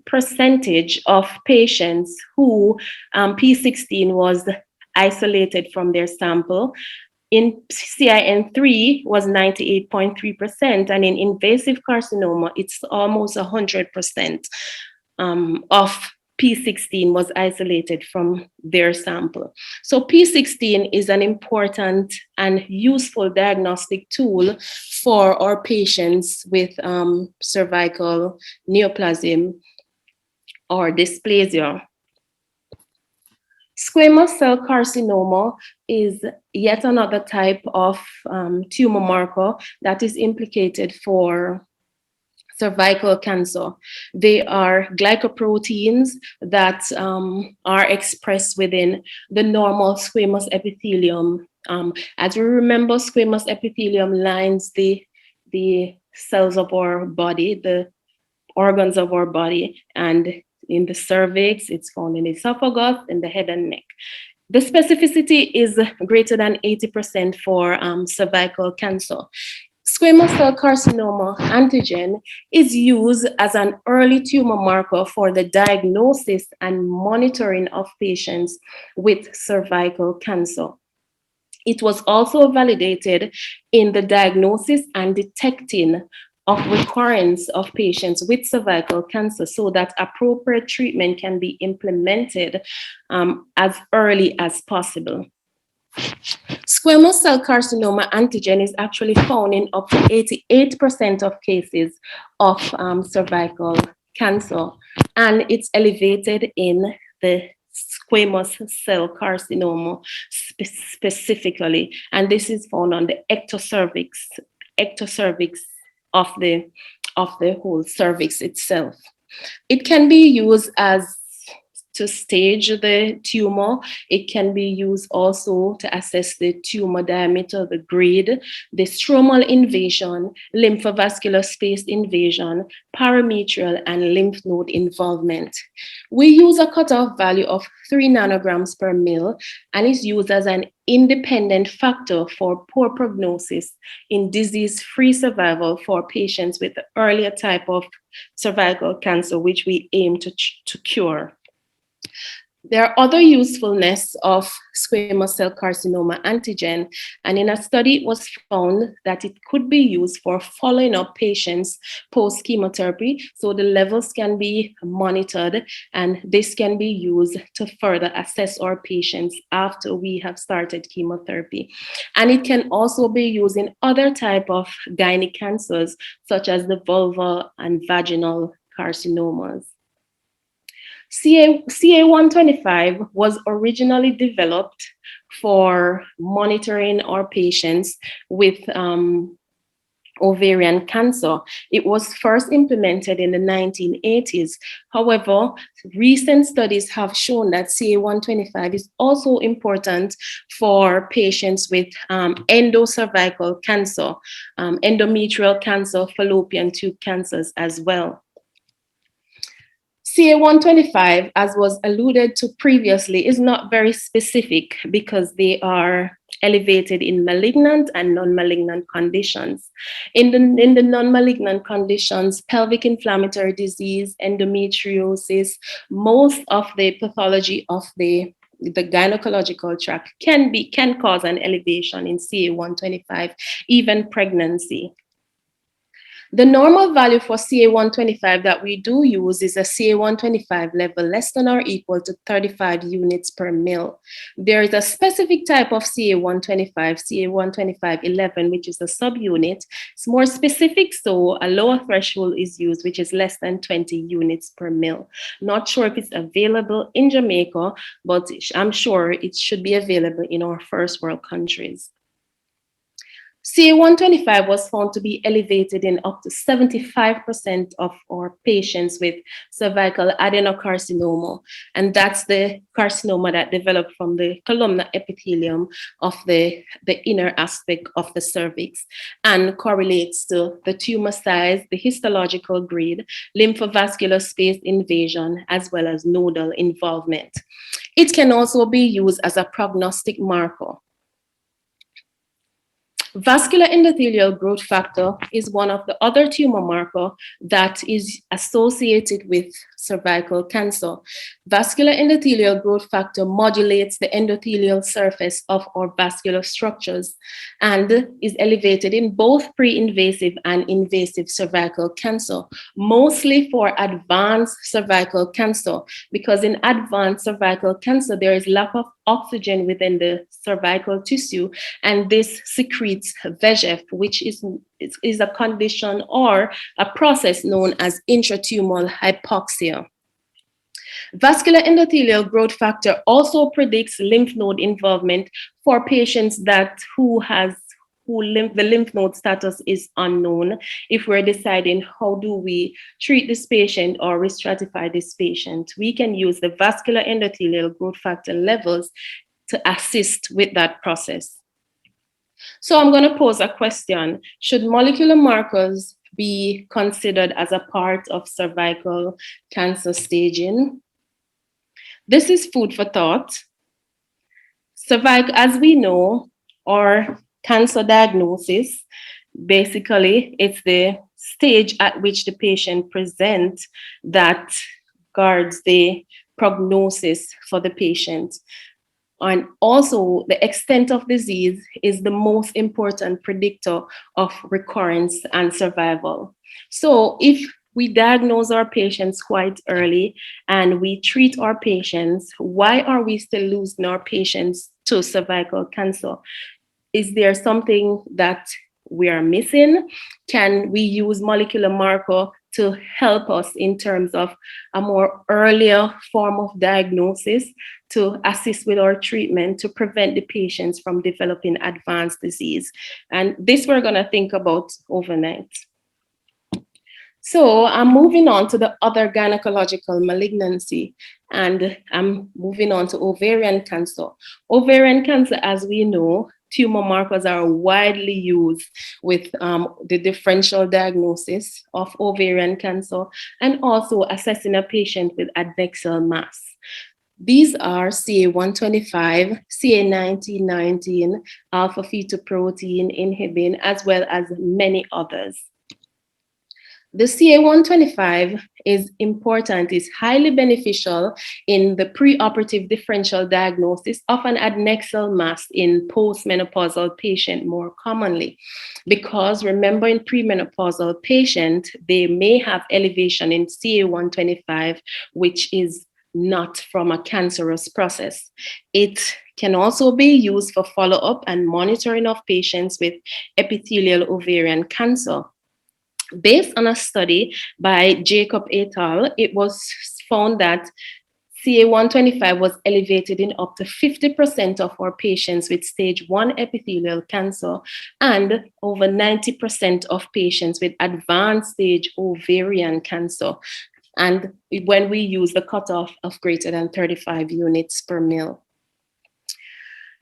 percentage of patients who P16 was isolated from their sample. In CIN3 was 98.3%, and in invasive carcinoma, it's almost 100% of P16 was isolated from their sample. So P16 is an important and useful diagnostic tool for our patients with cervical neoplasm or dysplasia. Squamous cell carcinoma is yet another type of tumor marker that is implicated for cervical cancer. They are glycoproteins that are expressed within the normal squamous epithelium. As we remember, squamous epithelium lines the cells of our body, the organs of our body, and in the cervix, it's found in the esophagus, in the head and neck. The specificity is greater than 80% for cervical cancer. Squamous cell carcinoma antigen is used as an early tumor marker for the diagnosis and monitoring of patients with cervical cancer. It was also validated in the diagnosis and detecting of recurrence of patients with cervical cancer so that appropriate treatment can be implemented as early as possible. Squamous cell carcinoma antigen is actually found in up to 88% of cases of cervical cancer, and it's elevated in the squamous cell carcinoma specifically, and this is found on the ectocervix of the whole cervix itself. It can be used as to stage the tumor. It can be used also to assess the tumor diameter, the grade, the stromal invasion, lymphovascular space invasion, parametrial, and lymph node involvement. We use a cutoff value of 3 nanograms per mil and is used as an independent factor for poor prognosis in disease-free survival for patients with the earlier type of cervical cancer, which we aim to cure. There are other usefulness of squamous cell carcinoma antigen, and in a study it was found that it could be used for following up patients post-chemotherapy, so the levels can be monitored, and this can be used to further assess our patients after we have started chemotherapy. And it can also be used in other type of gynec cancers, such as the vulvar and vaginal carcinomas. CA125 was originally developed for monitoring our patients with ovarian cancer. It was first implemented in the 1980s. However, recent studies have shown that CA125 is also important for patients with endocervical cancer, endometrial cancer, fallopian tube cancers as well. CA125, as was alluded to previously, is not very specific because they are elevated in malignant and non-malignant conditions. In the non-malignant conditions, pelvic inflammatory disease, endometriosis, most of the pathology of the gynecological tract can cause an elevation in CA125, even pregnancy. The normal value for CA125 that we do use is a CA125 level less than or equal to 35 units per mil. There is a specific type of CA125, CA125-11, which is a subunit. It's more specific, so a lower threshold is used, which is less than 20 units per mil. Not sure if it's available in Jamaica, but I'm sure it should be available in our first world countries. CA125 was found to be elevated in up to 75% of our patients with cervical adenocarcinoma, and that's the carcinoma that developed from the columnar epithelium of the inner aspect of the cervix and correlates to the tumor size, the histological grade, lymphovascular space invasion, as well as nodal involvement. It can also be used as a prognostic marker. Vascular endothelial growth factor is one of the other tumor marker that is associated with cervical cancer. Vascular endothelial growth factor modulates the endothelial surface of our vascular structures and is elevated in both pre-invasive and invasive cervical cancer, mostly for advanced cervical cancer, because in advanced cervical cancer, there is lack of oxygen within the cervical tissue, and this secretes VEGF, which is a condition or a process known as intratumoral hypoxia. Vascular endothelial growth factor also predicts lymph node involvement for patients the lymph node status is unknown. If we're deciding how do we treat this patient or re-stratify this patient, we can use the vascular endothelial growth factor levels to assist with that process. So I'm going to pose a question. Should molecular markers be considered as a part of cervical cancer staging? This is food for thought. Cervical, as we know, or cancer diagnosis, basically, it's the stage at which the patient presents that guards the prognosis for the patient. And also, the extent of disease is the most important predictor of recurrence and survival. So if we diagnose our patients quite early and we treat our patients, why are we still losing our patients to cervical cancer? Is there something that we are missing? Can we use molecular marker to help us in terms of a more earlier form of diagnosis to assist with our treatment to prevent the patients from developing advanced disease? And this we're going to think about overnight. So I'm moving on to the other gynecological malignancy, and I'm moving on to ovarian cancer. Ovarian cancer, as we know, tumor markers are widely used with the differential diagnosis of ovarian cancer and also assessing a patient with adnexal mass. These are CA125, CA1919, alpha-fetoprotein inhibin, as well as many others. The CA125 is important, is highly beneficial in the preoperative differential diagnosis of an adnexal mass in postmenopausal patient more commonly. Because remember, in premenopausal patient, they may have elevation in CA125, which is not from a cancerous process. It can also be used for follow-up and monitoring of patients with epithelial ovarian cancer. Based on a study by Jacob et al., it was found that CA125 was elevated in up to 50% of our patients with stage 1 epithelial cancer and over 90% of patients with advanced stage ovarian cancer. And when we use the cutoff of greater than 35 units per mil.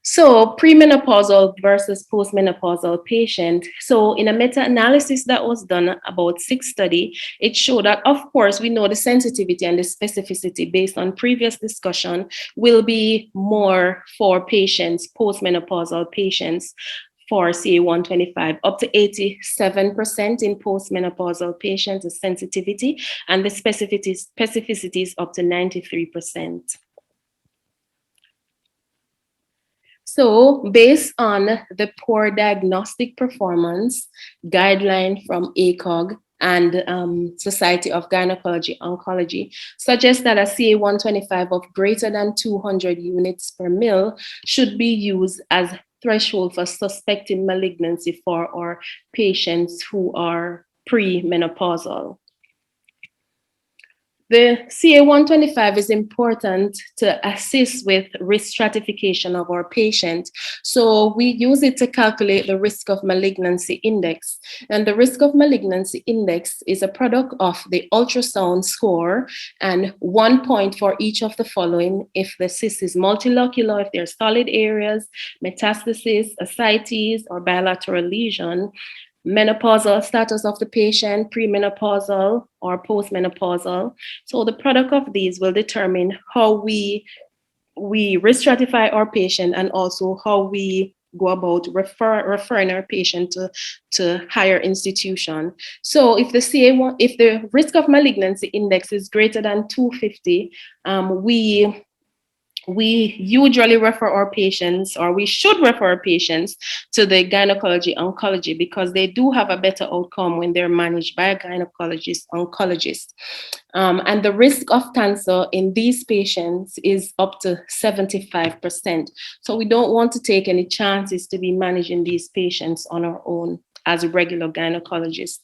So premenopausal versus postmenopausal patient. So in a meta-analysis that was done about 6 studies, it showed that, of course, we know the sensitivity and the specificity based on previous discussion will be more for patients, postmenopausal patients, for CA125, up to 87% in postmenopausal patients, the sensitivity, and the specificity is up to 93%. So based on the poor diagnostic performance guideline from ACOG and Society of Gynecology Oncology suggests that a CA125 of greater than 200 units per mil should be used as threshold for suspecting malignancy for our patients who are premenopausal. The CA125 is important to assist with risk stratification of our patient. So we use it to calculate the risk of malignancy index. And the risk of malignancy index is a product of the ultrasound score and 1 point for each of the following: if the cyst is multilocular, if there's solid areas, metastasis, ascites, or bilateral lesion, menopausal status of the patient, premenopausal or postmenopausal. So the product of these will determine how we risk stratify our patient and also how we go about referring our patient to higher institution. So if the CA1, if the risk of malignancy index is greater than 250, we usually refer our patients, or we should refer our patients, to the gynecology oncology, because they do have a better outcome when they're managed by a gynecologist oncologist. And the risk of cancer in these patients is up to 75%. So we don't want to take any chances to be managing these patients on our own as a regular gynecologist.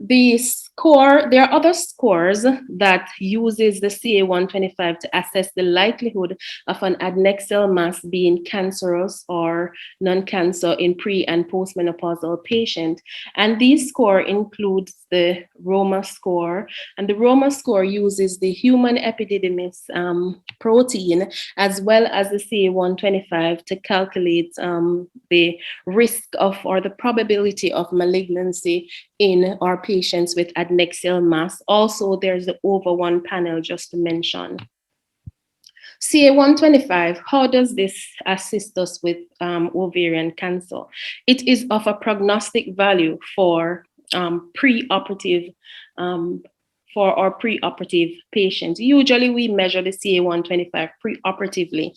The score, there are other scores that uses the CA125 to assess the likelihood of an adnexal mass being cancerous or non-cancer in pre- and postmenopausal patient. And these score includes the Roma score, and the Roma score uses the human epididymis protein as well as the CA125 to calculate the risk of, or the probability of, malignancy in our patients with adnexal mass. Also, there's the over one panel, just to mention. CA125, how does this assist us with ovarian cancer? It is of a prognostic value for preoperative for our preoperative patients. Usually we measure the CA125 preoperatively,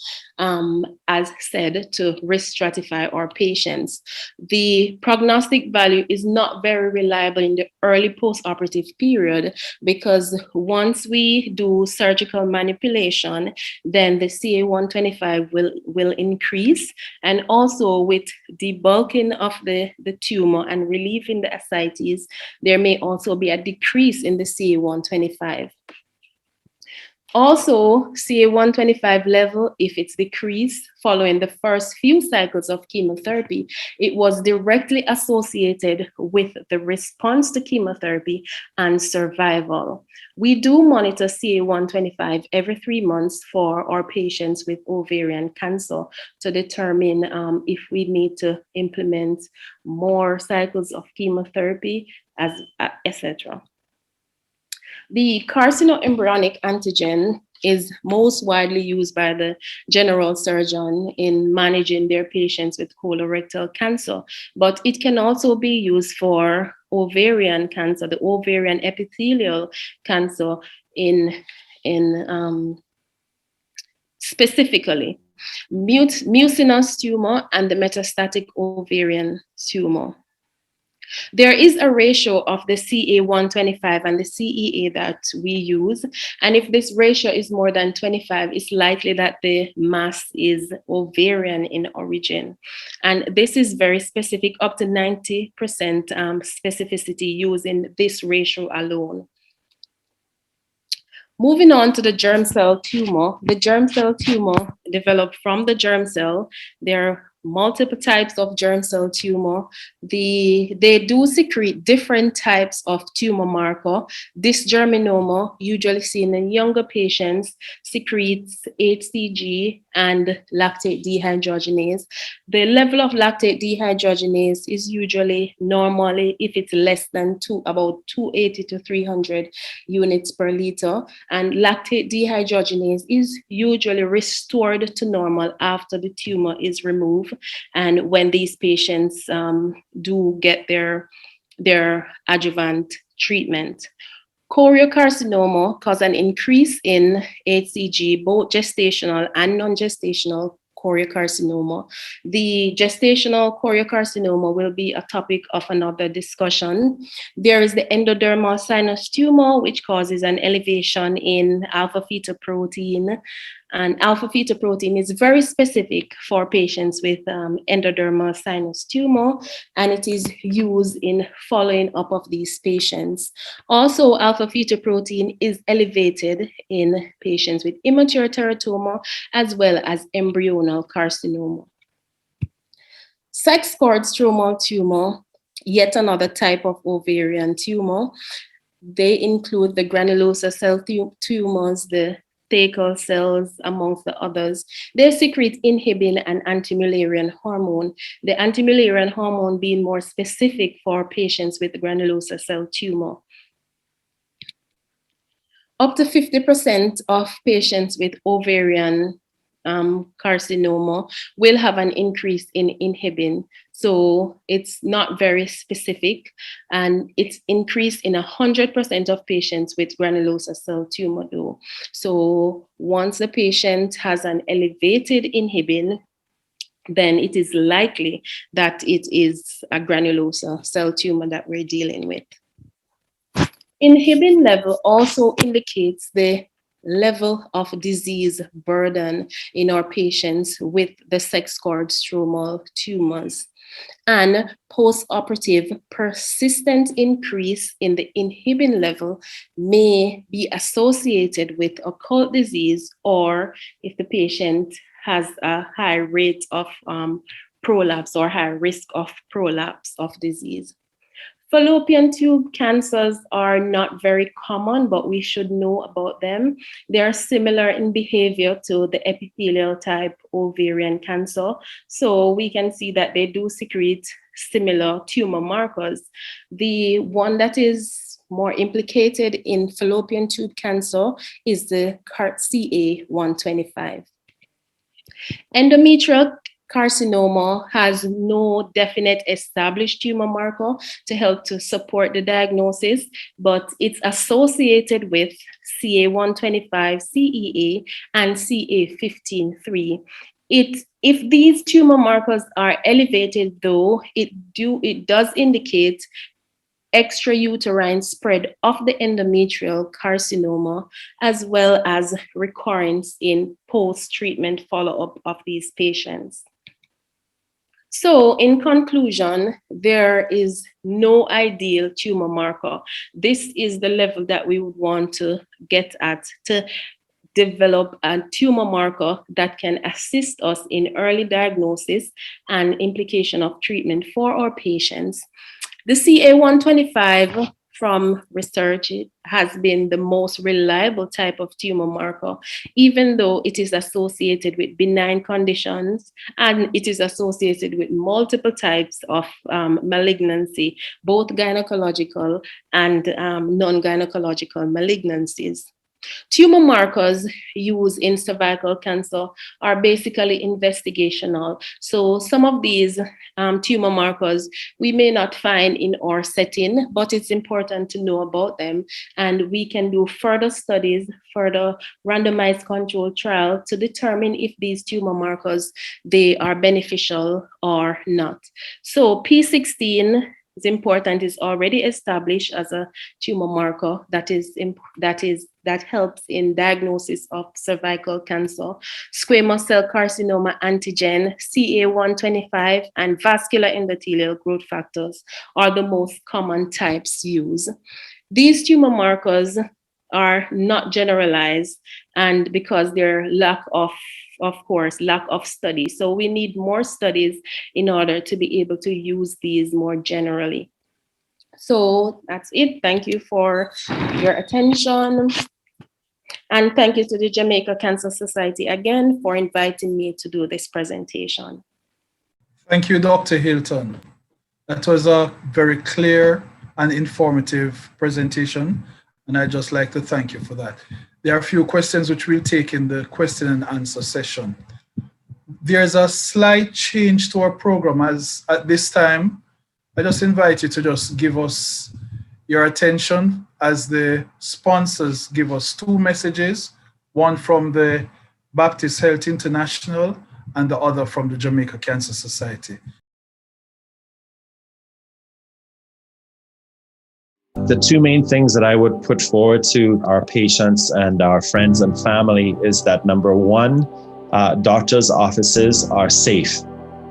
as said, to risk stratify our patients. The prognostic value is not very reliable in the early postoperative period, because once we do surgical manipulation, then the CA125 will increase. And also with debulking of the tumor and relieving the ascites, there may also be a decrease in the CA125. Also, CA125 level, if it's decreased following the first few cycles of chemotherapy, it was directly associated with the response to chemotherapy and survival. We do monitor CA125 every 3 months for our patients with ovarian cancer to determine if we need to implement more cycles of chemotherapy, etc. The carcinoembryonic antigen is most widely used by the general surgeon in managing their patients with colorectal cancer, but it can also be used for ovarian cancer, the ovarian epithelial cancer specifically, mucinous tumor and the metastatic ovarian tumor. There is a ratio of the CA125 and the CEA that we use. And if this ratio is more than 25, it's likely that the mass is ovarian in origin. And this is very specific, up to 90% specificity using this ratio alone. Moving on to the germ cell tumor. The germ cell tumor developed from the germ cell. There are multiple types of germ cell tumor. They do secrete different types of tumor marker. This germinoma, usually seen in younger patients, secretes HCG and lactate dehydrogenase. The level of lactate dehydrogenase is usually normally, if it's less than about 280 to 300 units per liter, and lactate dehydrogenase is usually restored to normal after the tumor is removed, and when these patients do get their adjuvant treatment. Choriocarcinoma cause an increase in HCG, both gestational and non-gestational choriocarcinoma. The gestational choriocarcinoma will be a topic of another discussion. There is the endodermal sinus tumor, which causes an elevation in alpha-fetoprotein. And alpha-fetoprotein is very specific for patients with endodermal sinus tumor, and it is used in following up of these patients. Also, alpha-fetoprotein is elevated in patients with immature teratoma as well as embryonal carcinoma. Sex cord stromal tumor, yet another type of ovarian tumor. They include the granulosa cell tumors, the Cervical cells, amongst the others. They secrete inhibin and anti-Müllerian hormone, the anti-Müllerian hormone being more specific for patients with granulosa cell tumor. Up to 50% of patients with ovarian carcinoma will have an increase in inhibin. So it's not very specific, and it's increased in 100% of patients with granulosa cell tumor though. So once the patient has an elevated inhibin, then it is likely that it is a granulosa cell tumor that we're dealing with. Inhibin level also indicates the level of disease burden in our patients with the sex cord stromal tumors. And post-operative persistent increase in the inhibin level may be associated with occult disease, or if the patient has a high rate of prolapse or high risk of prolapse of disease. Fallopian tube cancers are not very common, but we should know about them. They are similar in behavior to the epithelial type ovarian cancer. So we can see that they do secrete similar tumor markers. The one that is more implicated in fallopian tube cancer is the CA125. Endometrial carcinoma has no definite established tumor marker to help to support the diagnosis, but it's associated with CA125, CEA, and CA15-3. If these tumor markers are elevated, though, it does indicate extrauterine spread of the endometrial carcinoma, as well as recurrence in post-treatment follow-up of these patients. So in conclusion, there is no ideal tumor marker. This is the level that we would want to get at to develop a tumor marker that can assist us in early diagnosis and implication of treatment for our patients. The CA125 from research has been the most reliable type of tumor marker, even though it is associated with benign conditions and it is associated with multiple types of malignancy, both gynecological and non-gynecological malignancies. Tumor markers used in cervical cancer are basically investigational. So some of these tumor markers we may not find in our setting, but it's important to know about them. And we can do further studies, further randomized controlled trial to determine if these tumor markers, they are beneficial or not. So P16 is important, is already established as a tumor marker that helps in diagnosis of cervical cancer. Squamous cell carcinoma antigen, CA125, and vascular endothelial growth factors are the most common types used. These tumor markers are not generalized, and because they're lack of study. So we need more studies in order to be able to use these more generally. So that's it. Thank you for your attention. And thank you to the Jamaica Cancer Society again for inviting me to do this presentation. Thank you, Dr. Hylton. That was a very clear and informative presentation, and I'd just like to thank you for that. There are a few questions which we'll take in the question and answer session. There's a slight change to our program, as at this time, I just invite you to just give us your attention as the sponsors give us two messages, one from the Baptist Health International and the other from the Jamaica Cancer Society. The two main things that I would put forward to our patients and our friends and family is that number one, doctors' offices are safe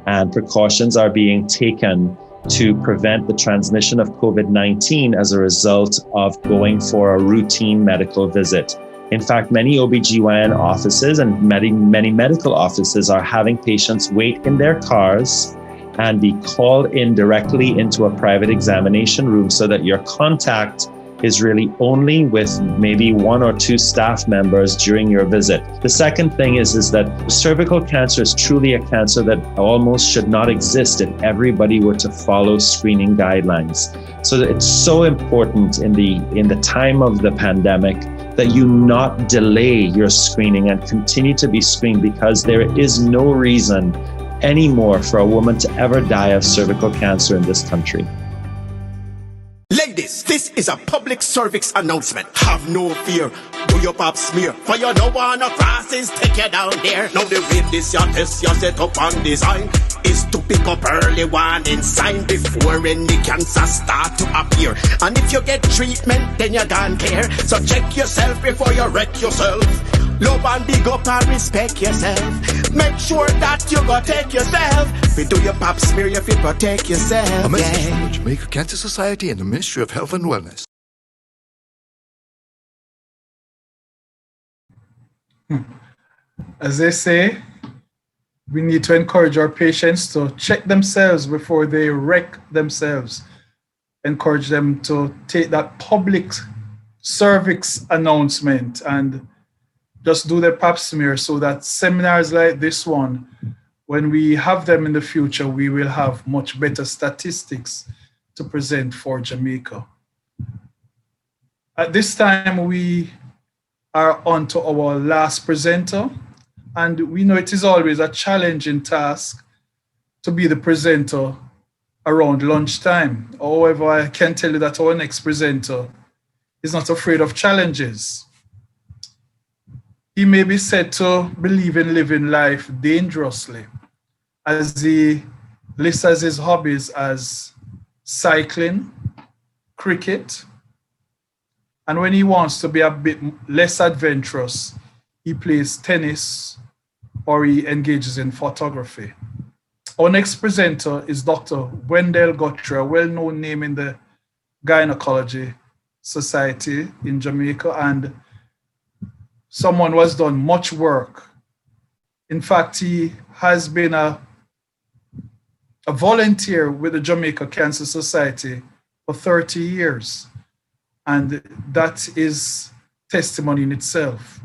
and precautions are being taken to prevent the transmission of COVID-19 as a result of going for a routine medical visit. In fact, many OBGYN offices and many medical offices are having patients wait in their cars and be called in directly into a private examination room so that your contact is really only with maybe one or two staff members during your visit. The second thing is that cervical cancer is truly a cancer that almost should not exist if everybody were to follow screening guidelines. So it's so important in the time of the pandemic that you not delay your screening and continue to be screened, because there is no reason anymore for a woman to ever die of cervical cancer in this country. Ladies, this is a public cervix announcement. Have no fear. Do your pap smear. For you no wanna crosses take you down there. Now the way this your test you set up and design is to pick up early warning sign before any cancer start to appear. And if you get treatment, then you don't care. So check yourself before you wreck yourself. Love and big up and respect yourself. Make sure that you go take yourself. If you do your pap smear, you feel protect yourself. A message from the Jamaica Cancer Society and the Ministry of Health and Wellness. As they say, we need to encourage our patients to check themselves before they wreck themselves. Encourage them to take that public cervix announcement and just do their pap smear, so that seminars like this one, when we have them in the future, we will have much better statistics to present for Jamaica. At this time, we are on to our last presenter, and we know it is always a challenging task to be the presenter around lunchtime. However, I can tell you that our next presenter is not afraid of challenges. He may be said to believe in living life dangerously, as he lists as his hobbies as cycling, cricket, and when he wants to be a bit less adventurous, he plays tennis or he engages in photography. Our next presenter is Dr. Wendell Guthrie, a well-known name in the Gynecology Society in Jamaica, and someone who has done much work. In fact, he has been a volunteer with the Jamaica Cancer Society for 30 years. And that is testimony in itself.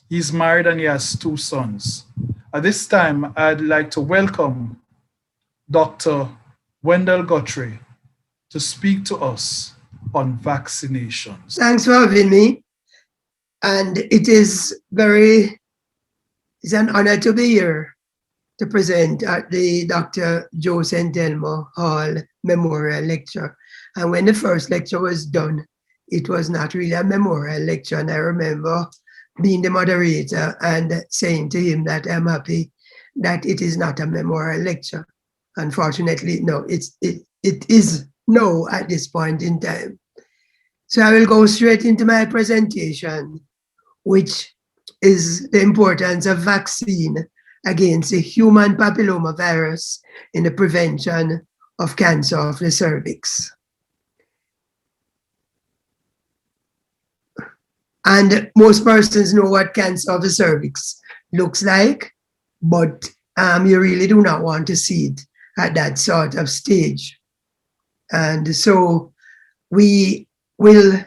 He's married and he has 2 sons. At this time, I'd like to welcome Dr. Wendell Guthrie to speak to us on vaccinations. Thanks for having me. And it is it's an honor to be here to present at the Dr. Joe St. Elmo Hall Memorial Lecture. And when the first lecture was done, it was not really a memorial lecture. And I remember being the moderator and saying to him that I'm happy that it is not a memorial lecture. Unfortunately, no, it is no at this point in time. So I will go straight into my presentation, which is the importance of vaccine against the human papillomavirus in the prevention of cancer of the cervix. And most persons know what cancer of the cervix looks like, but you really do not want to see it at that sort of stage. And so we will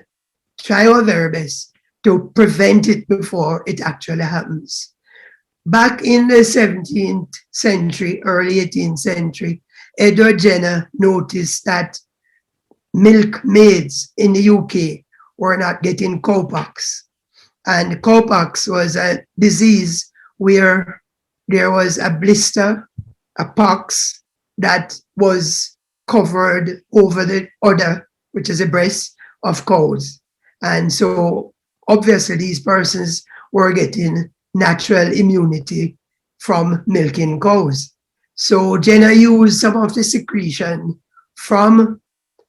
try our very best to prevent it before it actually happens. Back in the 17th century, early 18th century, Edward Jenner noticed that milkmaids in the UK were not getting cowpox. And cowpox was a disease where there was a blister, a pox that was covered over the udder, which is the breast of cows. And so obviously these persons were getting natural immunity from milking cows. So Jenner used some of the secretion from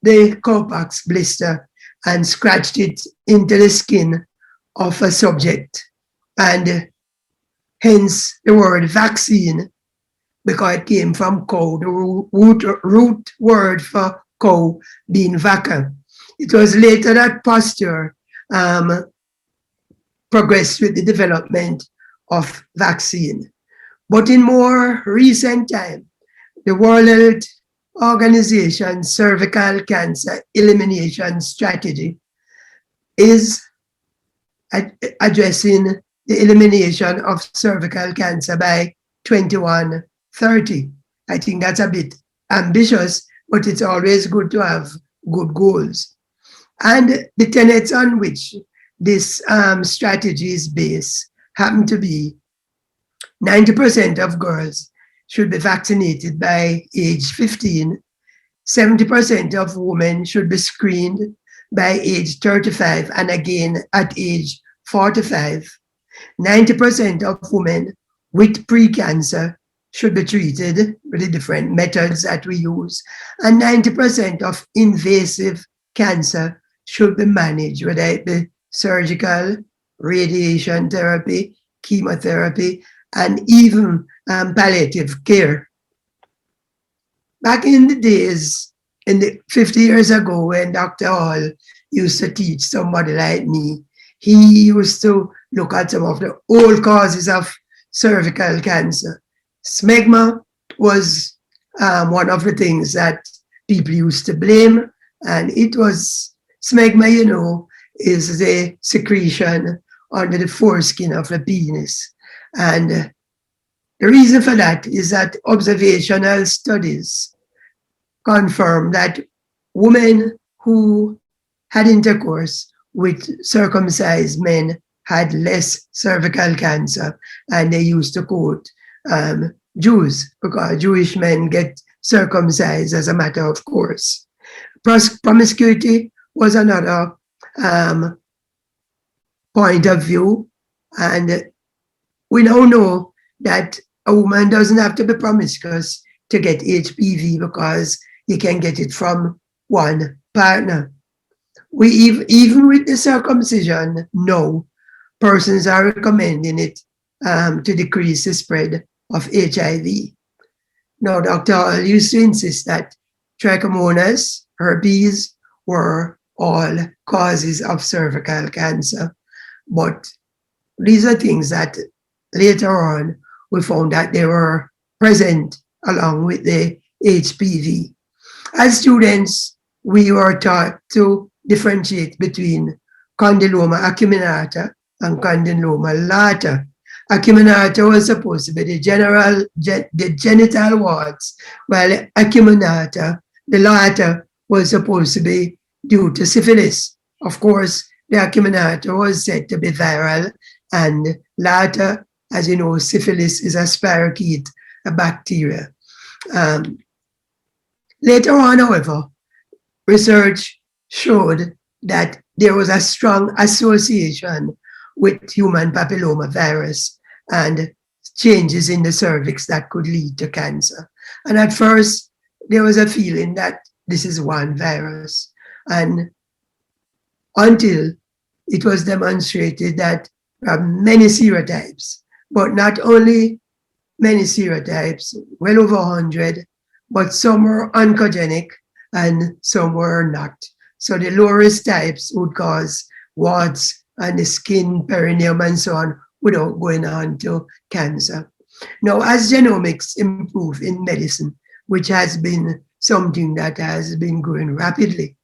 the cowpox blister and scratched it into the skin of a subject. And hence the word vaccine, because it came from cow, the root word for cow being vaca. It was later that Pasteur progressed with the development of vaccine. But in more recent time, the World Health Organization cervical cancer elimination strategy is addressing the elimination of cervical cancer by 2130. I think that's a bit ambitious, but it's always good to have good goals. And the tenets on which this strategy's base happened to be 90% of girls should be vaccinated by age 15, 70% of women should be screened by age 35 and again at age 45. 90% of women with precancer should be treated with the different methods that we use, and 90% of invasive cancer should be managed, whether it be surgical, radiation therapy, chemotherapy, and even palliative care. Back in the days, 50 years ago, when Dr. Hall used to teach somebody like me, he used to look at some of the old causes of cervical cancer. Smegma was one of the things that people used to blame, and it was smegma, you know, is the secretion under the foreskin of the penis. And the reason for that is that observational studies confirm that women who had intercourse with circumcised men had less cervical cancer, and they used to quote Jews, because Jewish men get circumcised as a matter of course. Promiscuity was another point of view, and we now know that a woman doesn't have to be promiscuous to get HPV, because you can get it from one partner. We even with the circumcision, no, persons are recommending it to decrease the spread of HIV. Now, Dr. Hall used to insist that trichomonas, herpes, were all causes of cervical cancer. But these are things that later on we found that they were present along with the HPV. As students, we were taught to differentiate between condyloma acuminata and condyloma lata. Acuminata was supposed to be the genital warts, while acuminata, the lata, was supposed to be due to syphilis. Of course, the acuminata was said to be viral, and lata, as you know, syphilis is a spirochete, a bacteria. Later on, however, research showed that there was a strong association with human papillomavirus and changes in the cervix that could lead to cancer. And at first, there was a feeling that this is one virus. And until it was demonstrated that there are many serotypes, but not only many serotypes, well over 100, but some were oncogenic and some were not. So the lowest types would cause warts and the skin, perineum, and so on, without going on to cancer. Now, as genomics improve in medicine, which has been something that has been growing rapidly,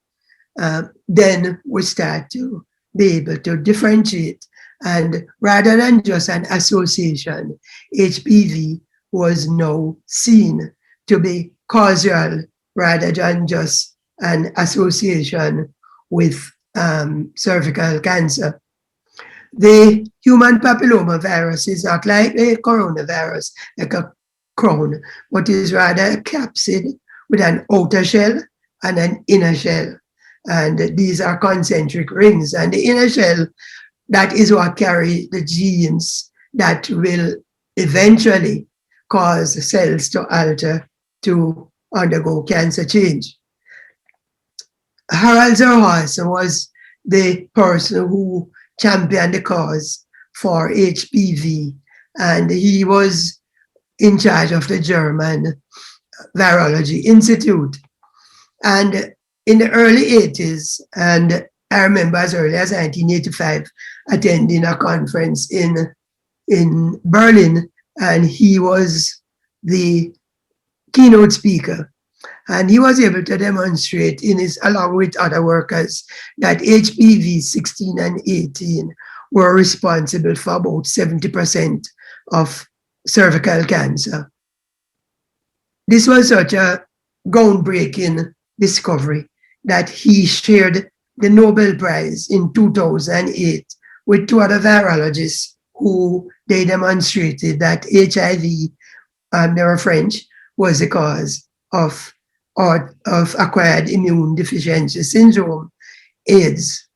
then we start to be able to differentiate. And rather than just an association, HPV was now seen to be causal rather than just an association with cervical cancer. The human papillomavirus is not like a coronavirus, like a crown, but is rather a capsid with an outer shell and an inner shell. And these are concentric rings. And the inner shell, that is what carries the genes that will eventually cause cells to alter to undergo cancer change. Harald Zerhausen was the person who championed the cause for HPV, and he was in charge of the German Virology Institute. And in the early 80s, and I remember as early as 1985, attending a conference in Berlin, and he was the keynote speaker. And he was able to demonstrate along with other workers, that HPV 16 and 18 were responsible for about 70% of cervical cancer. This was such a groundbreaking discovery that he shared the Nobel Prize in 2008 with two other virologists who they demonstrated that HIV, they were French, was the cause of acquired immune deficiency syndrome, AIDS.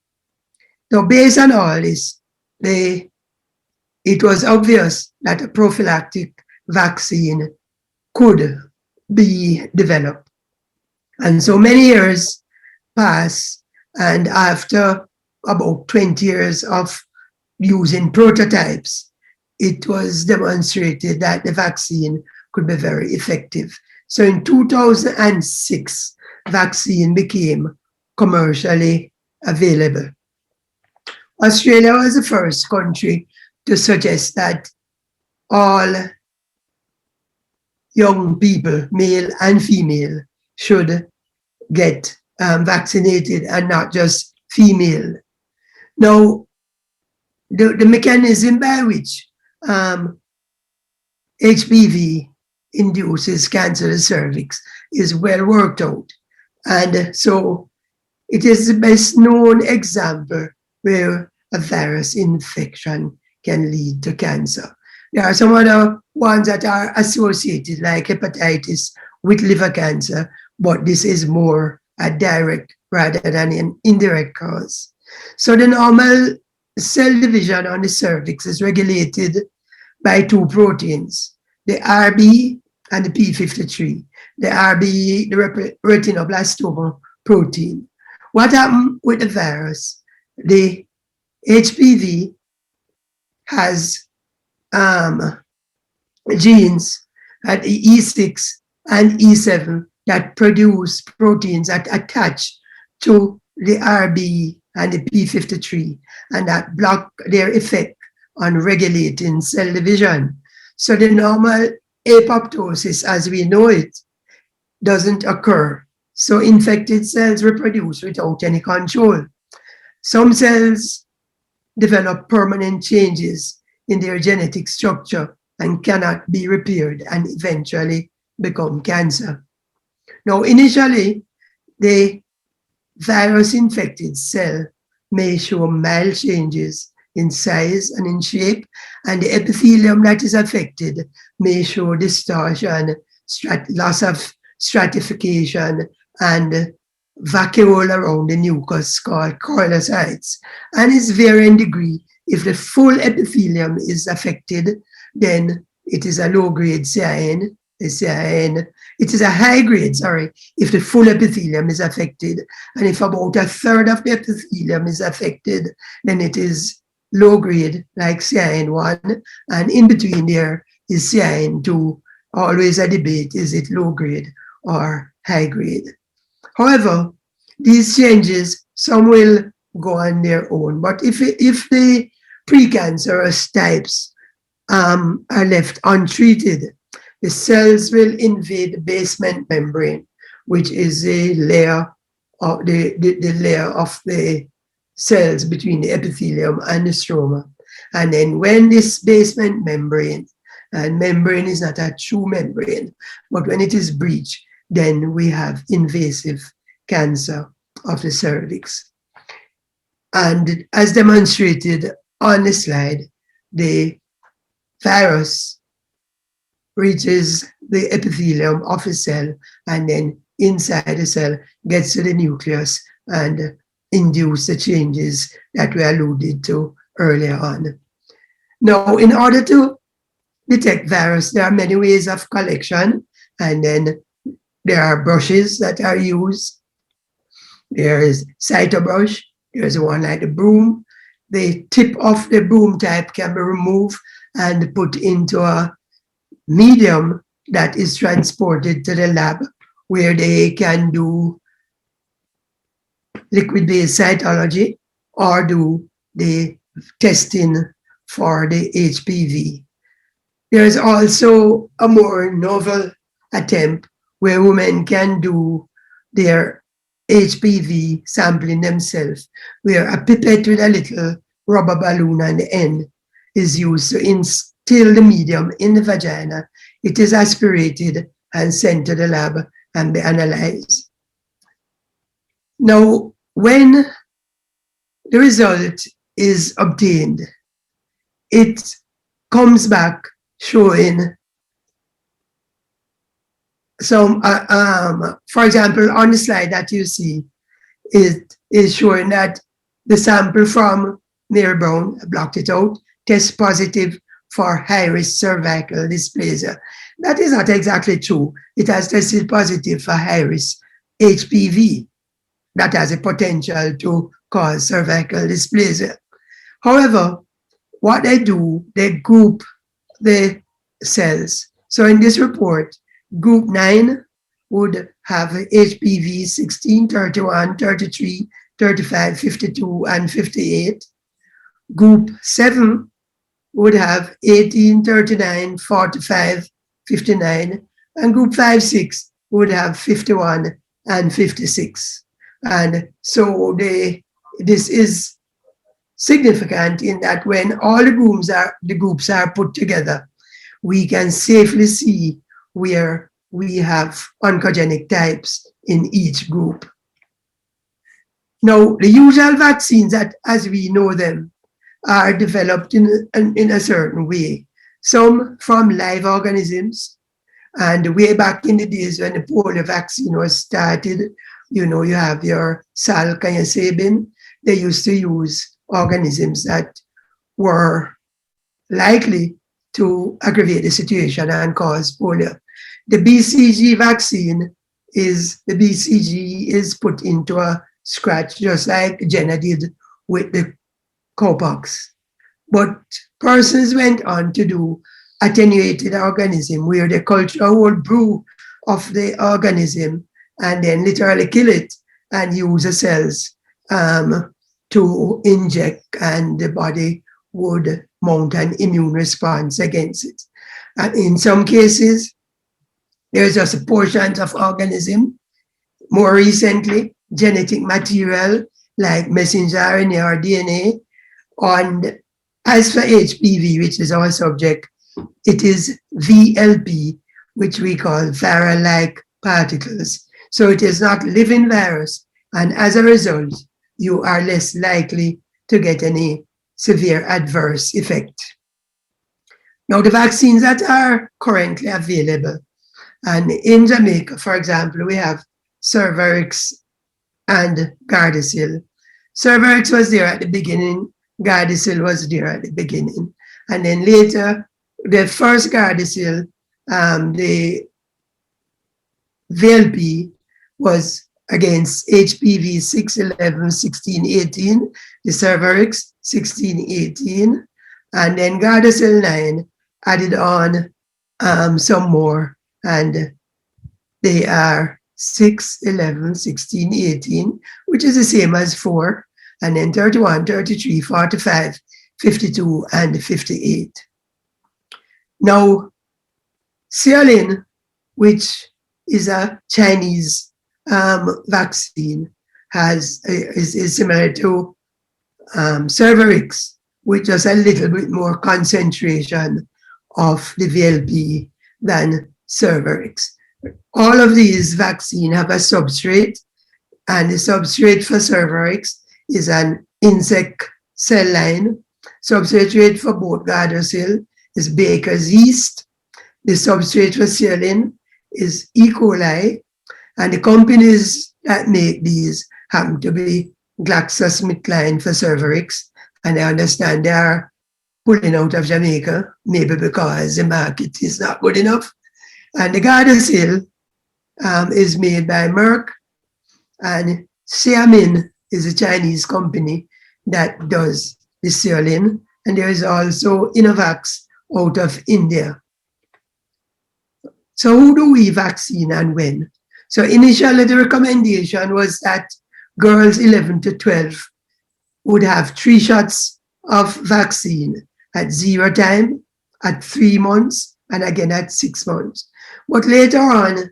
So based on all this, it was obvious that a prophylactic vaccine could be developed. And so many years passed, and after about 20 years of using prototypes, it was demonstrated that the vaccine could be very effective. So in 2006, vaccine became commercially available. Australia was the first country to suggest that all young people, male and female, should get vaccinated and not just female. Now, the mechanism by which HPV induces cancer of the cervix is well worked out. And so it is the best known example where a virus infection can lead to cancer. There are some other ones that are associated, like hepatitis with liver cancer, but this is more a direct rather than an indirect cause. So the normal cell division on the cervix is regulated by two proteins, the RB and the P53. The RB, the retinoblastoma protein. What happened with the virus? The HPV has genes at E6 and E7 that produce proteins that attach to the RB and the P53 and that block their effect on regulating cell division. So the normal apoptosis as we know it doesn't occur. So infected cells reproduce without any control. Some cells develop permanent changes in their genetic structure and cannot be repaired and eventually become cancer. Now, initially, the virus-infected cell may show mild changes in size and in shape, and the epithelium that is affected may show distortion, loss of stratification, and vacuole around the mucus called cornocytes. And its varying degree. If the full epithelium is affected, then it is a low-grade CIN. It is a high-grade, if the full epithelium is affected. And if about a third of the epithelium is affected, then it is low-grade, like CIN1. And in between there is CIN2. Always a debate, is it low-grade or high-grade? However, these changes, some will go on their own. But if the precancerous types are left untreated, the cells will invade the basement membrane, which is a layer of the layer of the cells between the epithelium and the stroma. And then when this basement membrane, and membrane is not a true membrane, but when it is breached, then we have invasive cancer of the cervix. And as demonstrated on the slide, the virus reaches the epithelium of a cell and then inside the cell gets to the nucleus and induce the changes that we alluded to earlier on. Now, in order to detect virus, there are many ways of collection, and then there are brushes that are used. There is cytobrush, there's one like the broom. The tip of the broom type can be removed and put into a medium that is transported to the lab where they can do liquid-based cytology or do the testing for the HPV. There's also a more novel attempt where women can do their HPV sampling themselves, where a pipette with a little rubber balloon on the end is used to instill the medium in the vagina. It is aspirated and sent to the lab and be analyzed. Now, when the result is obtained, it comes back showing some, for example, on the slide that you see, it is showing that the sample from Mary Brown, I blocked it out, test positive for high-risk cervical dysplasia. That is not exactly true. It has tested positive for high-risk HPV. That has a potential to cause cervical dysplasia. However, what they do, they group the cells. So in this report, group 9 would have HPV 16, 31, 33, 35, 52, and 58. Group 7 would have 18, 39, 45, 59, and group 5, 6 would have 51 and 56. And so this is significant in that when all the groups are put together, we can safely see where we have oncogenic types in each group. Now, the usual vaccines that, as we know them, are developed in a certain way. Some from live organisms, and way back in the days when the polio vaccine was started, you know, you have your Salk and your Sabin, they used to use organisms that were likely to aggravate the situation and cause polio. The BCG vaccine is put into a scratch, just like Jenna did with the cowpox. But persons went on to do attenuated organism, where they culture a whole brew of the organism and then literally kill it and use the cells to inject, and the body would mount an immune response against it. And in some cases, there's just portions of organism. More recently, genetic material like messenger RNA or DNA. And as for HPV, which is our subject, it is VLP, which we call viral-like particles. So it is not living virus, and as a result, you are less likely to get any severe adverse effect. Now, the vaccines that are currently available, and in Jamaica, for example, we have Cervarix and Gardasil. Cervarix was there at the beginning, Gardasil was there at the beginning, and then later, the first Gardasil, the VLP was against HPV 6, 11, 16, 18, the Cervarix 16, 18, and then Gardasil 9 added on some more, and they are 6, 11, 16, 18, which is the same as 4, and then 31, 33, 45, 52, and 58. Now, Cerlin, which is a Chinese vaccine, is similar to Cervarix, with just a little bit more concentration of the VLP than Cervarix. All of these vaccines have a substrate, and the substrate for Cervarix is an insect cell line. Substrate for both Gardasil is Baker's yeast. The substrate for Cerlin is E. coli, and the companies that make these happen to be GlaxoSmithKline for Cervarix, and I understand they are pulling out of Jamaica, maybe because the market is not good enough. And the Gardasil is made by Merck, and Xiamen is a Chinese company that does the Cerlin, and there is also Innovax out of India. So who do we vaccine and when? So initially the recommendation was that girls 11 to 12 would have 3 shots of vaccine at 0 time, at 3 months, and again at 6 months. But later on,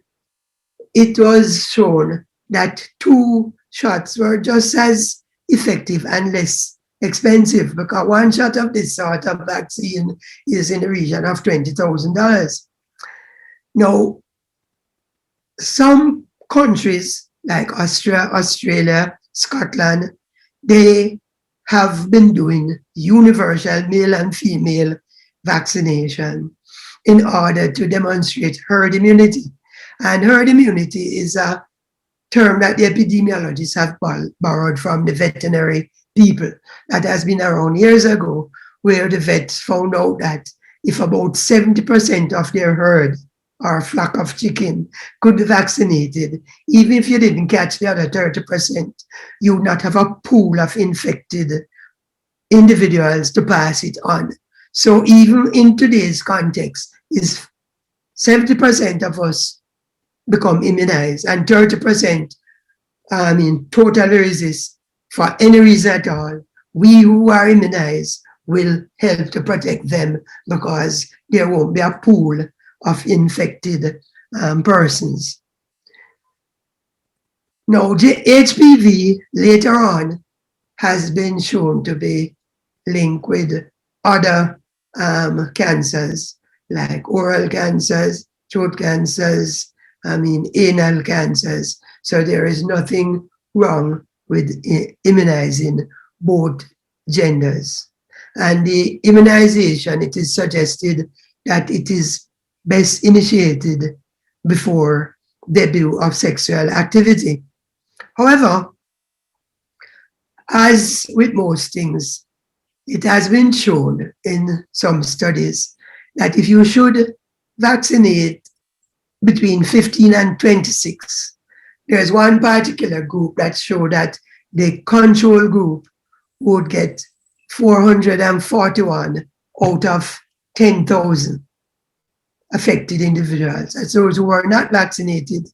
it was shown that 2 shots were just as effective and less expensive, because 1 shot of this sort of vaccine is in the region of $20,000. Now, some countries like Australia, Scotland, they have been doing universal male and female vaccination in order to demonstrate herd immunity. And herd immunity is a term that the epidemiologists have borrowed from the veterinary people that has been around years ago, where the vets found out that if about 70% of their herd or flock of chicken could be vaccinated, even if you didn't catch the other 30%, you would not have a pool of infected individuals to pass it on. So even in today's context, is 70% of us become immunized and 30% totally resist for any reason at all, we who are immunized will help to protect them because there won't be a pool of infected persons. Now, the HPV later on has been shown to be linked with other cancers like oral cancers, throat cancers, anal cancers. So there is nothing wrong with immunizing both genders. And the immunization, it is suggested that it is best initiated before debut of sexual activity. However, as with most things, it has been shown in some studies that if you should vaccinate between 15 and 26, there's one particular group that showed that the control group would get 441 out of 10,000 affected individuals. As those who were not vaccinated,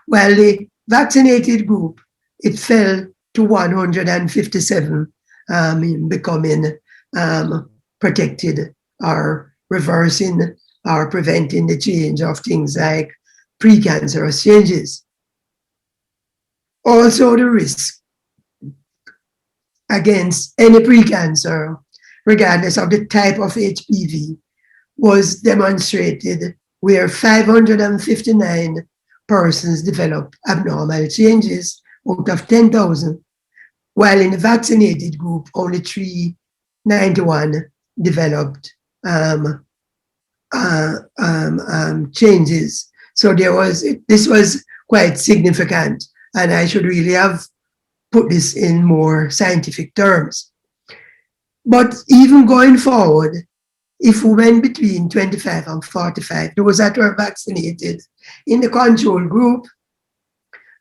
while the vaccinated group, it fell to 157 becoming protected or reversing or preventing the change of things like precancerous changes. Also, the risk against any precancer, regardless of the type of HPV, was demonstrated where 559 persons developed abnormal changes out of 10,000, while in the vaccinated group, only 391 developed changes. So this was quite significant, and I should really have put this in more scientific terms. But even going forward, if we went between 25 and 45, those that were vaccinated, in the control group,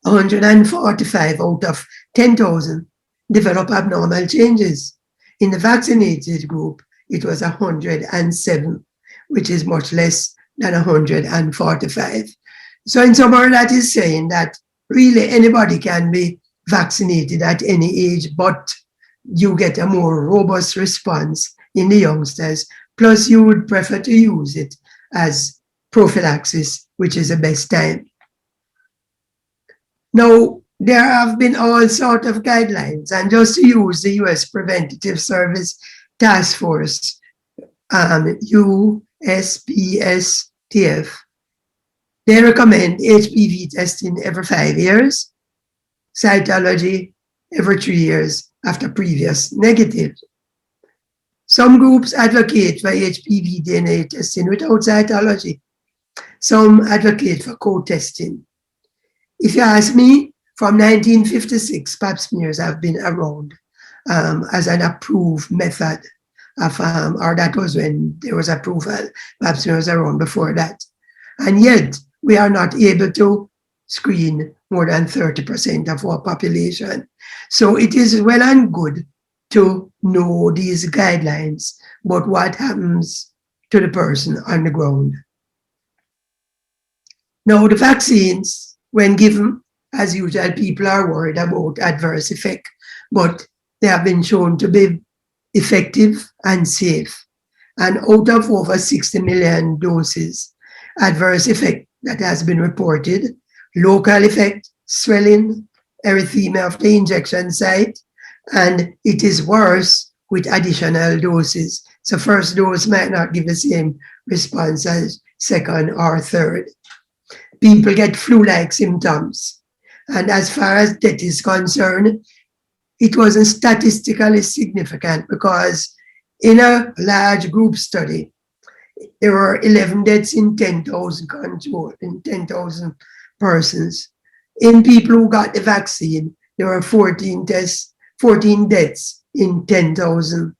145 out of 10,000 developed abnormal changes. In the vaccinated group, it was 107, which is much less than 145. So in summary, that is saying that really anybody can be vaccinated at any age, but you get a more robust response in the youngsters. Plus, you would prefer to use it as prophylaxis, which is the best time. Now, there have been all sorts of guidelines, and just to use the US Preventative Service Task Force, USPSTF, they recommend HPV testing every 5 years, cytology every 3 years after previous negative. Some groups advocate for HPV DNA testing without cytology. Some advocate for co-testing. If you ask me, from 1956, pap smears have been around as an approved method of, or that was when there was approval. Pap smears around before that. And yet, we are not able to screen more than 30% of our population. So it is well and good to know these guidelines, but what happens to the person on the ground? Now, the vaccines, when given, as usual, people are worried about adverse effect, but they have been shown to be effective and safe. And out of over 60 million doses, adverse effect that has been reported, local effect, swelling, erythema of the injection site, and it is worse with additional doses. So first dose might not give the same response as second or third. People get flu-like symptoms. And as far as death is concerned, it wasn't statistically significant because in a large group study, there were 11 deaths in 10,000 control, in 10,000 persons. In people who got the vaccine, there were 14 deaths in 10,000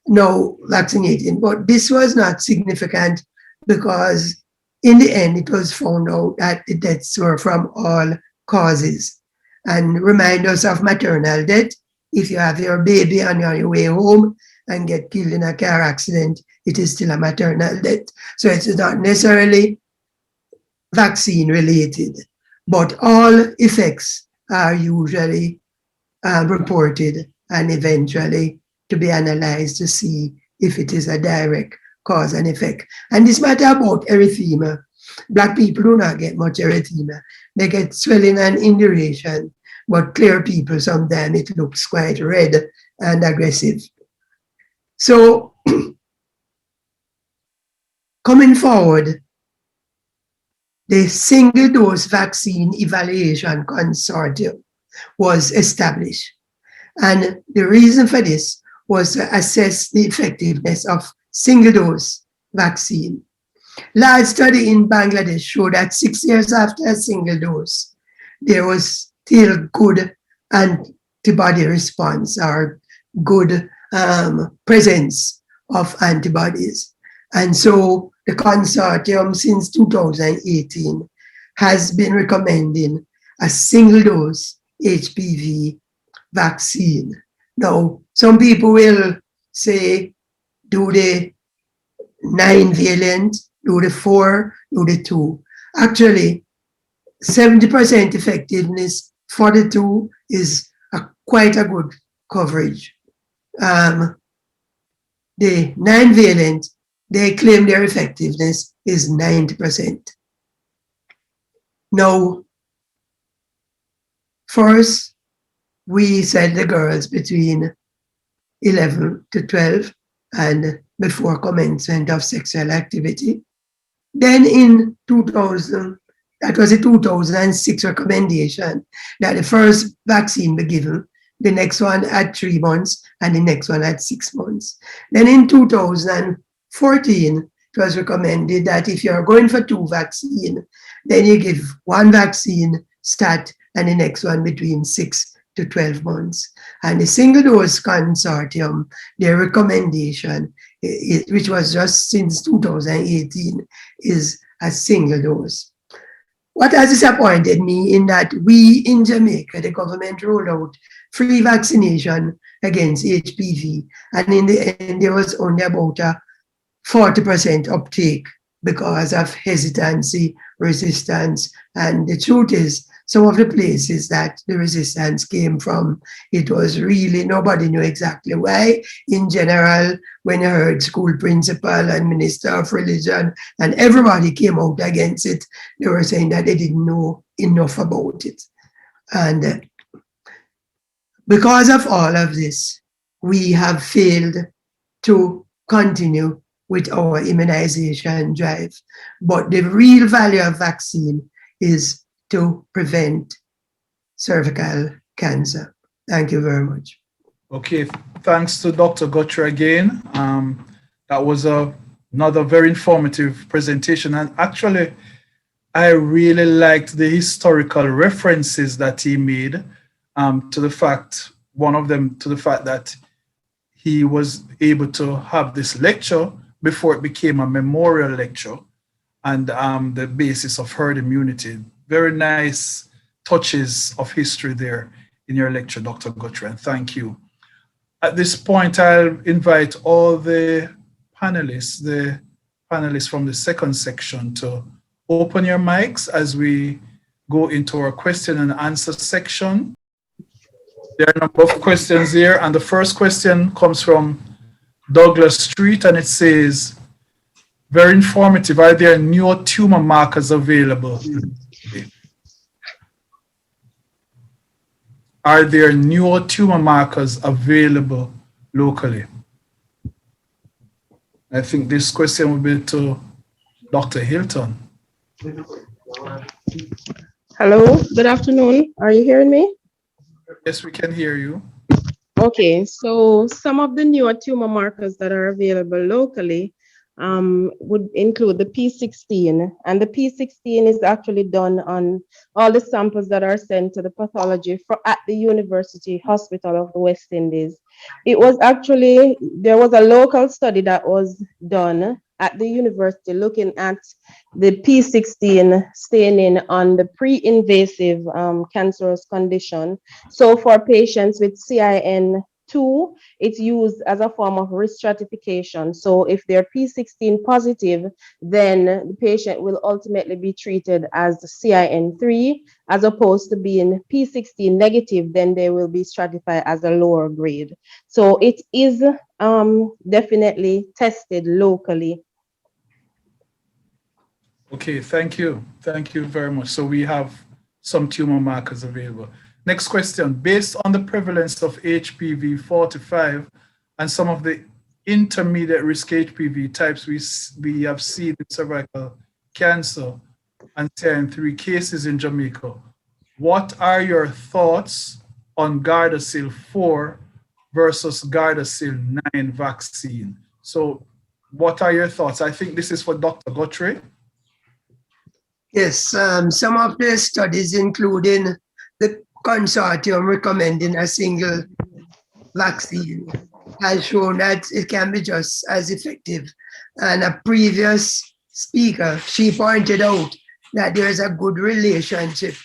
now vaccinated. But this was not significant because in the end, it was found out that the deaths were from all causes. And remind us of maternal death. If you have your baby on your way home and get killed in a car accident, it is still a maternal death. So it's not necessarily vaccine related, but all effects are usually reported and eventually to be analyzed to see if it is a direct cause and effect. And this matter about erythema. Black people do not get much erythema. They get swelling and induration, but clear people, sometimes it looks quite red and aggressive. So coming forward, the single dose vaccine evaluation consortium was established. And the reason for this was to assess the effectiveness of single dose vaccine. Large study in Bangladesh showed that 6 years after a single dose, there was still good antibody response or good presence of antibodies. And so the consortium since 2018 has been recommending a single dose HPV vaccine. Now, some people will say, do the 9-valent, do the 4, do the 2. Actually, 70% effectiveness for the 2 is quite a good coverage. The 9-valent, they claim their effectiveness is 90%. Now, first, we said the girls between 11 to 12 and before commencement of sexual activity. Then in 2000, that was a 2006 recommendation that the first vaccine be given, the next one at 3 months, and the next one at 6 months. Then in 2014, it was recommended that if you're going for 2 vaccines, then you give 1 vaccine start and the next one between 6 to 12 months. And the single dose consortium, their recommendation, which was just since 2018, is a single dose. What has disappointed me in that we in Jamaica, the government rolled out free vaccination against HPV, and in the end there was only about a 40% uptake because of hesitancy, resistance, and the truth is, some of the places that the resistance came from, it was really, nobody knew exactly why. In general, when you heard school principal and minister of religion and everybody came out against it, they were saying that they didn't know enough about it. And because of all of this, we have failed to continue with our immunization drive. But the real value of vaccine is to prevent cervical cancer. Thank you very much. Okay, thanks to Dr. Guthrie again. That was another very informative presentation. And actually, I really liked the historical references that he made to the fact, one of them to the fact that he was able to have this lecture before it became a memorial lecture and the basis of herd immunity. Very nice touches of history there in your lecture, Dr. Guthrie, and thank you. At this point, I'll invite all the panelists from the second section to open your mics as we go into our question and answer section. There are a number of questions here, and the first question comes from Douglas Street, and it says, very informative, are there new tumor markers available? Are there newer tumor markers available locally? I think this question will be to Dr. Hylton. Hello, good afternoon. Are you hearing me? Yes, we can hear you. Okay, so some of the newer tumor markers that are available locally would include the P16, and the P16 is actually done on all the samples that are sent to the pathology at the University Hospital of the West Indies. It was actually, there was a local study that was done at the university looking at the P16 staining on the pre-invasive cancerous condition. So for patients with CIN2, it's used as a form of risk stratification. So if they're P16 positive, then the patient will ultimately be treated as CIN3, as opposed to being P16 negative, then they will be stratified as a lower grade. So it is definitely tested locally. Okay, thank you. Thank you very much. So we have some tumor markers available. Next question. Based on the prevalence of HPV 4-5 and some of the intermediate risk HPV types we have seen in cervical cancer and CIN3 cases in Jamaica, what are your thoughts on Gardasil 4 versus Gardasil 9 vaccine? So what are your thoughts? I think this is for Dr. Guthrie. Yes, some of the studies, including the consortium recommending a single vaccine, has shown that it can be just as effective. And a previous speaker, she pointed out that there is a good relationship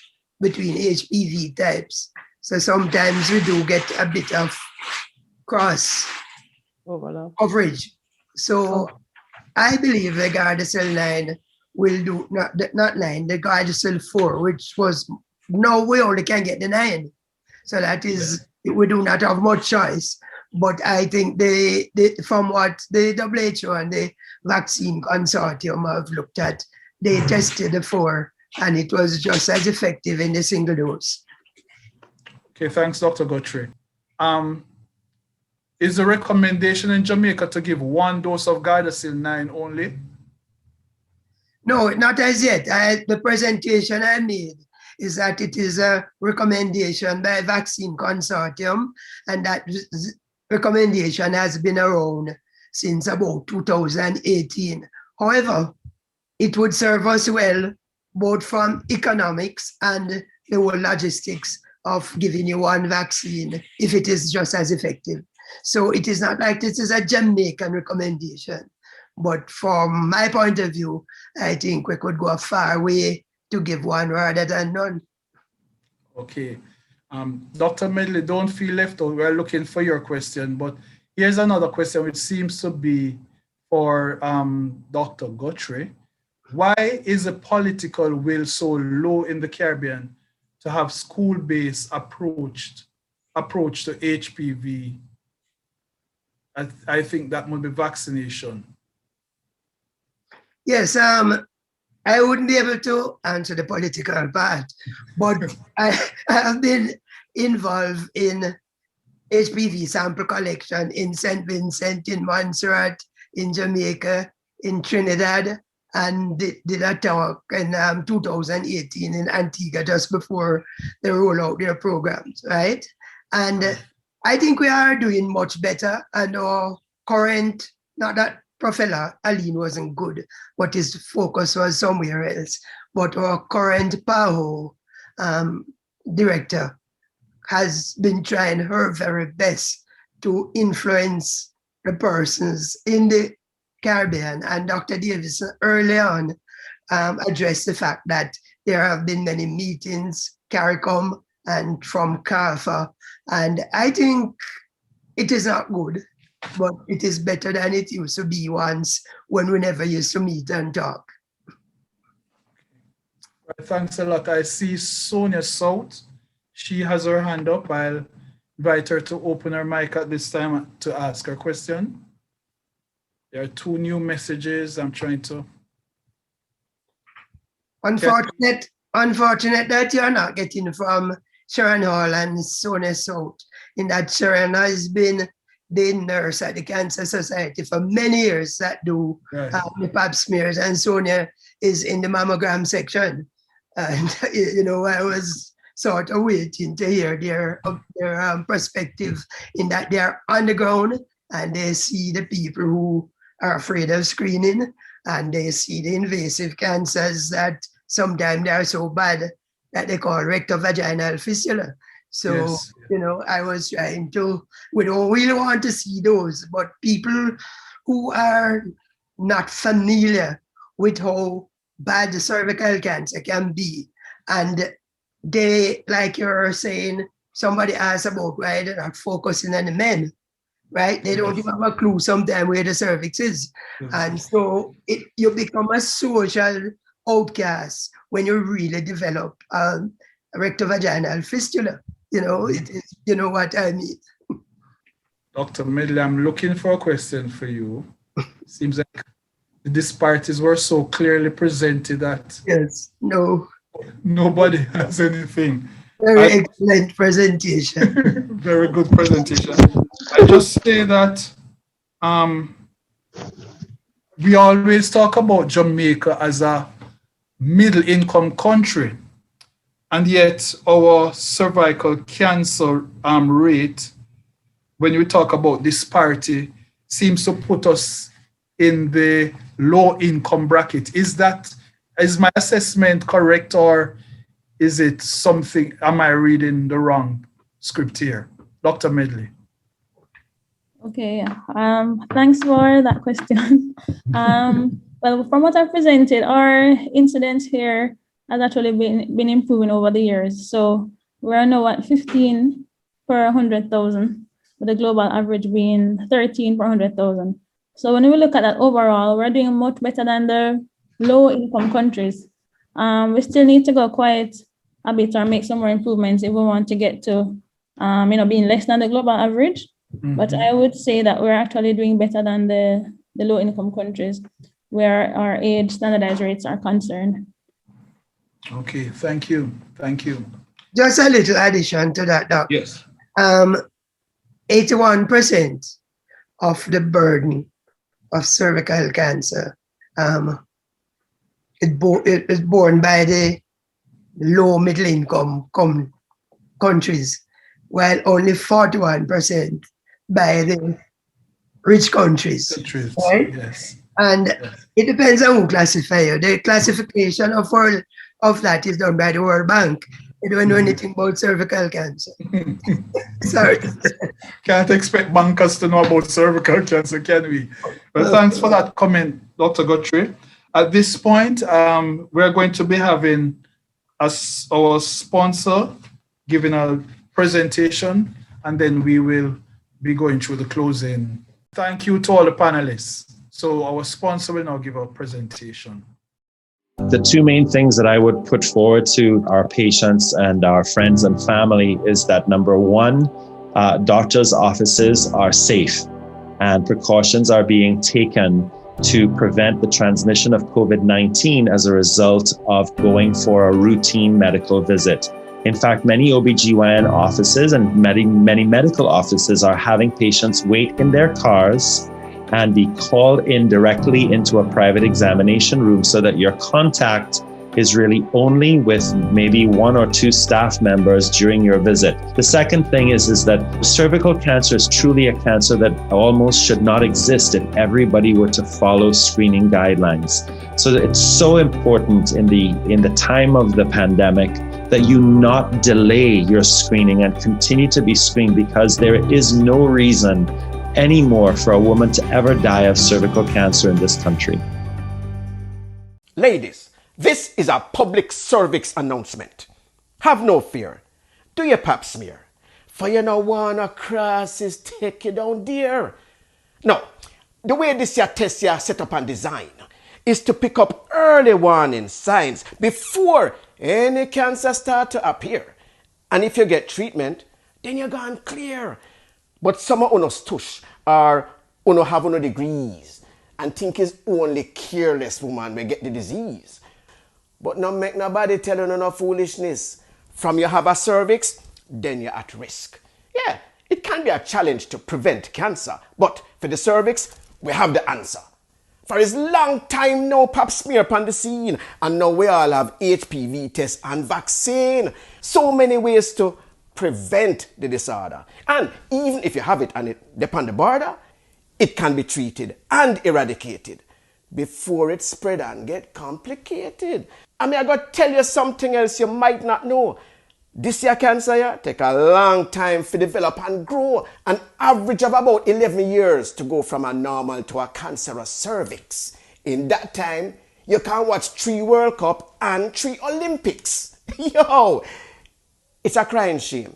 between HPV types. So sometimes we do get a bit of cross coverage. So I believe the Gardasil 9 will do, not 9, the Gardasil 4, which was, no, we only can get the 9. So that is, we do not have much choice. But I think from what the WHO and the vaccine consortium have looked at, they tested the 4 and it was just as effective in the single dose. Okay, thanks, Dr. Guthrie. Is the recommendation in Jamaica to give 1 dose of Gardasil 9 only? No, not as yet. The presentation I made is that it is a recommendation by Vaccine Consortium, and that recommendation has been around since about 2018. However, it would serve us well, both from economics and the whole logistics of giving you 1 vaccine if it is just as effective. So it is not like this is a Jamaican recommendation. But from my point of view, I think we could go a far way to give 1 rather than none. Okay. Dr. Medley, don't feel left out. We're looking for your question, but here's another question which seems to be for Dr. Guthrie. Why is the political will so low in the Caribbean to have school-based approach to HPV? I think that would be vaccination. Yes, I wouldn't be able to answer the political part, but I have been involved in HPV sample collection in St. Vincent, in Montserrat, in Jamaica, in Trinidad, and did a talk in 2018 in Antigua just before they roll out their programs, right? And I think we are doing much better, and our current, not that Professor Aline wasn't good, but his focus was somewhere else. But our current PAHO director has been trying her very best to influence the persons in the Caribbean. And Dr. Davidson early on addressed the fact that there have been many meetings, CARICOM and from CARFA, and I think it is not good, but it is better than it used to be once when we never used to meet and talk. Thanks a lot. I see Sonia South. She has her hand up. I'll invite her to open her mic at this time to ask her question. There are 2 new messages. I'm trying to. Unfortunate that you're not getting from Sharon Hall and Sonia South, in that Sharon has been the nurse at the Cancer Society for many years that do the pap smears, and Sonia is in the mammogram section. And, you know, I was sort of waiting to hear their perspective, in that they are on the ground and they see the people who are afraid of screening, and they see the invasive cancers that sometimes they are so bad that they call rectovaginal fistula. So, Yes. I was trying to, we don't really want to see those, but people who are not familiar with how bad the cervical cancer can be, and they, like you're saying, somebody asked about why they're not focusing on the men, right? They don't even have a clue sometimes where the cervix is. And so you become a social outcast when you really develop a rectovaginal fistula. It is, you know what I mean. Dr. Medley, I'm looking for a question for you. Seems like the disparities were so clearly presented that Yes, no. Nobody has anything. Very excellent presentation. Very good presentation. I just say that we always talk about Jamaica as a middle income country, and yet our cervical cancer rate, when we talk about disparity, seems to put us in the low income bracket. Is my assessment correct, or is it something, am I reading the wrong script here? Dr. Medley. Okay, thanks for that question. Well, from what I've presented, our incidence here has actually been improving over the years. So we're now at 15 per 100,000, with the global average being 13 per 100,000. So when we look at that overall, we're doing much better than the low-income countries. We still need to go quite a bit or make some more improvements if we want to get to, being less than the global average. Mm-hmm. But I would say that we're actually doing better than the low-income countries where our age standardized rates are concerned. Okay, thank you. Thank you. Just a little addition to that, Doc. Yes. 81% of the burden of cervical cancer is borne by the low middle income countries, while only 41% by the rich countries. Right? Yes. And it depends on who classify you. The classification of that is done by the World Bank. They don't know anything about cervical cancer. Sorry. Can't expect bankers to know about cervical cancer, can we? Well, thanks for that comment, Dr. Guthrie. At this point, we're going to be having our sponsor giving a presentation, and then we will be going through the closing. Thank you to all the panelists. So our sponsor will now give a presentation. The two main things that I would put forward to our patients and our friends and family is that, number one, doctors' offices are safe and precautions are being taken to prevent the transmission of COVID-19 as a result of going for a routine medical visit. In fact, many OBGYN offices and many medical offices are having patients wait in their cars and be called in directly into a private examination room so that your contact is really only with maybe one or two staff members during your visit. The second thing is that cervical cancer is truly a cancer that almost should not exist if everybody were to follow screening guidelines. So it's so important in the time of the pandemic that you not delay your screening and continue to be screened, because there is no reason anymore for a woman to ever die of cervical cancer in this country. Ladies, this is a public cervix announcement. Have no fear. Do your pap smear. For you no wanna cross is take you down there. No, the way this here test here set up and design is to pick up early warning signs before any cancer start to appear. And if you get treatment, then you're gone clear. But some of us tush or uno have no degrees and think it's only careless woman may get the disease. But no make nobody tell you no foolishness. From you have a cervix, then you're at risk. Yeah, it can be a challenge to prevent cancer, but for the cervix, we have the answer. For his long time now, pap smear upon the scene. And now we all have HPV test and vaccine. So many ways to prevent the disorder. And even if you have it and it upon the border, it can be treated and eradicated before it spread and get complicated. I mean, I got to tell you something else you might not know. This year cancer yeah, take a long time to develop and grow. An average of about 11 years to go from a normal to a cancerous cervix. In that time, you can watch 3 World Cup and 3 Olympics. Yo, it's a crying shame.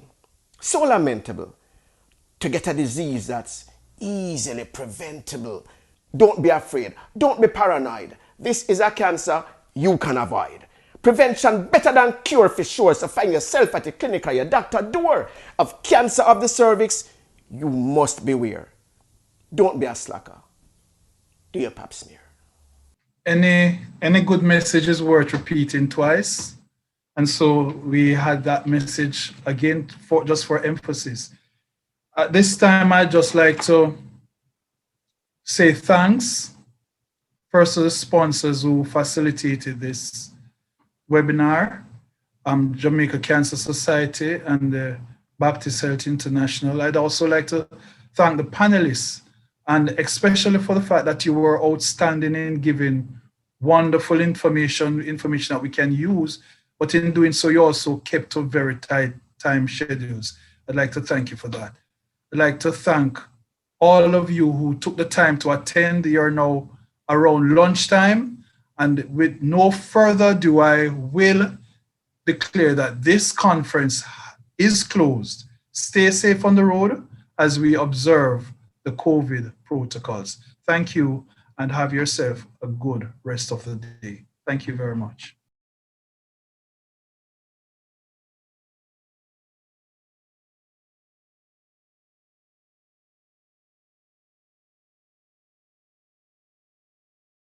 So lamentable to get a disease that's easily preventable. Don't be afraid. Don't be paranoid. This is a cancer you can avoid. Prevention better than cure for sure. So find yourself at the clinic or your doctor door of cancer of the cervix. You must beware. Don't be a slacker. Do your pap smear. Any good message is worth repeating twice. And so we had that message again just for emphasis. At this time, I'd just like to say thanks first to the sponsors who facilitated this webinar, Jamaica Cancer Society and the Baptist Health International. I'd also like to thank the panelists, and especially for the fact that you were outstanding in giving wonderful information that we can use, but in doing so, you also kept to very tight time schedules. I'd like to thank you for that. I'd like to thank all of you who took the time to attend. You're now around lunchtime. And with no further ado, I will declare that this conference is closed. Stay safe on the road as we observe the COVID protocols. Thank you and have yourself a good rest of the day. Thank you very much.